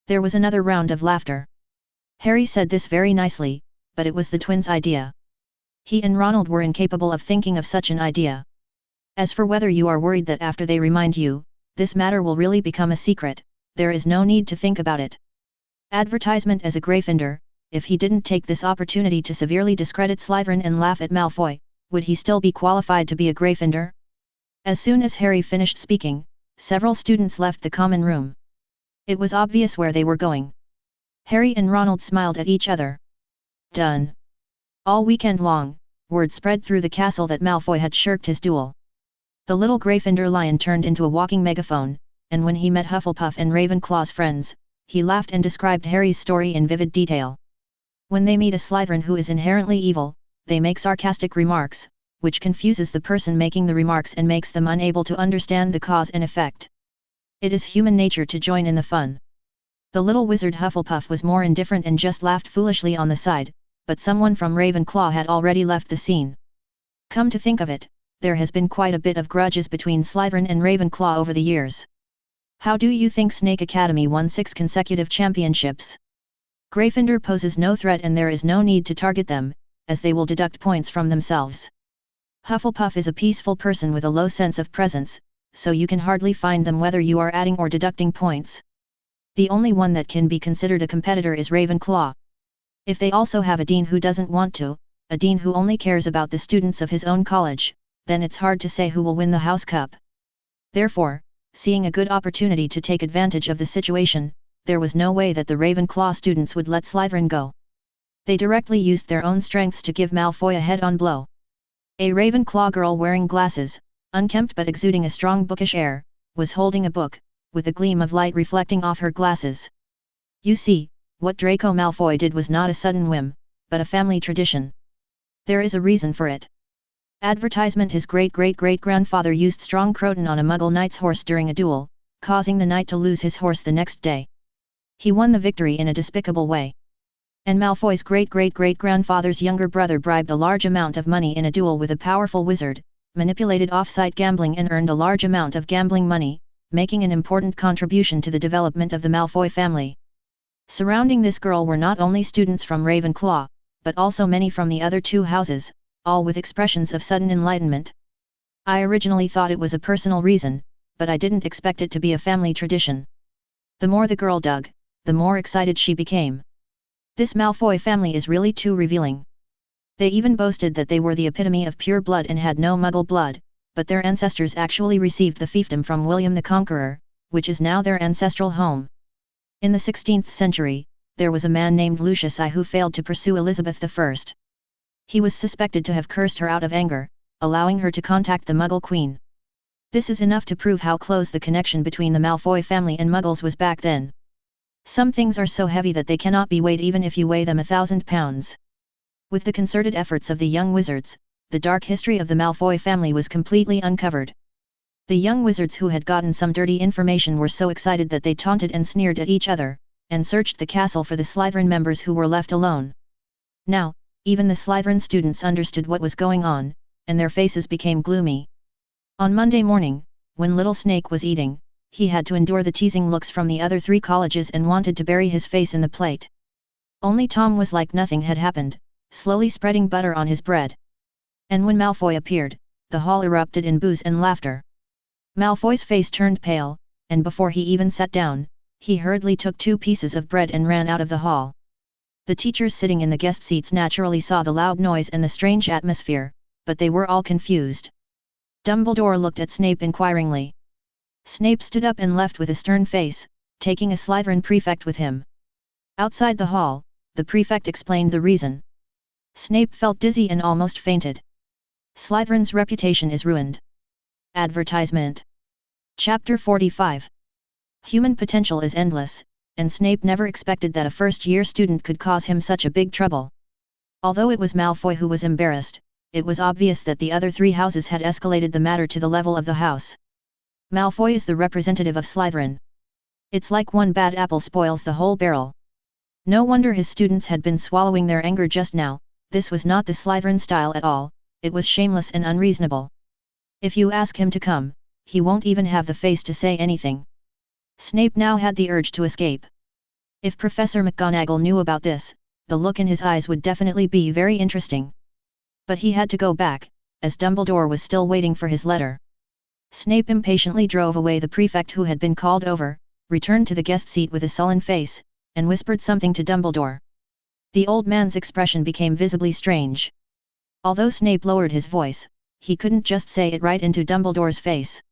A: There was another round of laughter. Harry said this very nicely, but it was the twins' idea. He and Ronald were incapable of thinking of such an idea. As for whether you are worried that after they remind you, this matter will really become a secret, there is no need to think about it. Advertisement. As a Gryffindor, if he didn't take this opportunity to severely discredit Slytherin and laugh at Malfoy, would he still be qualified to be a Gryffindor? As soon as Harry finished speaking, several students left the common room. It was obvious where they were going. Harry and Ronald smiled at each other. Done. All weekend long, word spread through the castle that Malfoy had shirked his duel. The little Gryffindor lion turned into a walking megaphone, and when he met Hufflepuff and Ravenclaw's friends, he laughed and described Harry's story in vivid detail. When they meet a Slytherin who is inherently evil, they make sarcastic remarks, which confuses the person making the remarks and makes them unable to understand the cause and effect. It is human nature to join in the fun. The little wizard Hufflepuff was more indifferent and just laughed foolishly on the side, but someone from Ravenclaw had already left the scene. Come to think of it, there has been quite a bit of grudges between Slytherin and Ravenclaw over the years. How do you think Snake Academy won 6 consecutive championships? Gryffindor poses no threat and there is no need to target them, as they will deduct points from themselves. Hufflepuff is a peaceful person with a low sense of presence, so you can hardly find them whether you are adding or deducting points. The only one that can be considered a competitor is Ravenclaw. If they also have a dean who doesn't want to, a dean who only cares about the students of his own college, then it's hard to say who will win the House Cup. Therefore, seeing a good opportunity to take advantage of the situation, there was no way that the Ravenclaw students would let Slytherin go. They directly used their own strengths to give Malfoy a head-on blow. A Ravenclaw girl wearing glasses, unkempt but exuding a strong bookish air, was holding a book, with a gleam of light reflecting off her glasses. You see, what Draco Malfoy did was not a sudden whim, but a family tradition. There is a reason for it. Advertisement: his great-great-great-grandfather used strong croton on a Muggle knight's horse during a duel, causing the knight to lose his horse the next day. He won the victory in a despicable way. And Malfoy's great-great-great-grandfather's younger brother bribed a large amount of money in a duel with a powerful wizard, manipulated off-site gambling and earned a large amount of gambling money, making an important contribution to the development of the Malfoy family. Surrounding this girl were not only students from Ravenclaw, but also many from the other 2 houses, all with expressions of sudden enlightenment. I originally thought it was a personal reason, but I didn't expect it to be a family tradition. The more the girl dug, the more excited she became. This Malfoy family is really too revealing. They even boasted that they were the epitome of pure blood and had no Muggle blood, but their ancestors actually received the fiefdom from William the Conqueror, which is now their ancestral home. In the 16th century, there was a man named Lucius I who failed to pursue Elizabeth I. He was suspected to have cursed her out of anger, allowing her to contact the Muggle Queen. This is enough to prove how close the connection between the Malfoy family and Muggles was back then. Some things are so heavy that they cannot be weighed even if you weigh them 1,000 pounds. With the concerted efforts of the young wizards, the dark history of the Malfoy family was completely uncovered. The young wizards who had gotten some dirty information were so excited that they taunted and sneered at each other, and searched the castle for the Slytherin members who were left alone. Now, even the Slytherin students understood what was going on, and their faces became gloomy. On Monday morning, when little Snake was eating, he had to endure the teasing looks from the other 3 colleges and wanted to bury his face in the plate. Only Tom was like nothing had happened, slowly spreading butter on his bread. And when Malfoy appeared, the hall erupted in boos and laughter. Malfoy's face turned pale, and before he even sat down, he hurriedly took 2 pieces of bread and ran out of the hall. The teachers sitting in the guest seats naturally saw the loud noise and the strange atmosphere, but they were all confused. Dumbledore looked at Snape inquiringly. Snape stood up and left with a stern face, taking a Slytherin prefect with him. Outside the hall, the prefect explained the reason. Snape felt dizzy and almost fainted. Slytherin's reputation is ruined. Advertisement. Chapter 45. Human potential is endless, and Snape never expected that a first-year student could cause him such a big trouble. Although it was Malfoy who was embarrassed, it was obvious that the other 3 houses had escalated the matter to the level of the house. Malfoy is the representative of Slytherin. It's like one bad apple spoils the whole barrel. No wonder his students had been swallowing their anger just now. This was not the Slytherin style at all, it was shameless and unreasonable. If you ask him to come, he won't even have the face to say anything. Snape now had the urge to escape. If Professor McGonagall knew about this, the look in his eyes would definitely be very interesting. But he had to go back, as Dumbledore was still waiting for his letter. Snape impatiently drove away the prefect who had been called over, returned to the guest seat with a sullen face, and whispered something to Dumbledore. The old man's expression became visibly strange. Although Snape lowered his voice, he couldn't just say it right into Dumbledore's face.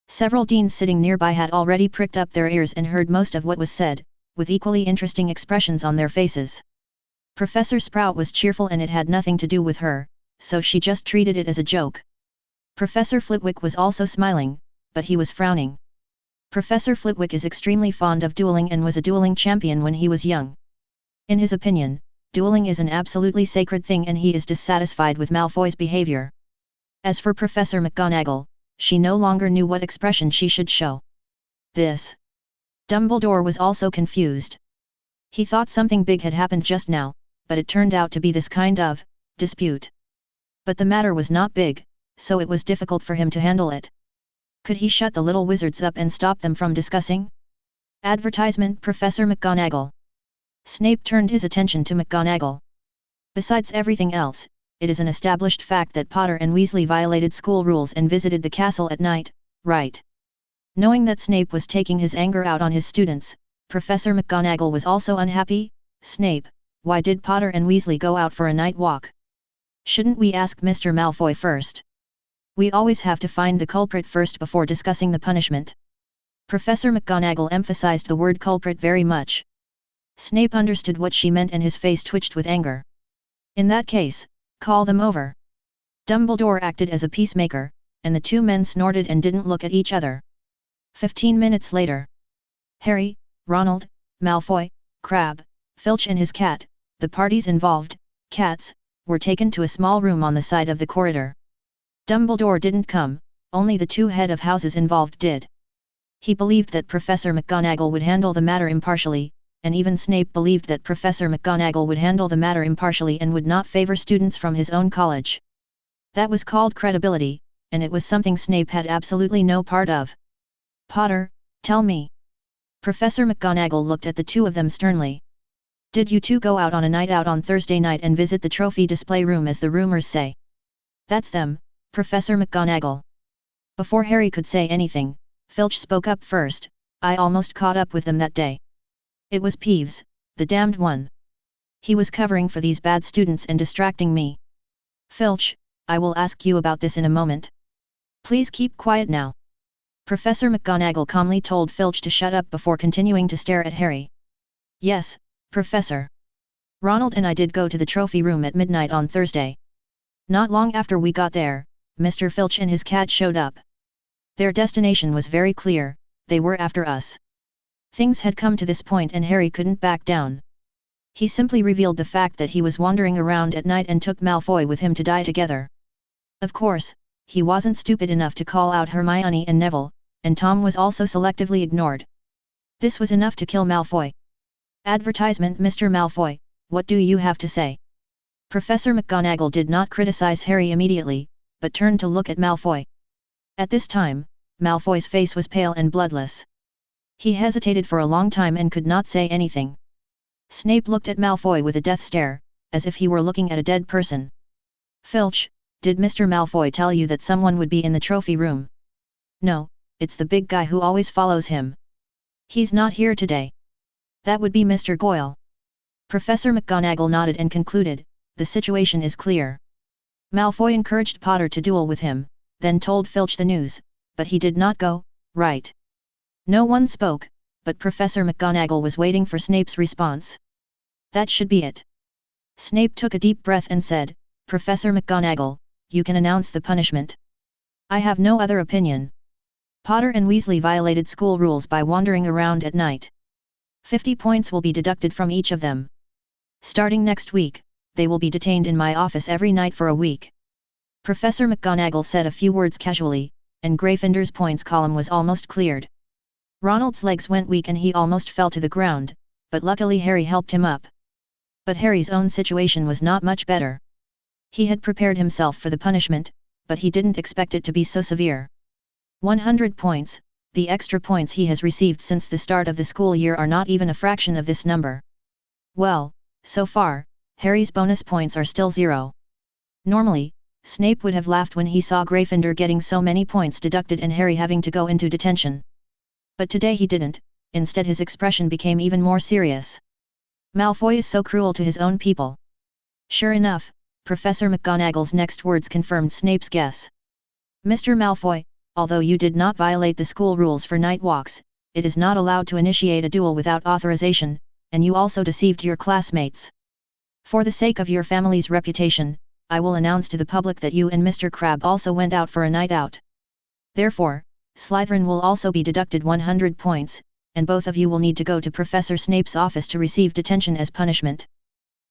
A: Several deans sitting nearby had already pricked up their ears and heard most of what was said, with equally interesting expressions on their faces. Professor Sprout was cheerful and it had nothing to do with her, so she just treated it as a joke. Professor Flitwick was also smiling, but he was frowning. Professor Flitwick is extremely fond of dueling and was a dueling champion when he was young. In his opinion, dueling is an absolutely sacred thing and he is dissatisfied with Malfoy's behavior. As for Professor McGonagall, she no longer knew what expression she should show. Dumbledore was also confused. He thought something big had happened just now, but it turned out to be this kind of dispute. But the matter was not big, so it was difficult for him to handle it. Could he shut the little wizards up and stop them from discussing? Advertisement: Professor McGonagall. Snape turned his attention to McGonagall. Besides everything else, it is an established fact that Potter and Weasley violated school rules and visited the castle at night, right? Knowing that Snape was taking his anger out on his students, Professor McGonagall was also unhappy. Snape, why did Potter and Weasley go out for a night walk? Shouldn't we ask Mr. Malfoy first? We always have to find the culprit first before discussing the punishment. Professor McGonagall emphasized the word culprit very much. Snape understood what she meant and his face twitched with anger. In that case, call them over. Dumbledore acted as a peacemaker, and the two men snorted and didn't look at each other. 15 minutes later. Harry, Ronald, Malfoy, Crabbe, Filch and his cat, the parties involved, cats, were taken to a small room on the side of the corridor. Dumbledore didn't come, only the two head of houses involved did. He believed that Professor McGonagall would handle the matter impartially, and even Snape believed that Professor McGonagall would handle the matter impartially and would not favor students from his own college. That was called credibility, and it was something Snape had absolutely no part of. Potter, tell me. Professor McGonagall looked at the two of them sternly. Did you two go out on a night out on Thursday night and visit the trophy display room as the rumors say? That's them, Professor McGonagall. Before Harry could say anything, Filch spoke up first. I almost caught up with them that day. It was Peeves, the damned one. He was covering for these bad students and distracting me. Filch, I will ask you about this in a moment. Please keep quiet now. Professor McGonagall calmly told Filch to shut up before continuing to stare at Harry. Yes, Professor. Ronald and I did go to the trophy room at midnight on Thursday. Not long after we got there, Mr. Filch and his cat showed up. Their destination was very clear, they were after us. Things had come to this point and Harry couldn't back down. He simply revealed the fact that he was wandering around at night and took Malfoy with him to die together. Of course, he wasn't stupid enough to call out Hermione and Neville, and Tom was also selectively ignored. This was enough to kill Malfoy. Advertisement: Mr. Malfoy, what do you have to say? Professor McGonagall did not criticize Harry immediately, but turned to look at Malfoy. At this time, Malfoy's face was pale and bloodless. He hesitated for a long time and could not say anything. Snape looked at Malfoy with a death stare, as if he were looking at a dead person. Filch, did Mr. Malfoy tell you that someone would be in the trophy room? No, it's the big guy who always follows him. He's not here today. That would be Mr. Goyle. Professor McGonagall nodded and concluded, the situation is clear. Malfoy encouraged Potter to duel with him, then told Filch the news, but he did not go, right? No one spoke, but Professor McGonagall was waiting for Snape's response. That should be it. Snape took a deep breath and said, Professor McGonagall, you can announce the punishment. I have no other opinion. Potter and Weasley violated school rules by wandering around at night. 50 points will be deducted from each of them. Starting next week, they will be detained in my office every night for a week. Professor McGonagall said a few words casually, and Gryffindor's points column was almost cleared. Ronald's legs went weak and he almost fell to the ground, but luckily Harry helped him up. But Harry's own situation was not much better. He had prepared himself for the punishment, but he didn't expect it to be so severe. 100 points, the extra points he has received since the start of the school year are not even a fraction of this number. Well, so far, Harry's bonus points are still 0. Normally, Snape would have laughed when he saw Gryffindor getting so many points deducted and Harry having to go into detention. But today he didn't, instead his expression became even more serious. Malfoy is so cruel to his own people. Sure enough, Professor McGonagall's next words confirmed Snape's guess. Mr. Malfoy, although you did not violate the school rules for night walks, it is not allowed to initiate a duel without authorization, and you also deceived your classmates. For the sake of your family's reputation, I will announce to the public that you and Mr. Crabbe also went out for a night out. Therefore, Slytherin will also be deducted 100 points, and both of you will need to go to Professor Snape's office to receive detention as punishment.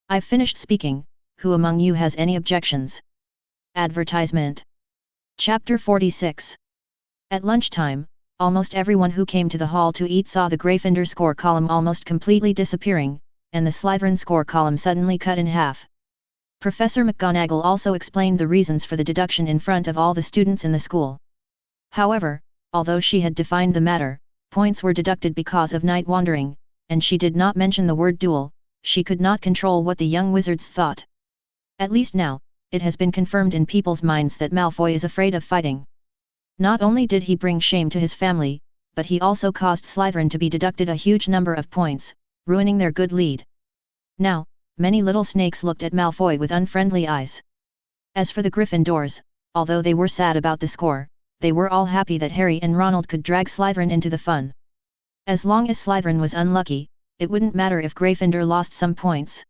A: I've finished speaking, who among you has any objections? Advertisement. Chapter 46. At lunchtime, almost everyone who came to the hall to eat saw the Gryffindor score column almost completely disappearing, and the Slytherin score column suddenly cut in half. Professor McGonagall also explained the reasons for the deduction in front of all the students in the school. However, although she had defined the matter, points were deducted because of night wandering, and she did not mention the word duel. She could not control what the young wizards thought. At least now, it has been confirmed in people's minds that Malfoy is afraid of fighting. Not only did he bring shame to his family, but he also caused Slytherin to be deducted a huge number of points, ruining their good lead. Now, many little snakes looked at Malfoy with unfriendly eyes. As for the Gryffindors, although they were sad about the score, they were all happy that Harry and Ronald could drag Slytherin into the fun. As long as Slytherin was unlucky, it wouldn't matter if Gryffindor lost some points.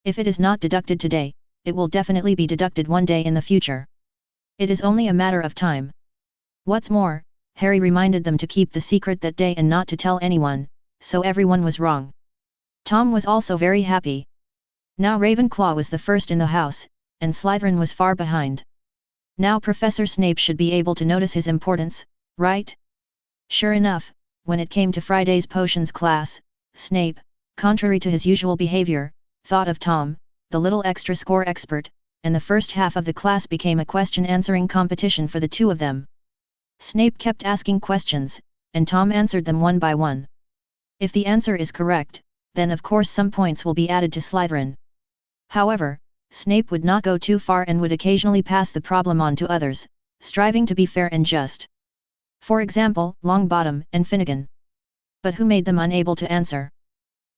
A: If it is not deducted today, it will definitely be deducted one day in the future. It is only a matter of time. What's more, Harry reminded them to keep the secret that day and not to tell anyone, so everyone was wrong. Tom was also very happy. Now Ravenclaw was the first in the house, and Slytherin was far behind. Now Professor Snape should be able to notice his importance, right? Sure enough, when it came to Friday's potions class, Snape, contrary to his usual behavior, thought of Tom, the little extra score expert, and the first half of the class became a question-answering competition for the two of them. Snape kept asking questions, and Tom answered them one by one. If the answer is correct, then of course some points will be added to Slytherin. However, Snape would not go too far and would occasionally pass the problem on to others, striving to be fair and just. For example, Longbottom and Finnegan. But who made them unable to answer?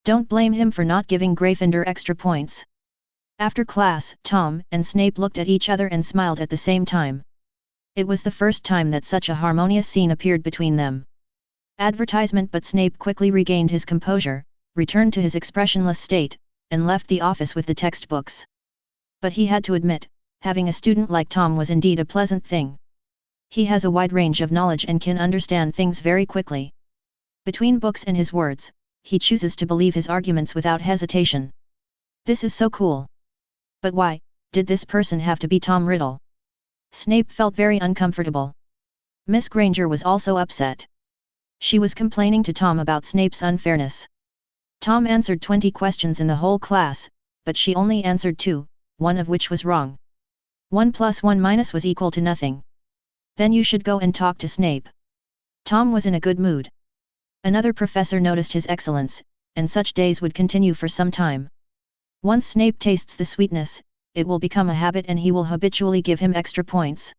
A: Don't blame him for not giving Gryffindor extra points. After class, Tom and Snape looked at each other and smiled at the same time. It was the first time that such a harmonious scene appeared between them. Advertisement, but Snape quickly regained his composure, returned to his expressionless state, and left the office with the textbooks. But he had to admit, having a student like Tom was indeed a pleasant thing. He has a wide range of knowledge and can understand things very quickly. Between books and his words, he chooses to believe his arguments without hesitation. This is so cool. But why did this person have to be Tom Riddle? Snape felt very uncomfortable. Miss Granger was also upset. She was complaining to Tom about Snape's unfairness. Tom answered 20 questions in the whole class, but she only answered 2, one of which was wrong. 1 plus 1 minus was equal to nothing. Then you should go and talk to Snape. Tom was in a good mood. Another professor noticed his excellence, and such days would continue for some time. Once Snape tastes the sweetness, it will become a habit and he will habitually give him extra points.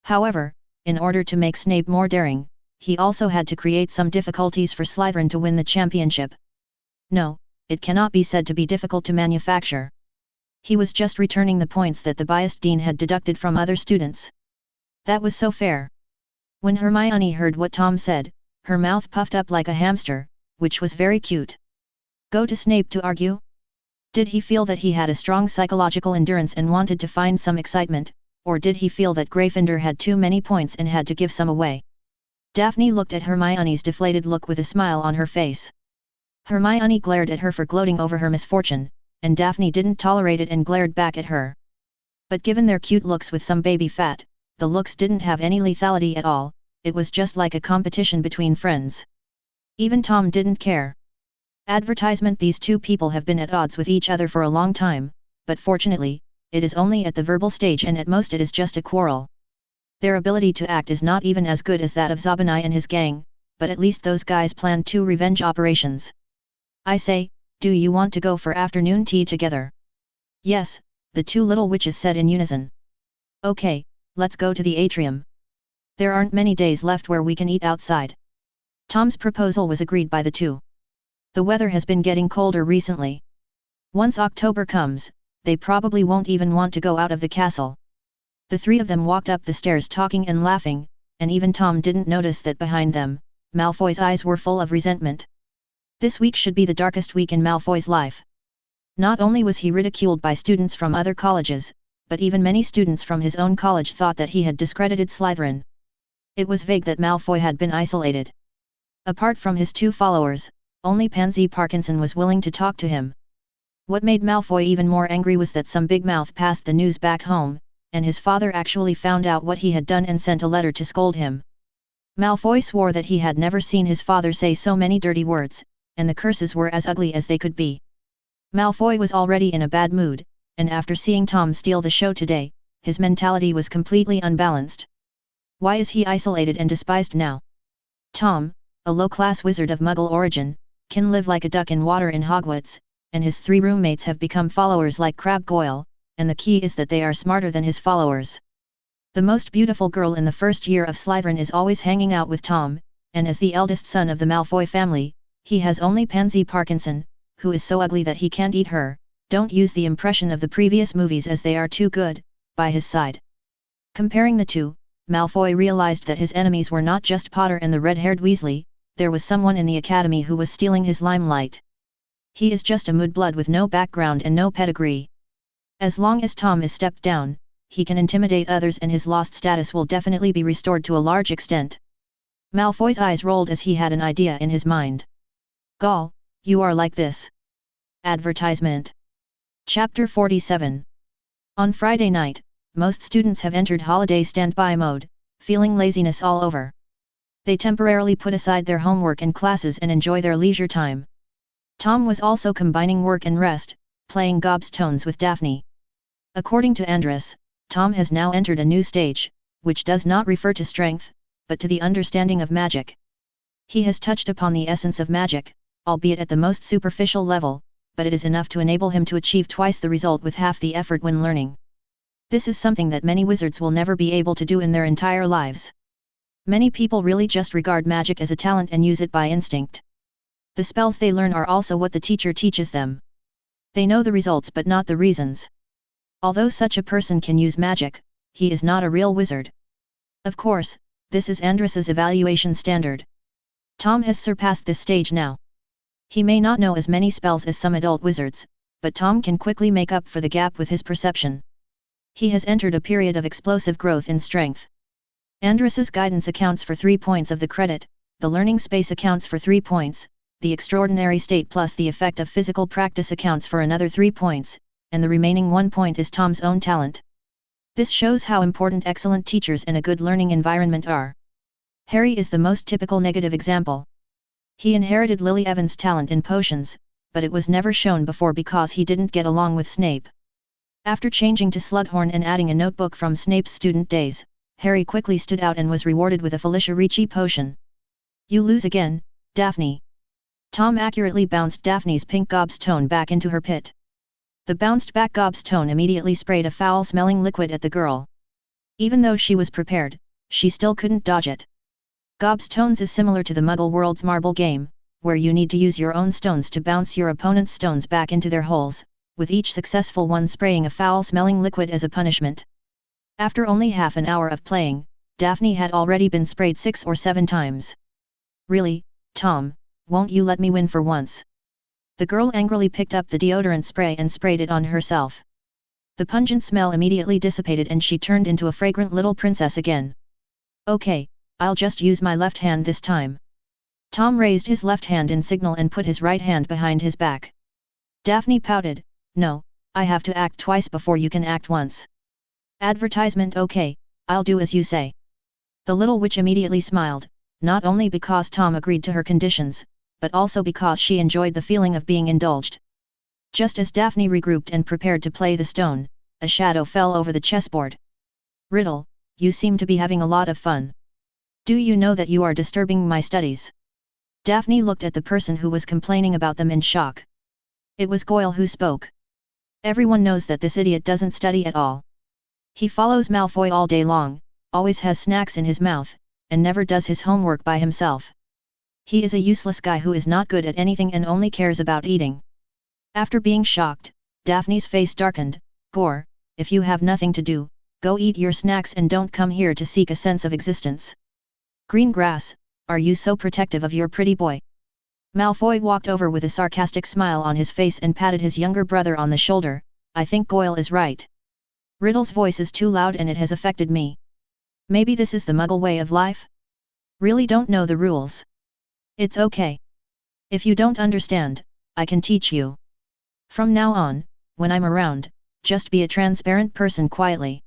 A: However, in order to make Snape more daring, he also had to create some difficulties for Slytherin to win the championship. No, it cannot be said to be difficult to manufacture. He was just returning the points that the biased dean had deducted from other students. That was so fair. When Hermione heard what Tom said, her mouth puffed up like a hamster, which was very cute. Go to Snape to argue? Did he feel that he had a strong psychological endurance and wanted to find some excitement, or did he feel that Gryffindor had too many points and had to give some away? Daphne looked at Hermione's deflated look with a smile on her face. Hermione glared at her for gloating over her misfortune, and Daphne didn't tolerate it and glared back at her. But given their cute looks with some baby fat, the looks didn't have any lethality at all. It was just like a competition between friends. Even Tom didn't care. Advertisement: these two people have been at odds with each other for a long time, but fortunately, it is only at the verbal stage and at most it is just a quarrel. Their ability to act is not even as good as that of Zabanai and his gang, but at least those guys planned 2 revenge operations. I say, do you want to go for afternoon tea together? Yes, the 2 little witches said in unison. Okay, let's go to the atrium. There aren't many days left where we can eat outside. Tom's proposal was agreed by the 2. The weather has been getting colder recently. Once October comes, they probably won't even want to go out of the castle. The 3 of them walked up the stairs talking and laughing, and even Tom didn't notice that behind them, Malfoy's eyes were full of resentment. This week should be the darkest week in Malfoy's life. Not only was he ridiculed by students from other colleges, but even many students from his own college thought that he had discredited Slytherin. It was vague that Malfoy had been isolated. Apart from his 2 followers, only Pansy Parkinson was willing to talk to him. What made Malfoy even more angry was that some big mouth passed the news back home, and his father actually found out what he had done and sent a letter to scold him. Malfoy swore that he had never seen his father say so many dirty words, and the curses were as ugly as they could be. Malfoy was already in a bad mood, and after seeing Tom steal the show today, his mentality was completely unbalanced. Why is he isolated and despised now? Tom, a low-class wizard of Muggle origin, can live like a duck in water in Hogwarts, and his 3 roommates have become followers like Crabbe Goyle, and the key is that they are smarter than his followers. The most beautiful girl in the first year of Slytherin is always hanging out with Tom, and as the eldest son of the Malfoy family, he has only Pansy Parkinson, who is so ugly that he can't eat her. Don't use the impression of the previous movies as they are too good, by his side. Comparing the two, Malfoy realized that his enemies were not just Potter and the red-haired Weasley, there was someone in the academy who was stealing his limelight. He is just a mudblood with no background and no pedigree. As long as Tom is stepped down, he can intimidate others and his lost status will definitely be restored to a large extent. Malfoy's eyes rolled as he had an idea in his mind. Gall, you are like this. Advertisement. Chapter 47. On Friday night, most students have entered holiday standby mode, feeling laziness all over. They temporarily put aside their homework and classes and enjoy their leisure time. Tom was also combining work and rest, playing gobstones with Daphne. According to Andrus, Tom has now entered a new stage, which does not refer to strength, but to the understanding of magic. He has touched upon the essence of magic, albeit at the most superficial level, but it is enough to enable him to achieve twice the result with half the effort when learning. This is something that many wizards will never be able to do in their entire lives. Many people really just regard magic as a talent and use it by instinct. The spells they learn are also what the teacher teaches them. They know the results but not the reasons. Although such a person can use magic, he is not a real wizard. Of course, this is Andrus's evaluation standard. Tom has surpassed this stage now. He may not know as many spells as some adult wizards, but Tom can quickly make up for the gap with his perception. He has entered a period of explosive growth in strength. Andrus's guidance accounts for 3 points of the credit, the learning space accounts for 3 points, the extraordinary state plus the effect of physical practice accounts for another 3 points, and the remaining 1 point is Tom's own talent. This shows how important excellent teachers and a good learning environment are. Harry is the most typical negative example. He inherited Lily Evans' talent in potions, but it was never shown before because he didn't get along with Snape. After changing to Slughorn and adding a notebook from Snape's student days, Harry quickly stood out and was rewarded with a Felicia Ricci potion. You lose again, Daphne. Tom accurately bounced Daphne's pink gobstone back into her pit. The bounced-back gobstone immediately sprayed a foul-smelling liquid at the girl. Even though she was prepared, she still couldn't dodge it. Gobstones is similar to the Muggle world's marble game, where you need to use your own stones to bounce your opponent's stones back into their holes, with each successful one spraying a foul-smelling liquid as a punishment. After only half an hour of playing, Daphne had already been sprayed 6 or 7 times. Really, Tom, won't you let me win for once? The girl angrily picked up the deodorant spray and sprayed it on herself. The pungent smell immediately dissipated and she turned into a fragrant little princess again. Okay, I'll just use my left hand this time. Tom raised his left hand in signal and put his right hand behind his back. Daphne pouted, no, I have to act twice before you can act once. Advertisement. Okay, I'll do as you say. The little witch immediately smiled, not only because Tom agreed to her conditions, but also because she enjoyed the feeling of being indulged. Just as Daphne regrouped and prepared to play the stone, a shadow fell over the chessboard. Riddle, you seem to be having a lot of fun. Do you know that you are disturbing my studies? Daphne looked at the person who was complaining about them in shock. It was Goyle who spoke. Everyone knows that this idiot doesn't study at all. He follows Malfoy all day long, always has snacks in his mouth, and never does his homework by himself. He is a useless guy who is not good at anything and only cares about eating. After being shocked, Daphne's face darkened. Gore, if you have nothing to do, go eat your snacks and don't come here to seek a sense of existence. Green grass, are you so protective of your pretty boy? Malfoy walked over with a sarcastic smile on his face and patted his younger brother on the shoulder. I think Goyle is right. Riddle's voice is too loud and it has affected me. Maybe this is the Muggle way of life? Really don't know the rules. It's okay. If you don't understand, I can teach you. From now on, when I'm around, just be a transparent person quietly.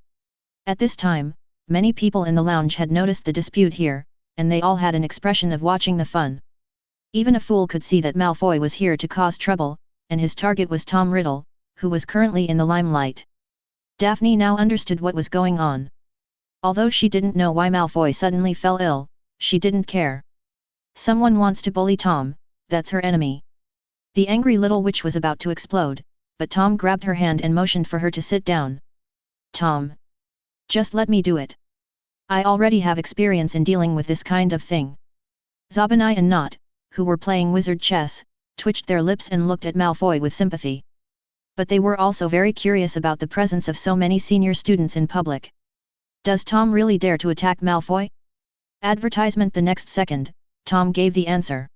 A: At this time, many people in the lounge had noticed the dispute here, and they all had an expression of watching the fun. Even a fool could see that Malfoy was here to cause trouble, and his target was Tom Riddle, who was currently in the limelight. Daphne now understood what was going on. Although she didn't know why Malfoy suddenly fell ill, she didn't care. Someone wants to bully Tom, that's her enemy. The angry little witch was about to explode, but Tom grabbed her hand and motioned for her to sit down. Tom. Just let me do it. I already have experience in dealing with this kind of thing. Zabani and Nott, who were playing wizard chess, twitched their lips and looked at Malfoy with sympathy. But they were also very curious about the presence of so many senior students in public. Does Tom really dare to attack Malfoy? Advertisement. The next second, Tom gave the answer.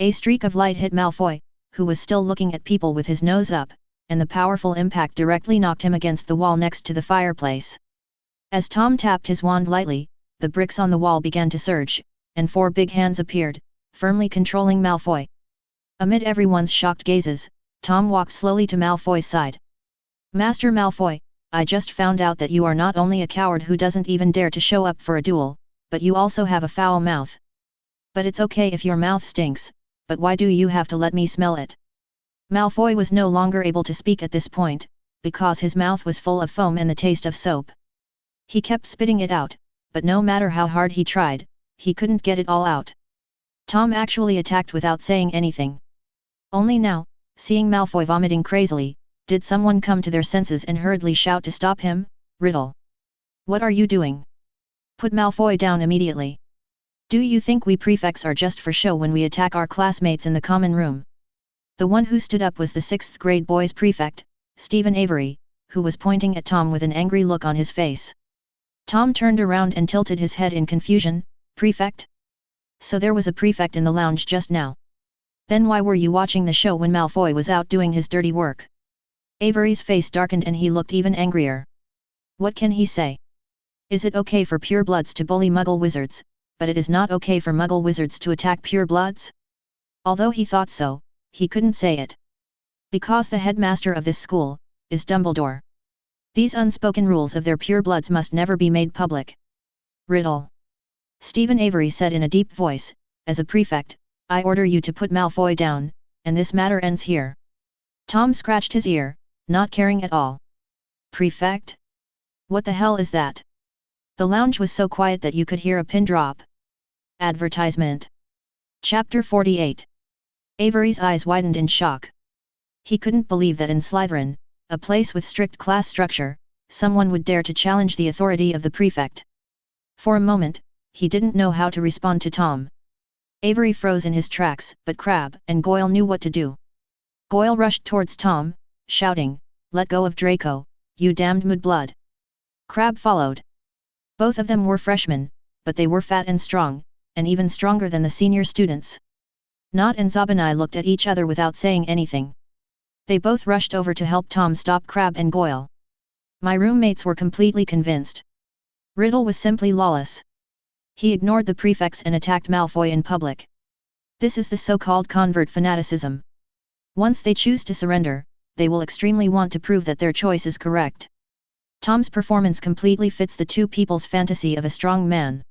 A: A streak of light hit Malfoy, who was still looking at people with his nose up, and the powerful impact directly knocked him against the wall next to the fireplace. As Tom tapped his wand lightly, the bricks on the wall began to surge, and 4 big hands appeared, firmly controlling Malfoy. Amid everyone's shocked gazes, Tom walked slowly to Malfoy's side. Master Malfoy, I just found out that you are not only a coward who doesn't even dare to show up for a duel, but you also have a foul mouth. But it's okay if your mouth stinks, but why do you have to let me smell it? Malfoy was no longer able to speak at this point, because his mouth was full of foam and the taste of soap. He kept spitting it out, but no matter how hard he tried, he couldn't get it all out. Tom actually attacked without saying anything. Only now, seeing Malfoy vomiting crazily, did someone come to their senses and hurriedly shout to stop him. Riddle. What are you doing? Put Malfoy down immediately. Do you think we prefects are just for show when we attack our classmates in the common room? The one who stood up was the 6th grade boys prefect, Stephen Avery, who was pointing at Tom with an angry look on his face. Tom turned around and tilted his head in confusion. Prefect? So there was a prefect in the lounge just now. Then why were you watching the show when Malfoy was out doing his dirty work? Avery's face darkened and he looked even angrier. What can he say? Is it okay for purebloods to bully Muggle wizards, but it is not okay for Muggle wizards to attack purebloods? Although he thought so, he couldn't say it. Because the headmaster of this school is Dumbledore. These unspoken rules of their purebloods must never be made public. Riddle. Stephen Avery said in a deep voice, as a prefect, I order you to put Malfoy down, and this matter ends here. Tom scratched his ear, not caring at all. Prefect? What the hell is that? The lounge was so quiet that you could hear a pin drop. Advertisement. Chapter 48. Avery's eyes widened in shock. He couldn't believe that in Slytherin, a place with strict class structure, someone would dare to challenge the authority of the prefect. For a moment, he didn't know how to respond to Tom. Avery froze in his tracks, but Crabbe and Goyle knew what to do. Goyle rushed towards Tom, shouting, Let go of Draco, you damned mudblood. Crabbe followed. Both of them were freshmen, but they were fat and strong, and even stronger than the senior students. Nott and Zabani looked at each other without saying anything. They both rushed over to help Tom stop Crabbe and Goyle. My roommates were completely convinced. Riddle was simply lawless. He ignored the prefects and attacked Malfoy in public. This is the so-called convert fanaticism. Once they choose to surrender, they will extremely want to prove that their choice is correct. Tom's performance completely fits the two people's fantasy of a strong man.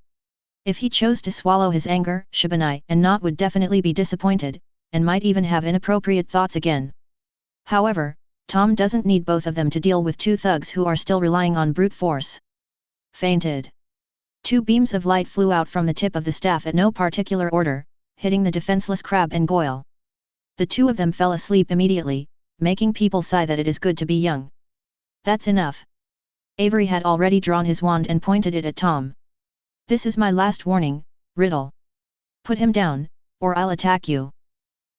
A: If he chose to swallow his anger, Shabani and Nott would definitely be disappointed, and might even have inappropriate thoughts again. However, Tom doesn't need both of them to deal with two thugs who are still relying on brute force. Fainted. 2 beams of light flew out from the tip of the staff at no particular order, hitting the defenseless Crabbe and Goyle. The two of them fell asleep immediately, making people sigh that it is good to be young. That's enough. Avery had already drawn his wand and pointed it at Tom. This is my last warning, Riddle. Put him down, or I'll attack you.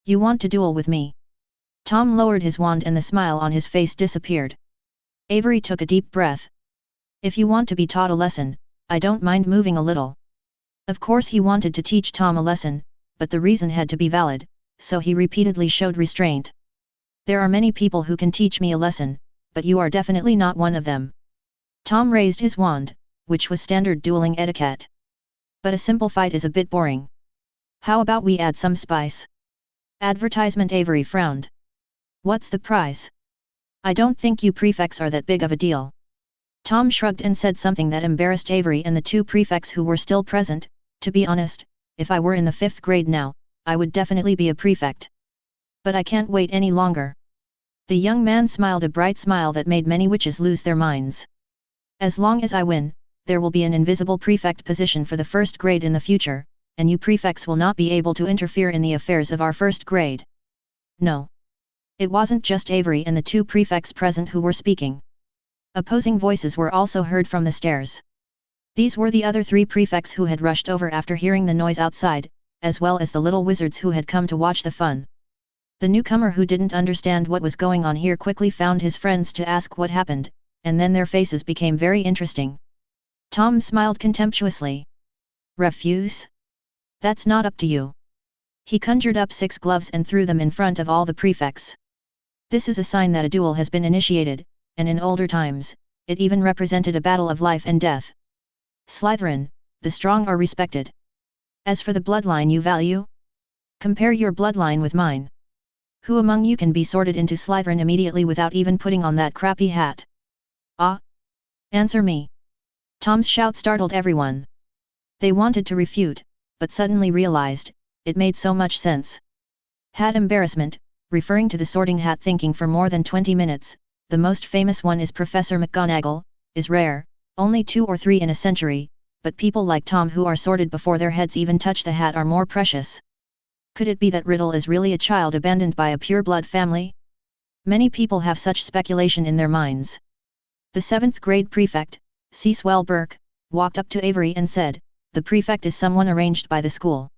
A: You want to duel with me? Tom lowered his wand and the smile on his face disappeared. Avery took a deep breath. If you want to be taught a lesson, I don't mind moving a little. Of course he wanted to teach Tom a lesson, but the reason had to be valid, so he repeatedly showed restraint. There are many people who can teach me a lesson, but you are definitely not one of them. Tom raised his wand, which was standard dueling etiquette. But a simple fight is a bit boring. How about we add some spice? Advertisement. Avery frowned. What's the price? I don't think you prefects are that big of a deal. Tom shrugged and said something that embarrassed Avery and the two prefects who were still present. To be honest, if I were in the 5th grade now, I would definitely be a prefect. But I can't wait any longer. The young man smiled a bright smile that made many witches lose their minds. As long as I win, there will be an invisible prefect position for the 1st grade in the future, and you prefects will not be able to interfere in the affairs of our 1st grade. No. It wasn't just Avery and the two prefects present who were speaking. Opposing voices were also heard from the stairs. These were the other 3 prefects who had rushed over after hearing the noise outside, as well as the little wizards who had come to watch the fun. The newcomer who didn't understand what was going on here quickly found his friends to ask what happened, and then their faces became very interesting. Tom smiled contemptuously. Refuse? That's not up to you. He conjured up 6 gloves and threw them in front of all the prefects. This is a sign that a duel has been initiated, and in older times, it even represented a battle of life and death. Slytherin, the strong are respected. As for the bloodline you value? Compare your bloodline with mine. Who among you can be sorted into Slytherin immediately without even putting on that crappy hat? Ah? Answer me. Tom's shout startled everyone. They wanted to refute, but suddenly realized, it made so much sense. Hat embarrassment, referring to the sorting hat thinking for more than 20 minutes, the most famous one is Professor McGonagall, is rare, only 2 or 3 in a century, but people like Tom who are sorted before their heads even touch the hat are more precious. Could it be that Riddle is really a child abandoned by a pureblood family? Many people have such speculation in their minds. The 7th grade prefect, Cecil Burke, walked up to Avery and said, "The prefect is someone arranged by the school.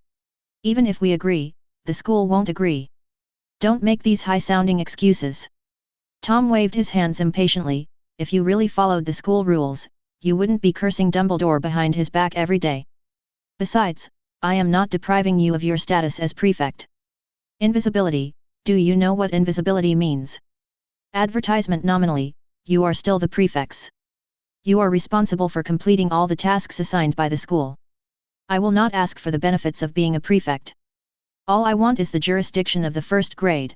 A: Even if we agree, the school won't agree. Don't make these high-sounding excuses." Tom waved his hands impatiently. If you really followed the school rules, you wouldn't be cursing Dumbledore behind his back every day. Besides, I am not depriving you of your status as prefect. Invisibility, do you know what invisibility means? Advertisement nominally, you are still the prefects. You are responsible for completing all the tasks assigned by the school. I will not ask for the benefits of being a prefect. All I want is the jurisdiction of the 1st grade.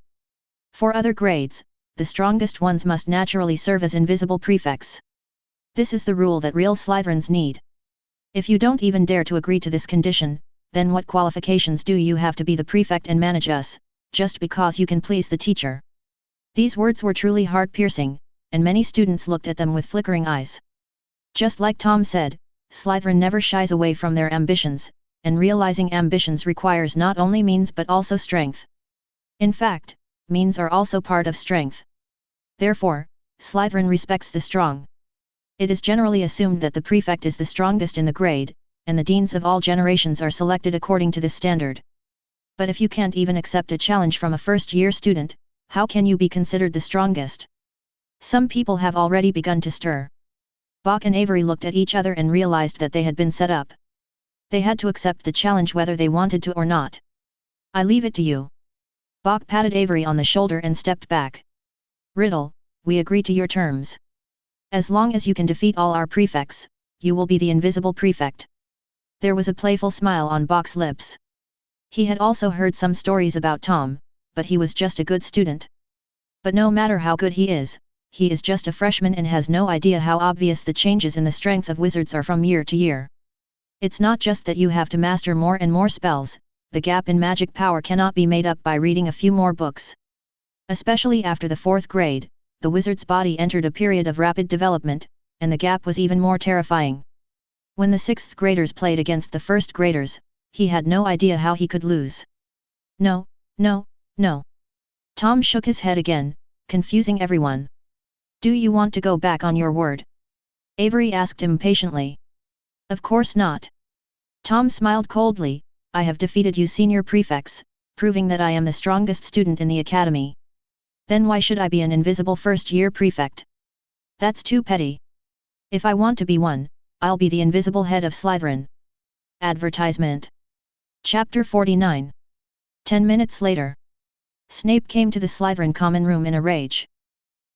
A: For other grades, the strongest ones must naturally serve as invisible prefects. This is the rule that real Slytherins need. If you don't even dare to agree to this condition, then what qualifications do you have to be the prefect and manage us, just because you can please the teacher? These words were truly heart-piercing, and many students looked at them with flickering eyes. Just like Tom said, Slytherin never shies away from their ambitions, and realizing ambitions requires not only means but also strength. In fact, means are also part of strength. Therefore, Slytherin respects the strong. It is generally assumed that the prefect is the strongest in the grade, and the deans of all generations are selected according to this standard. But if you can't even accept a challenge from a first-year student, how can you be considered the strongest? Some people have already begun to stir. Bach and Avery looked at each other and realized that they had been set up. They had to accept the challenge whether they wanted to or not. I leave it to you. Bach patted Avery on the shoulder and stepped back. Riddle, we agree to your terms. As long as you can defeat all our prefects, you will be the invisible prefect. There was a playful smile on Bach's lips. He had also heard some stories about Tom, but he was just a good student. But no matter how good he is just a freshman and has no idea how obvious the changes in the strength of wizards are from year to year. It's not just that you have to master more and more spells, the gap in magic power cannot be made up by reading a few more books. Especially after the 4th grade, the wizard's body entered a period of rapid development, and the gap was even more terrifying. When the 6th graders played against the 1st graders, he had no idea how he could lose. No, no, no. Tom shook his head again, confusing everyone. Do you want to go back on your word? Avery asked impatiently. Of course not. Tom smiled coldly. I have defeated you senior prefects, proving that I am the strongest student in the academy. Then why should I be an invisible first-year prefect? That's too petty. If I want to be one, I'll be the invisible head of Slytherin. Advertisement. Chapter 49. 10 minutes later. Snape came to the Slytherin common room in a rage.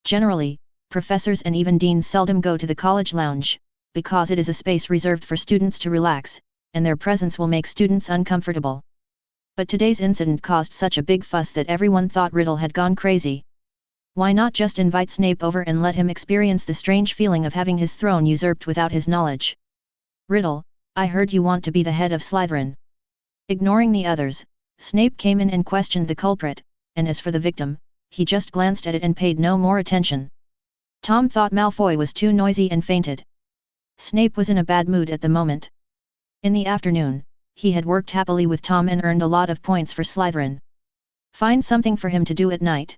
A: Generally, professors and even deans seldom go to the college lounge, because it is a space reserved for students to relax, and their presence will make students uncomfortable. But today's incident caused such a big fuss that everyone thought Riddle had gone crazy. Why not just invite Snape over and let him experience the strange feeling of having his throne usurped without his knowledge? Riddle, I heard you want to be the head of Slytherin. Ignoring the others, Snape came in and questioned the culprit, and as for the victim, he just glanced at it and paid no more attention. Tom thought Malfoy was too noisy and fainted. Snape was in a bad mood at the moment. In the afternoon, he had worked happily with Tom and earned a lot of points for Slytherin. Find something for him to do at night.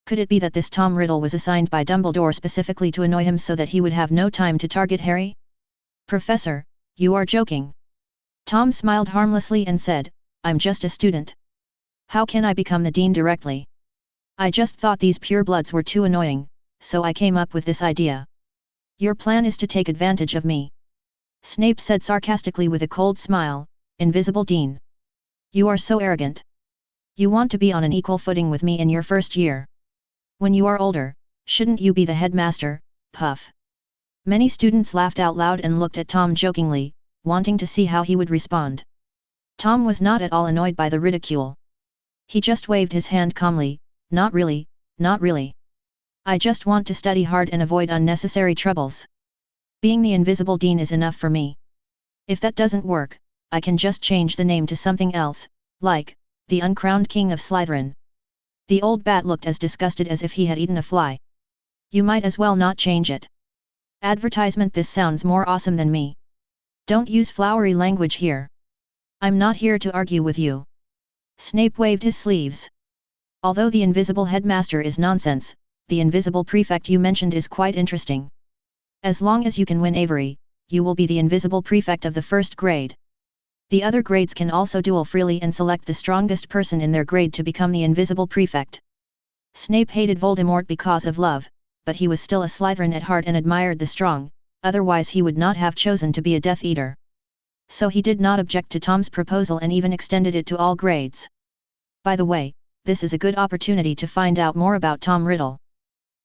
A: Could it be that this Tom Riddle was assigned by Dumbledore specifically to annoy him so that he would have no time to target Harry? Professor, you are joking. Tom smiled harmlessly and said, I'm just a student. How can I become the dean directly? I just thought these purebloods were too annoying, so I came up with this idea. Your plan is to take advantage of me. Snape said sarcastically with a cold smile, Invisible Dean. You are so arrogant. You want to be on an equal footing with me in your first year. When you are older, shouldn't you be the headmaster, puff? Many students laughed out loud and looked at Tom jokingly, wanting to see how he would respond. Tom was not at all annoyed by the ridicule. He just waved his hand calmly, not really, not really. I just want to study hard and avoid unnecessary troubles. Being the Invisible Dean is enough for me. If that doesn't work, I can just change the name to something else, like, the Uncrowned King of Slytherin. The old bat looked as disgusted as if he had eaten a fly. You might as well not change it. Advertisement. This sounds more awesome than me. Don't use flowery language here. I'm not here to argue with you. Snape waved his sleeves. Although the invisible headmaster is nonsense, the invisible prefect you mentioned is quite interesting. As long as you can win Avery, you will be the invisible prefect of the first grade. The other grades can also duel freely and select the strongest person in their grade to become the invisible prefect. Snape hated Voldemort because of love, but he was still a Slytherin at heart and admired the strong, otherwise he would not have chosen to be a Death Eater. So he did not object to Tom's proposal and even extended it to all grades. By the way, this is a good opportunity to find out more about Tom Riddle.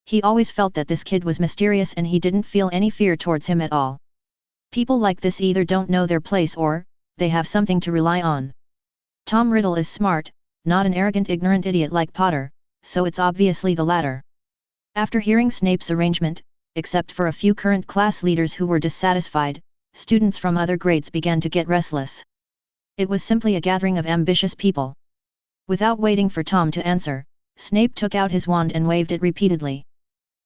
A: He always felt that this kid was mysterious and he didn't feel any fear towards him at all. People like this either don't know their place or, they have something to rely on. Tom Riddle is smart, not an arrogant ignorant idiot like Potter, so it's obviously the latter. After hearing Snape's arrangement, except for a few current class leaders who were dissatisfied, students from other grades began to get restless. It was simply a gathering of ambitious people. Without waiting for Tom to answer, Snape took out his wand and waved it repeatedly.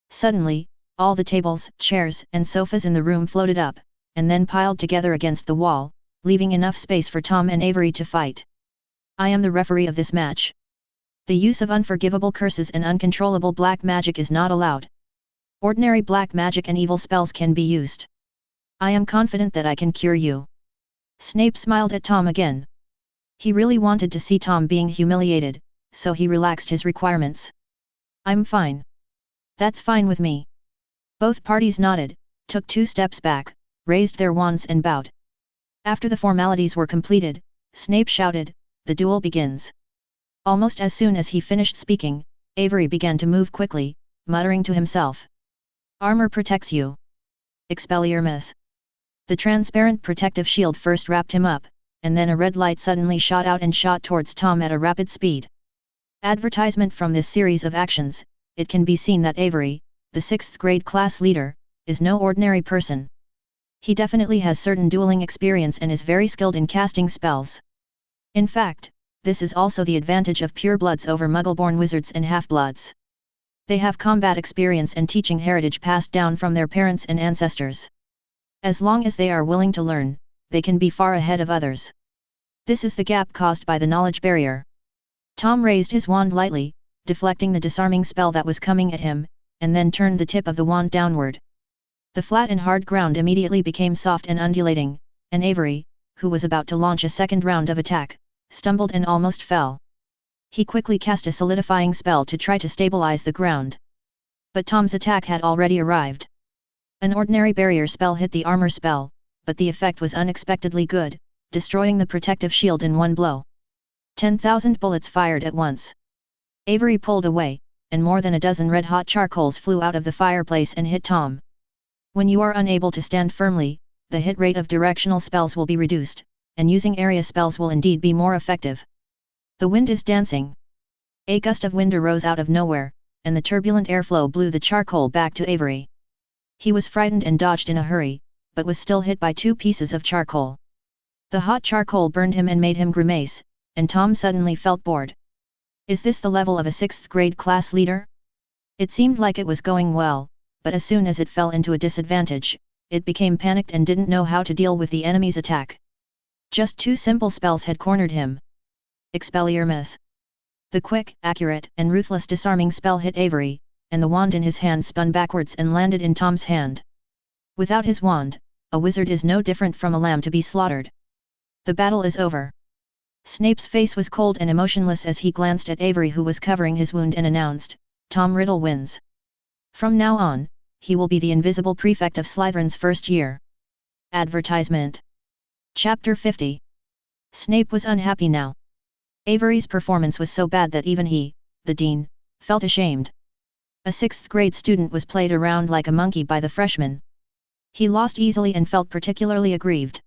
A: Suddenly, all the tables, chairs, and sofas in the room floated up, and then piled together against the wall, leaving enough space for Tom and Avery to fight. I am the referee of this match. The use of unforgivable curses and uncontrollable black magic is not allowed. Ordinary black magic and evil spells can be used. I am confident that I can cure you. Snape smiled at Tom again. He really wanted to see Tom being humiliated, so he relaxed his requirements. I'm fine. That's fine with me. Both parties nodded, took 2 steps back, raised their wands and bowed. After the formalities were completed, Snape shouted, "The duel begins." Almost as soon as he finished speaking, Avery began to move quickly, muttering to himself. Armor protects you. Expelliarmus. The transparent protective shield first wrapped him up, and then a red light suddenly shot out and shot towards Tom at a rapid speed. Advertisement. From this series of actions, it can be seen that Avery, the 6th grade class leader, is no ordinary person. He definitely has certain dueling experience and is very skilled in casting spells. In fact, this is also the advantage of purebloods over muggle-born wizards and half-bloods. They have combat experience and teaching heritage passed down from their parents and ancestors. As long as they are willing to learn, they can be far ahead of others. This is the gap caused by the knowledge barrier. Tom raised his wand lightly, deflecting the disarming spell that was coming at him, and then turned the tip of the wand downward. The flat and hard ground immediately became soft and undulating, and Avery, who was about to launch a second round of attack, stumbled and almost fell. He quickly cast a solidifying spell to try to stabilize the ground. But Tom's attack had already arrived. An ordinary barrier spell hit the armor spell, but the effect was unexpectedly good, destroying the protective shield in one blow. 10,000 bullets fired at once. Avery pulled away, and more than a dozen red-hot charcoals flew out of the fireplace and hit Tom. When you are unable to stand firmly, the hit rate of directional spells will be reduced, and using area spells will indeed be more effective. The wind is dancing. A gust of wind arose out of nowhere, and the turbulent airflow blew the charcoal back to Avery. He was frightened and dodged in a hurry, but was still hit by 2 pieces of charcoal. The hot charcoal burned him and made him grimace, and Tom suddenly felt bored. Is this the level of a 6th grade class leader? It seemed like it was going well, but as soon as it fell into a disadvantage, it became panicked and didn't know how to deal with the enemy's attack. Just 2 simple spells had cornered him. Expelliarmus. Miss. The quick, accurate, and ruthless disarming spell hit Avery, and the wand in his hand spun backwards and landed in Tom's hand. Without his wand, a wizard is no different from a lamb to be slaughtered. The battle is over. Snape's face was cold and emotionless as he glanced at Avery, who was covering his wound, and announced, "Tom Riddle wins. From now on, he will be the invisible prefect of Slytherin's first year." Advertisement. Chapter 50. Snape was unhappy now. Avery's performance was so bad that even he, the dean, felt ashamed. A 6th grade student was played around like a monkey by the freshmen. He lost easily and felt particularly aggrieved.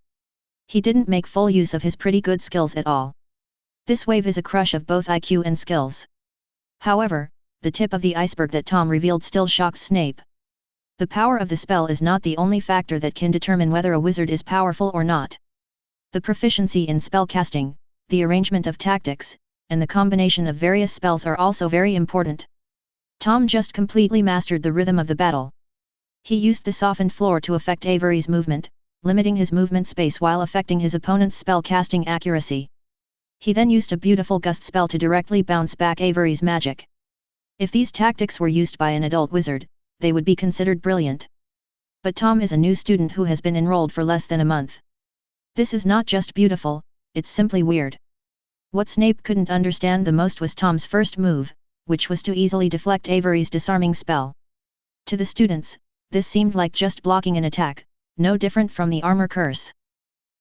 A: He didn't make full use of his pretty good skills at all. This wave is a crush of both IQ and skills. However, the tip of the iceberg that Tom revealed still shocked Snape. The power of the spell is not the only factor that can determine whether a wizard is powerful or not. The proficiency in spellcasting, the arrangement of tactics, and the combination of various spells are also very important. Tom just completely mastered the rhythm of the battle. He used the softened floor to affect Avery's movement, limiting his movement space while affecting his opponent's spell-casting accuracy. He then used a beautiful gust spell to directly bounce back Avery's magic. If these tactics were used by an adult wizard, they would be considered brilliant. But Tom is a new student who has been enrolled for less than a month. This is not just beautiful, it's simply weird. What Snape couldn't understand the most was Tom's first move, which was to easily deflect Avery's disarming spell. To the students, this seemed like just blocking an attack, no different from the armor curse.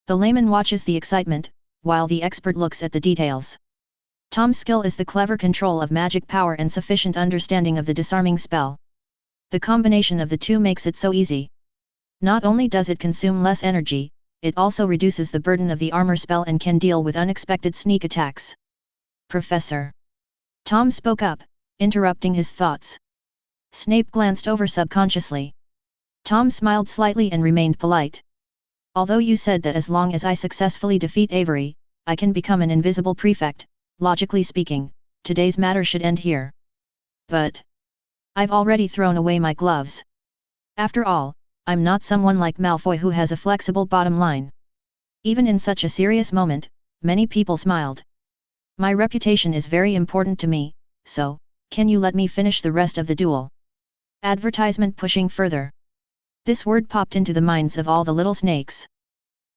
A: The layman watches the excitement, while the expert looks at the details. Tom's skill is the clever control of magic power and sufficient understanding of the disarming spell. The combination of the two makes it so easy. Not only does it consume less energy, it also reduces the burden of the armor spell and can deal with unexpected sneak attacks. "Professor." Tom spoke up, interrupting his thoughts. Snape glanced over subconsciously. Tom smiled slightly and remained polite. "Although you said that as long as I successfully defeat Avery, I can become an invisible prefect, logically speaking, today's matter should end here. But I've already thrown away my gloves. After all, I'm not someone like Malfoy who has a flexible bottom line." Even in such a serious moment, many people smiled. "My reputation is very important to me, so, can you let me finish the rest of the duel?" Advertisement pushing further. This word popped into the minds of all the little snakes.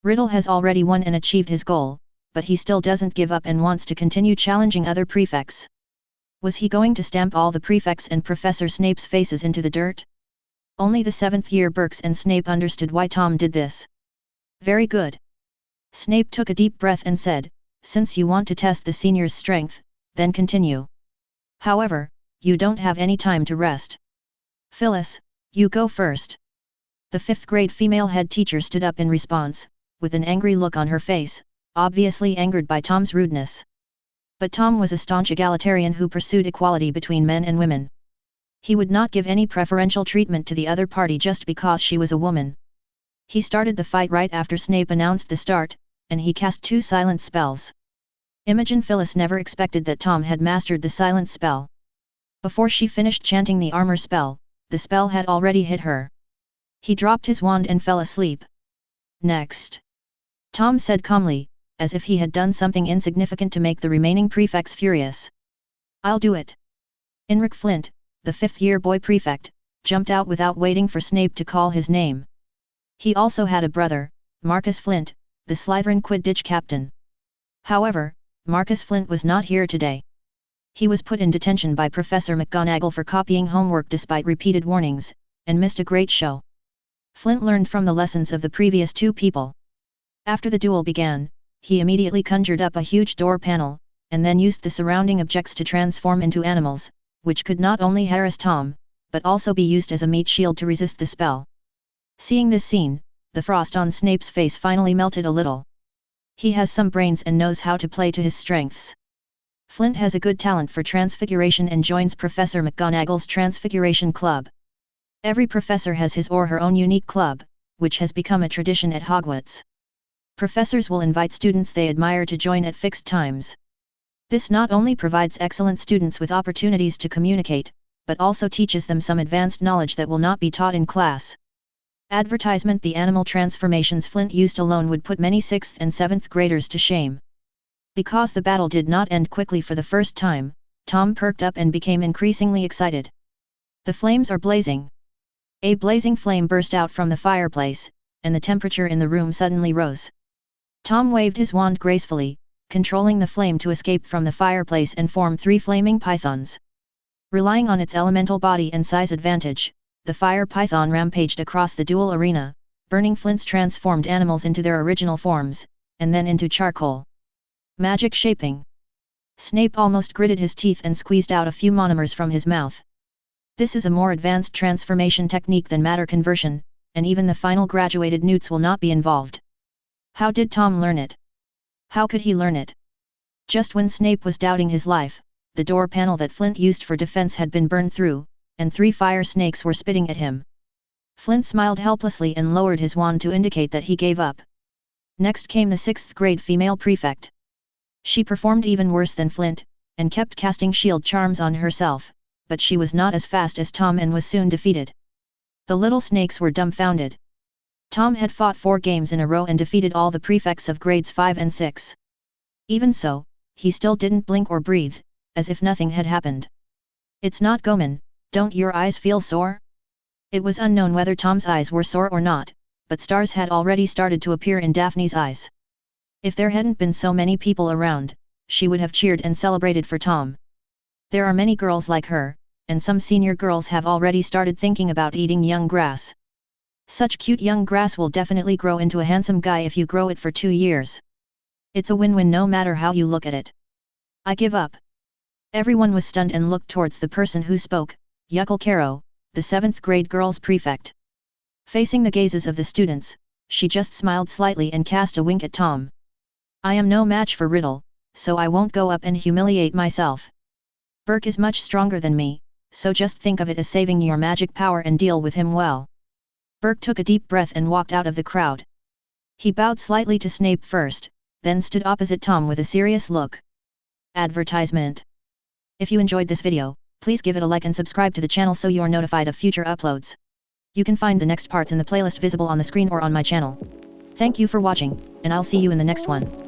A: Riddle has already won and achieved his goal, but he still doesn't give up and wants to continue challenging other prefects. Was he going to stamp all the prefects and Professor Snape's faces into the dirt? Only the 7th-year Burkes and Snape understood why Tom did this. "Very good." Snape took a deep breath and said, "Since you want to test the seniors' strength, then continue. However, you don't have any time to rest. Phyllis, you go first." The 5th-grade female head teacher stood up in response, with an angry look on her face, obviously angered by Tom's rudeness. But Tom was a staunch egalitarian who pursued equality between men and women. He would not give any preferential treatment to the other party just because she was a woman. He started the fight right after Snape announced the start, and he cast 2 silent spells. Imogen Phyllis never expected that Tom had mastered the silent spell. Before she finished chanting the armor spell, the spell had already hit her. He dropped his wand and fell asleep. "Next," Tom said calmly, as if he had done something insignificant to make the remaining prefects furious. "I'll do it." Enric Flint, the 5th-year boy prefect, jumped out without waiting for Snape to call his name. He also had a brother, Marcus Flint, the Slytherin Quidditch captain. However, Marcus Flint was not here today. He was put in detention by Professor McGonagall for copying homework despite repeated warnings, and missed a great show. Flint learned from the lessons of the previous 2 people. After the duel began, he immediately conjured up a huge door panel, and then used the surrounding objects to transform into animals, which could not only harass Tom, but also be used as a meat shield to resist the spell. Seeing this scene, the frost on Snape's face finally melted a little. He has some brains and knows how to play to his strengths. Flint has a good talent for transfiguration and joins Professor McGonagall's Transfiguration Club. Every professor has his or her own unique club, which has become a tradition at Hogwarts. Professors will invite students they admire to join at fixed times. This not only provides excellent students with opportunities to communicate, but also teaches them some advanced knowledge that will not be taught in class. Advertisement: the animal transformations Flint used alone would put many 6th and 7th graders to shame. Because the battle did not end quickly for the first time, Tom perked up and became increasingly excited. The flames are blazing. A blazing flame burst out from the fireplace, and the temperature in the room suddenly rose. Tom waved his wand gracefully, controlling the flame to escape from the fireplace and form 3 flaming pythons. Relying on its elemental body and size advantage, the fire python rampaged across the duel arena, burning Flint's transformed animals into their original forms, and then into charcoal. Magic shaping. Snape almost gritted his teeth and squeezed out a few monomers from his mouth. This is a more advanced transformation technique than matter conversion, and even the final graduated newts will not be involved. How did Tom learn it? How could he learn it? Just when Snape was doubting his life, the door panel that Flint used for defense had been burned through, and 3 fire snakes were spitting at him. Flint smiled helplessly and lowered his wand to indicate that he gave up. Next came the 6th grade female prefect. She performed even worse than Flint, and kept casting shield charms on herself, but she was not as fast as Tom and was soon defeated. The little snakes were dumbfounded. Tom had fought 4 games in a row and defeated all the prefects of grades 5 and 6. Even so, he still didn't blink or breathe, as if nothing had happened. "It's not Goman, don't your eyes feel sore?" It was unknown whether Tom's eyes were sore or not, but stars had already started to appear in Daphne's eyes. If there hadn't been so many people around, she would have cheered and celebrated for Tom. There are many girls like her, and some senior girls have already started thinking about eating young grass. Such cute young grass will definitely grow into a handsome guy if you grow it for 2 years. It's a win-win no matter how you look at it. "I give up." Everyone was stunned and looked towards the person who spoke, Yuckle Caro, the 7th grade girls' prefect. Facing the gazes of the students, she just smiled slightly and cast a wink at Tom. "I am no match for Riddle, so I won't go up and humiliate myself. Burke is much stronger than me, so just think of it as saving your magic power and deal with him well." Burke took a deep breath and walked out of the crowd. He bowed slightly to Snape first, then stood opposite Tom with a serious look. Advertisement. If you enjoyed this video, please give it a like and subscribe to the channel so you're notified of future uploads. You can find the next parts in the playlist visible on the screen or on my channel. Thank you for watching, and I'll see you in the next one.